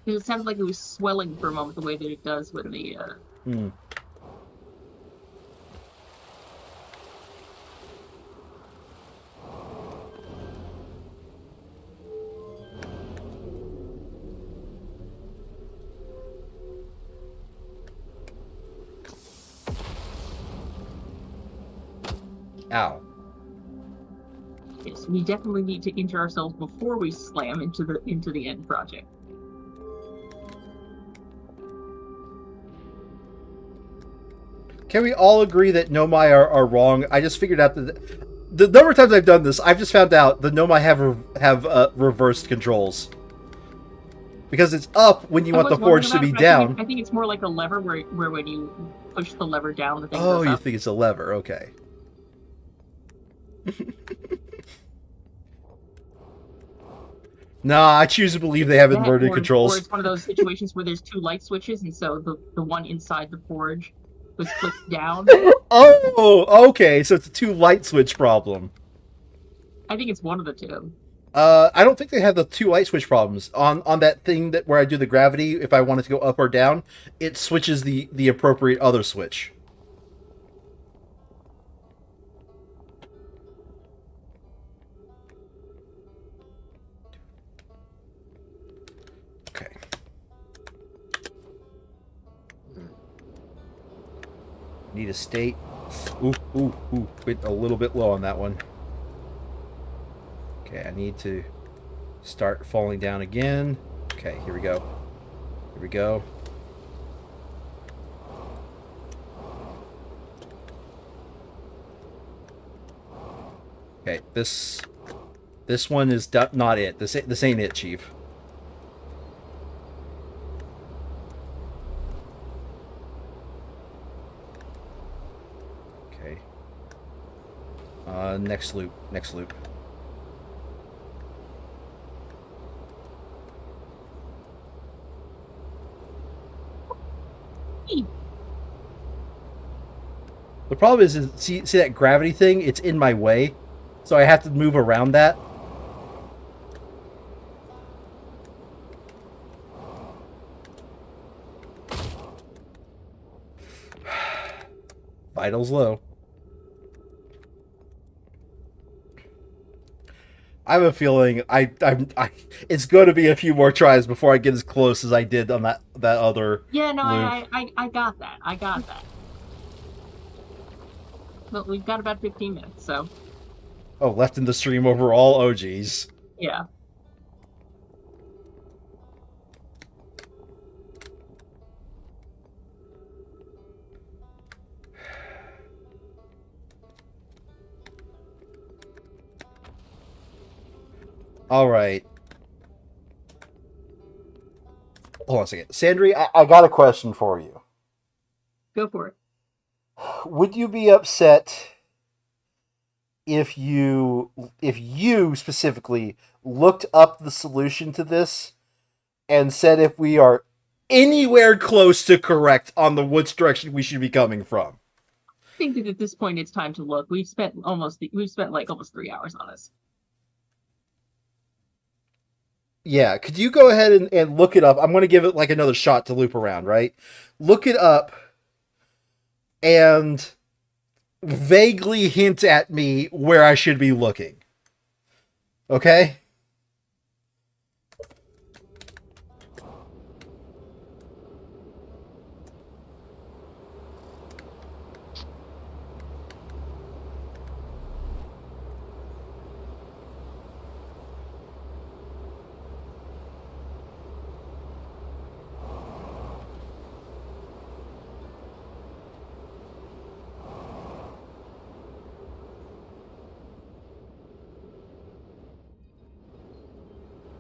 It sounded like it was swelling for a moment, the way that it does when the. Ow. Yes, we definitely need to injure ourselves before we slam into the end project. Can we all agree that Nomai are wrong? I just figured out that the number of times I've done this, I've just found out the Nomai have reversed controls. Because it's up when you want the forge to be down. I think it's more like a lever where when you push the lever down, the thing goes goes up. up. Think it's a lever, okay. Nah, I choose to believe they have inverted controls. Or it's one of those situations where there's two light switches, and so the one inside the forge was flipped down. Oh, okay, so it's a two light switch problem. I think it's one of the two. I don't think they have the two light switch problems. On that thing where I do the gravity, if I want it to go up or down, it switches the appropriate other switch. Okay. Need a state. Ooh. Went a little bit low on that one. Okay, I need to start falling down again. Okay, here we go. Here we go. Okay, this one is not it. This ain't it, Chief. Okay. Next loop. The problem is see that gravity thing? It's in my way, so I have to move around that. Vitals low. I have a feeling it's going to be a few more tries before I get as close as I did on that other. Yeah, no, loop. I got that. I got that. But we've got about 15 minutes, so. Oh, left in the stream overall? Oh, geez. Yeah. All right. Hold on a second. Sandry, I got a question for you. Go for it. Would you be upset if you specifically looked up the solution to this and said if we are anywhere close to correct on which direction we should be coming from. I think that at this point it's time to look. We've spent like almost 3 hours on this. Yeah, could you go ahead and look it up? I'm going to give it like another shot to loop around, right? Look it up and vaguely hint at me where I should be looking. Okay?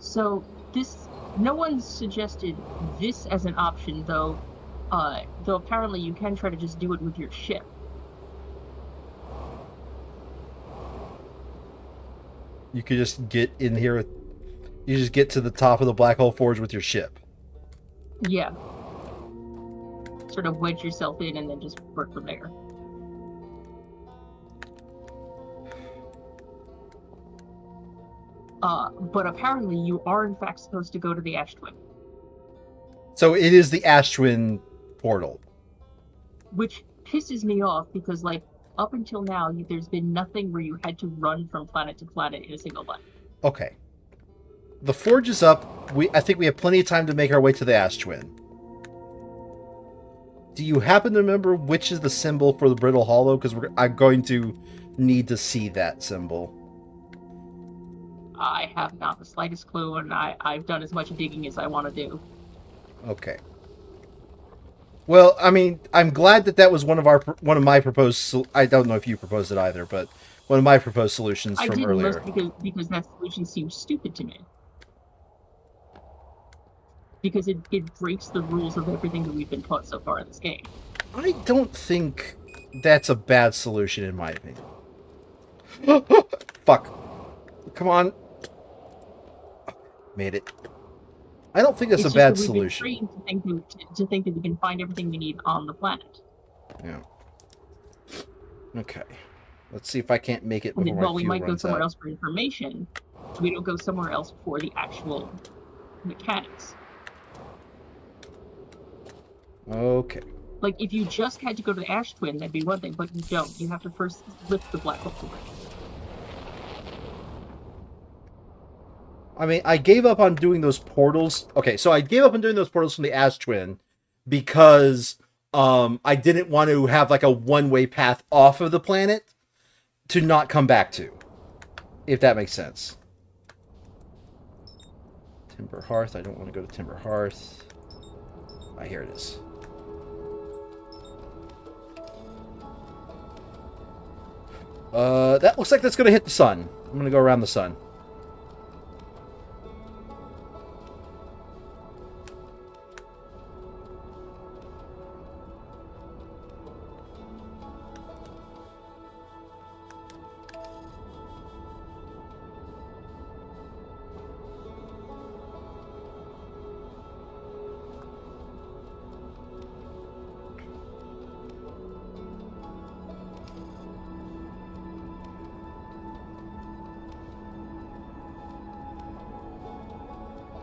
So no one suggested this as an option, though. Though apparently you can try to just do it with your ship. You could just get in here. You just get to the top of the Black Hole Forge with your ship. Yeah. Sort of wedge yourself in and then just work from there. But apparently you are in fact supposed to go to the Ash Twin. So it is the Ash Twin portal. Which pisses me off because, like, up until now, there's been nothing where you had to run from planet to planet in a single line. Okay. The forge is up. I think we have plenty of time to make our way to the Ash Twin. Do you happen to remember which is the symbol for the Brittle Hollow? Because I'm going to need to see that symbol. I have not the slightest clue, and I've done as much digging as I want to do. Okay. Well, I mean, I'm glad that was one of my proposed. I don't know if you proposed it either, but one of my proposed solutions from earlier. I did because that solution seems stupid to me. Because it breaks the rules of everything that we've been taught so far in this game. I don't think that's a bad solution, in my opinion. Fuck. Come on. Made it. I don't think that's a bad solution. We've been trained to think that we can find everything we need on the planet. Yeah. Okay. Let's see if I can't make it before my fuel we might go somewhere out. else for information. We don't go somewhere else for the actual mechanics. Okay. Like, if you just had to go to the Ash Twin, that'd be one thing, but you don't. You have to first lift the Black Hole Forge. I mean, I gave up on doing those portals. Okay, so I gave up on doing those portals from the Ash Twin because I didn't want to have like a one-way path off of the planet to not come back to, if that makes sense. Timber Hearth. I don't want to go to Timber Hearth. Ah, here it is. That looks like that's going to hit the sun. I'm going to go around the sun.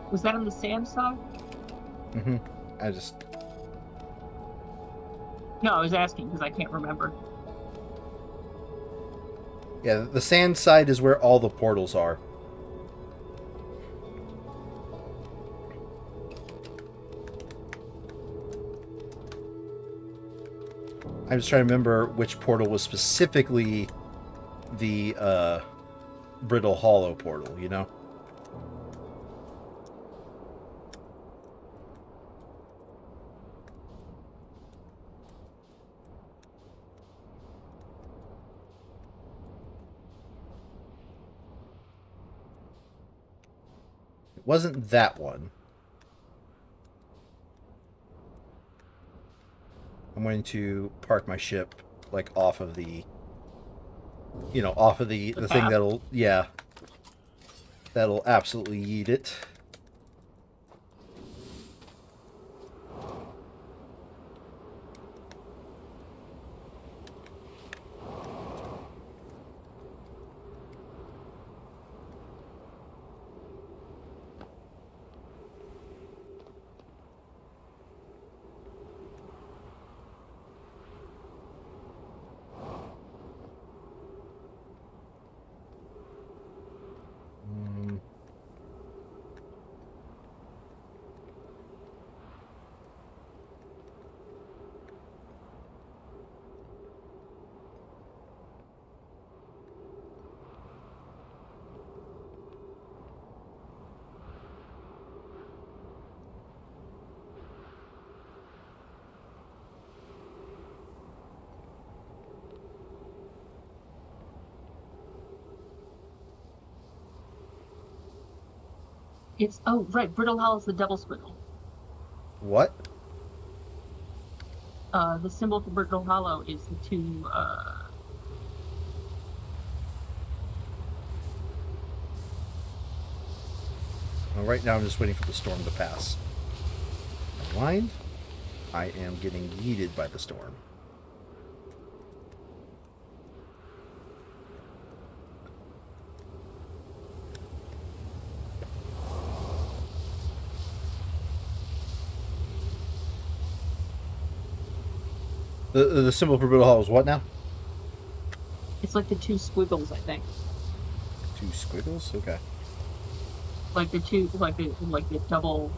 Was that on the sand side? Mm-hmm. No, I was asking because I can't remember. Yeah, the sand side is where all the portals are. I'm just trying to remember which portal was specifically the Brittle Hollow portal, you know? It wasn't that one. I'm going to park my ship, like, off of the... You know, off of the thing that'll... Yeah. That'll absolutely yeet it. It's right. Brittle Hollow's the double squiggle. What? The symbol for Brittle Hollow is the two. Well, right now I'm just waiting for the storm to pass. Blind. I am getting yeeted by the storm. The symbol for Brittle Hollow is what now? It's like the two squiggles, I think. Two squiggles? Okay. Like the two, like the double,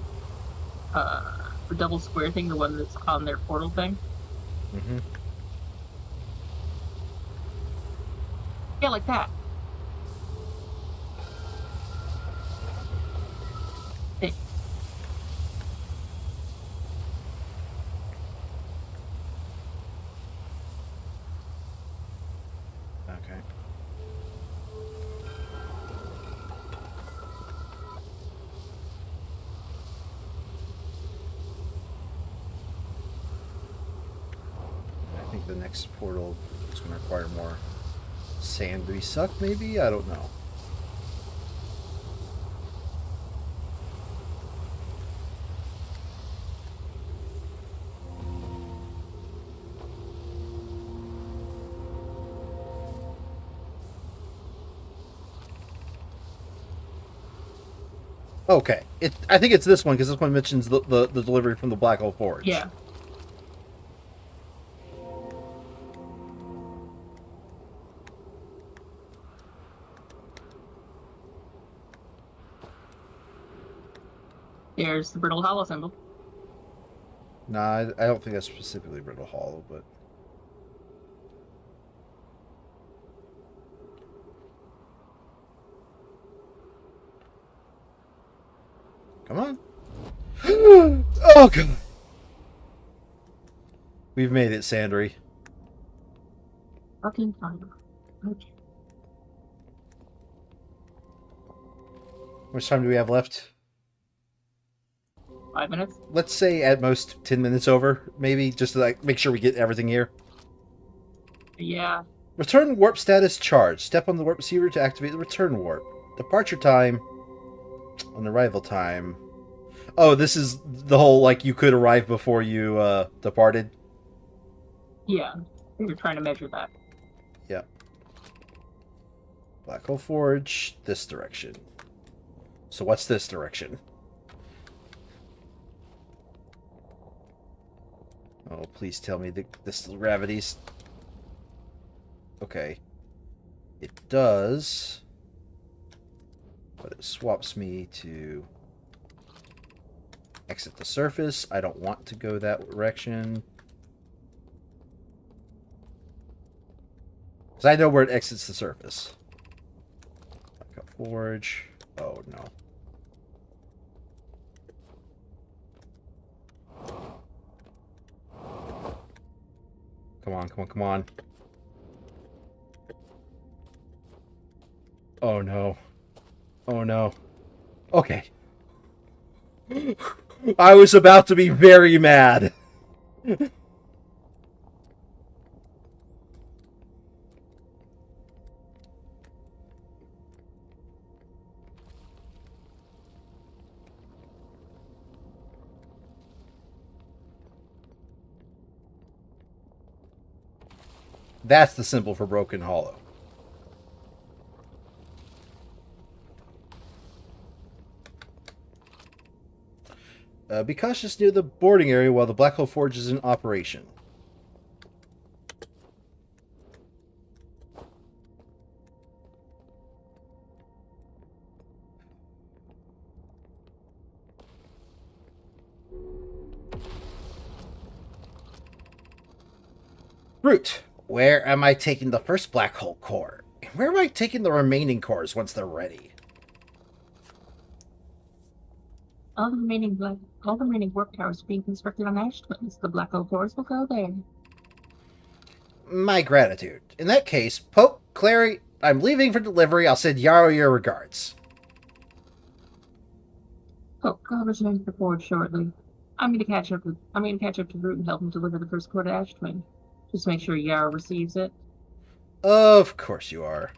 the double square thing, the one that's on their portal thing. Mm-hmm. Yeah, like that. Hey. Okay. I think the next portal is going to require more sand to be sucked, maybe? I don't know. Okay. I think it's this one, because this one mentions the delivery from the Black Hole Forge. Yeah. There's the Brittle Hollow symbol. Nah, I don't think that's specifically Brittle Hollow, but... Come on. Oh, God. We've made it, Sandry. Fucking fine. Okay. How much time do we have left? 5 minutes? Let's say at most 10 minutes over, maybe, just to like make sure we get everything here. Yeah. Return warp status charged. Step on the warp receiver to activate the return warp. Departure time on arrival time. Oh, this is the whole, like, you could arrive before you departed? Yeah. We were trying to measure that. Yeah. Black Hole Forge, this direction. So what's this direction? Oh, please tell me that this gravity's... Okay. It does. But it swaps me to exit the surface. I don't want to go that direction. Because I know where it exits the surface. Black Hole Forge. Oh, no. Come on, come on, come on. Oh, no. Oh, no. Okay. I was about to be very mad. That's the symbol for Broken Hollow. Be cautious near the boarding area while the Black Hole Forge is in operation. Root. Where am I taking the first black hole core? And where am I taking the remaining cores once they're ready? All the remaining warp towers being constructed on Ash Twins. The Black Hole Cores will go there. My gratitude. In that case, Pope, Clary, I'm leaving for delivery. I'll send Yarrow your regards. Oh, I'll return to the forge shortly. I'm gonna catch up to Root and help him deliver the first core to Ashtwin. Just make sure Yarrow receives it. Of course you are.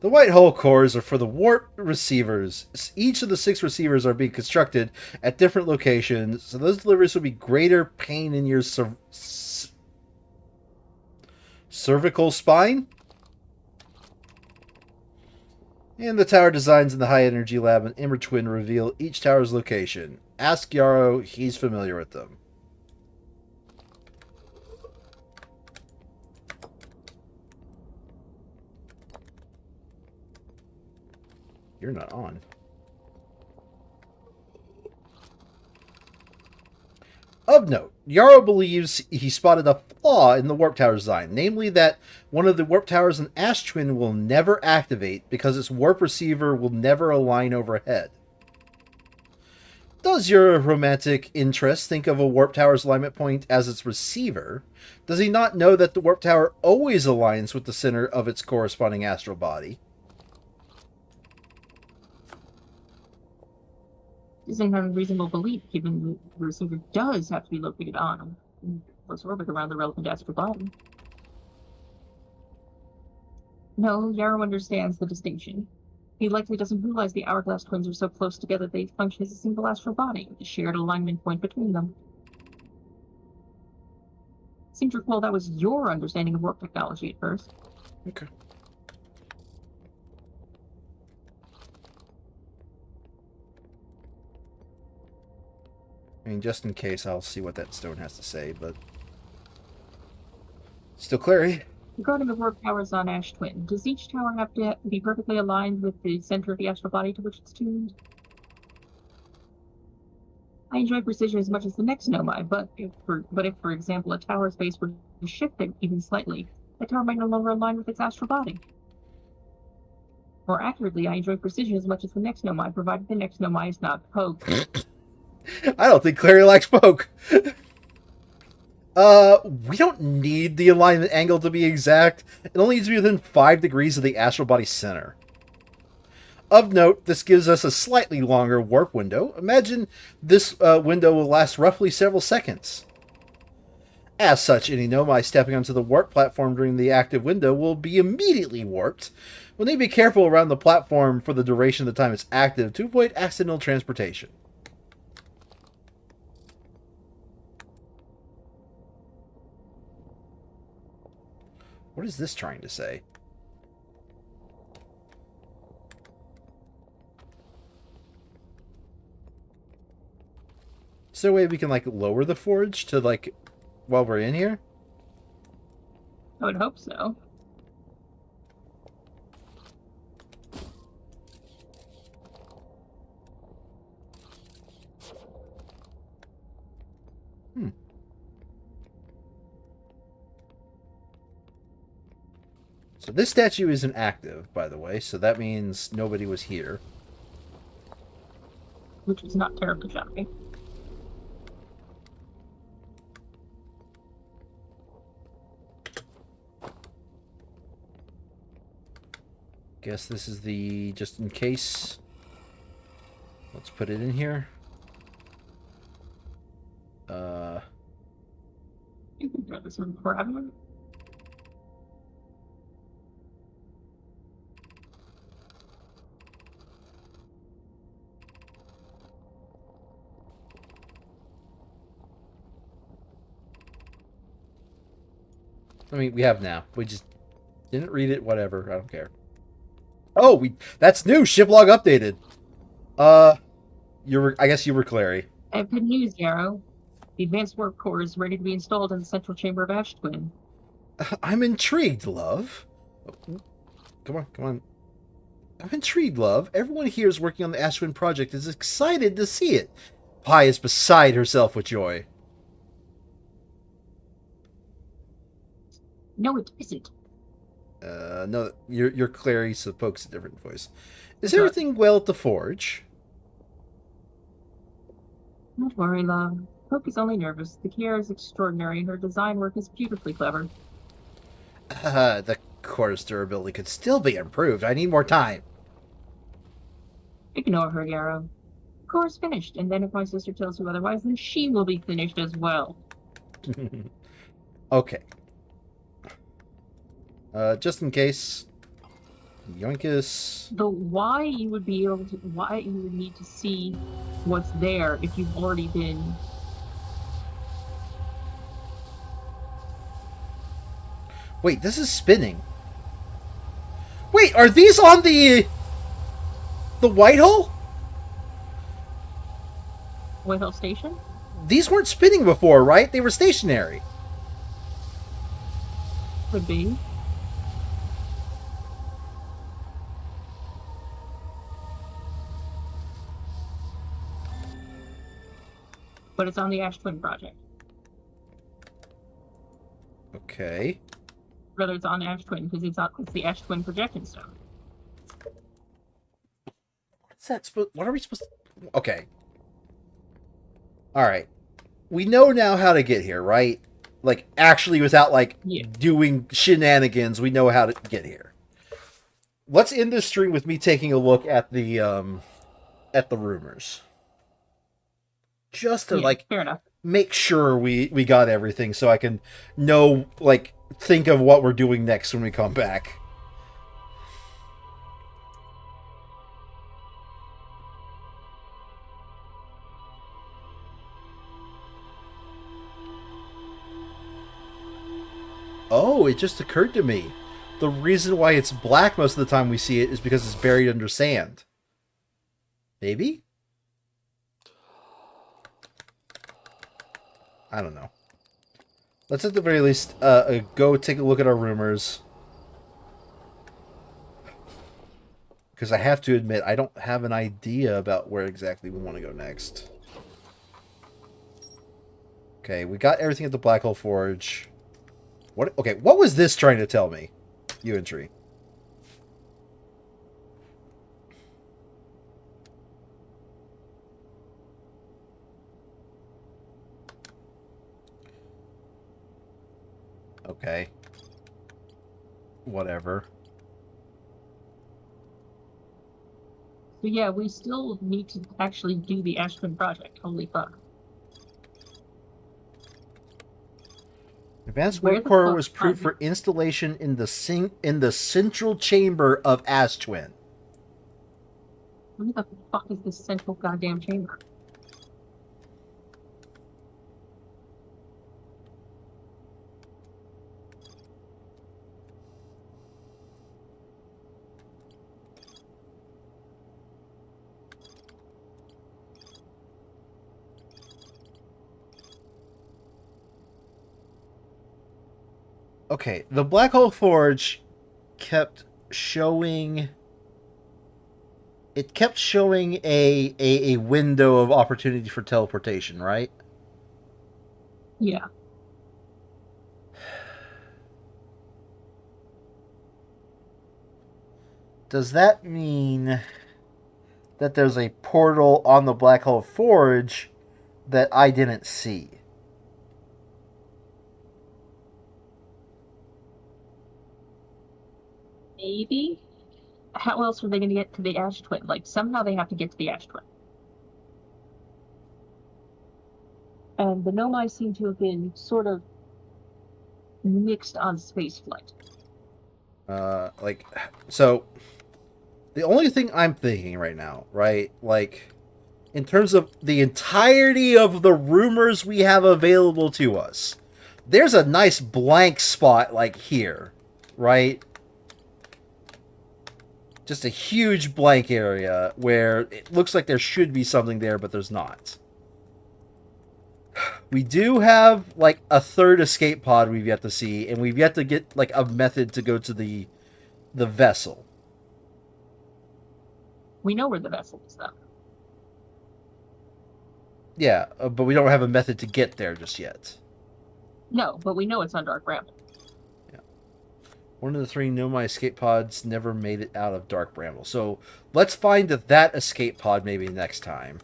The white hole cores are for the warp receivers. Each of the 6 receivers are being constructed at different locations, so those deliveries will be greater pain in your cervical spine. And the tower designs in the high energy lab and mmorpgs reveal each tower's location. Ask Yarrow, he's familiar with them. You're not on. Of note, Yarrow believes he spotted a flaw in the warp tower design, namely that one of the warp towers in Ashtwin will never activate because its warp receiver will never align overhead. Does your romantic interest think of a warp tower's alignment point as its receiver? Does he not know that the warp tower always aligns with the center of its corresponding astral body? Doesn't have a reasonable belief, given the receiver does have to be located on close orbit around the relevant astral body. No, Yarrow understands the distinction. He likely doesn't realize the hourglass twins are so close together they function as a single astral body, with a shared alignment point between them. Seem to recall that was your understanding of warp technology at first. Okay. I mean, just in case, I'll see what that stone has to say, but... Still Clary. Regarding the warp towers on Ashtwin, does each tower have to be perfectly aligned with the center of the astral body to which it's tuned? I enjoy precision as much as the next Nomai, but if, for example, a tower's base were to shift it even slightly, the tower might no longer align with its astral body. More accurately, I enjoy precision as much as the next Nomai, provided the next Nomai is not Poke. I don't think Clary likes Poke. We don't need the alignment angle to be exact. It only needs to be within 5 degrees of the astral body center. Of note, this gives us a slightly longer warp window. Imagine this window will last roughly several seconds. As such, any Nomai stepping onto the warp platform during the active window will be immediately warped. We'll need to be careful around the platform for the duration of the time it's active to avoid accidental transportation. What is this trying to say? Is there a way we can, like, lower the forge to, like, while we're in here? I would hope so. So this statue isn't active, by the way, so that means nobody was here. Which is not terribly shocking. Guess this is the just in case. Let's put it in here. You can throw this one before everyone. I mean, we have now. We just didn't read it. Whatever. I don't care. Oh, that's new. Shiplog updated. I guess you were Clary. I have good news, Yarrow. The advanced warp core is ready to be installed in the central chamber of Ashtwin. I'm intrigued, love. Come on, come on. I'm intrigued, love. Everyone here is working on the Ashtwin project is excited to see it. Pi is beside herself with joy. No, it isn't. No, you're Clary, so Poke's a different voice. Is everything well at the forge? Don't worry, love. Poke is only nervous. The Kiara is extraordinary, and her design work is beautifully clever. The core's durability could still be improved. I need more time. Ignore her, Yarrow. course, finished. And then if my sister tells you otherwise, then she will be finished as well. Okay. Just in case. Yoinkus. The why you would need to see what's there if you've already been. Wait, this is spinning. Wait, are these on the Whitehall? Whitehall Station? These weren't spinning before, right? They were stationary. Could be. But it's on the Ash Twin project. Okay. Rather, it's on Ash Twin because it's the Ash Twin projection stone. What's that supposed? What are we supposed to? Okay. All right. We know now how to get here, right? Like actually, without like doing shenanigans, we know how to get here. Let's end this stream with me taking a look at the rumors. Just to like fair enough. Make sure we got everything so I can know, like, think of what we're doing next when we come back. Oh, it just occurred to me. The reason why it's black most of the time we see it is because it's buried under sand. Maybe? I don't know. Let's at the very least go take a look at our rumors. Because I have to admit, I don't have an idea about where exactly we want to go next. Okay, we got everything at the Black Hole Forge. What? Okay, what was this trying to tell me? You entry. Okay. Whatever. So yeah, we still need to actually do the Ash Twin project. Holy fuck. Advanced warp core was proved for installation in the central chamber of Ash Twin. Where the fuck is this central goddamn chamber? Okay, the Black Hole Forge kept showing... It kept showing a window of opportunity for teleportation, right? Yeah. Does that mean that there's a portal on the Black Hole Forge that I didn't see? Maybe? How else are they going to get to the Ash Twin? Like, somehow they have to get to the Ash Twin. And the Nomai seem to have been sort of mixed on spaceflight. So, the only thing I'm thinking right now, right, like, in terms of the entirety of the rumors we have available to us, there's a nice blank spot, like, here, right? Just a huge blank area where it looks like there should be something there, but there's not. We do have, like, a third escape pod we've yet to see, and we've yet to get, like, a method to go to the vessel. We know where the vessel is, though. Yeah, but we don't have a method to get there just yet. No, but we know it's on Dark Bramble. Yeah. One of the 3 Nomai escape pods never made it out of Dark Bramble. So let's find that escape pod maybe next time.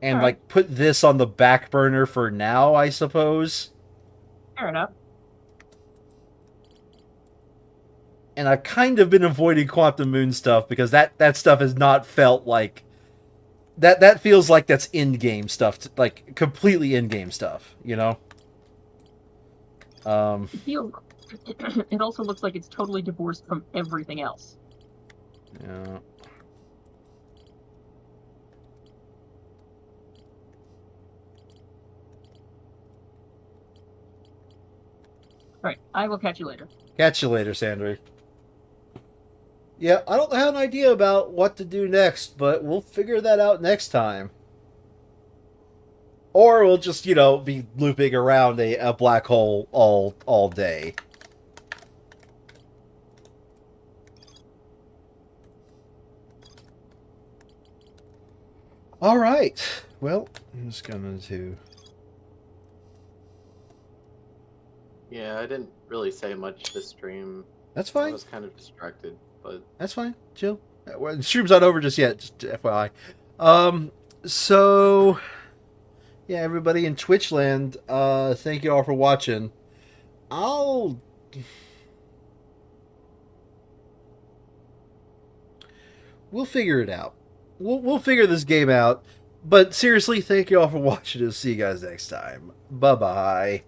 And, like, put this on the back burner for now, I suppose. Fair enough. And I've kind of been avoiding Quantum Moon stuff because that stuff has not felt like that feels like that's in-game stuff, like completely in-game stuff, you know. It also looks like it's totally divorced from everything else. Yeah. All right, I will catch you later. Catch you later, Sandry. Yeah, I don't have an idea about what to do next, but we'll figure that out next time. Or we'll just, be looping around a black hole all day. All right. Well, I'm just going to... Yeah, I didn't really say much this stream. That's I fine. was kind of distracted, but That's fine. Chill. Well, the stream's not over just yet, just FYI. So... Yeah, everybody in Twitch land, thank you all for watching. We'll figure it out. We'll figure this game out. But seriously, thank you all for watching, and see you guys next time. Bye-bye.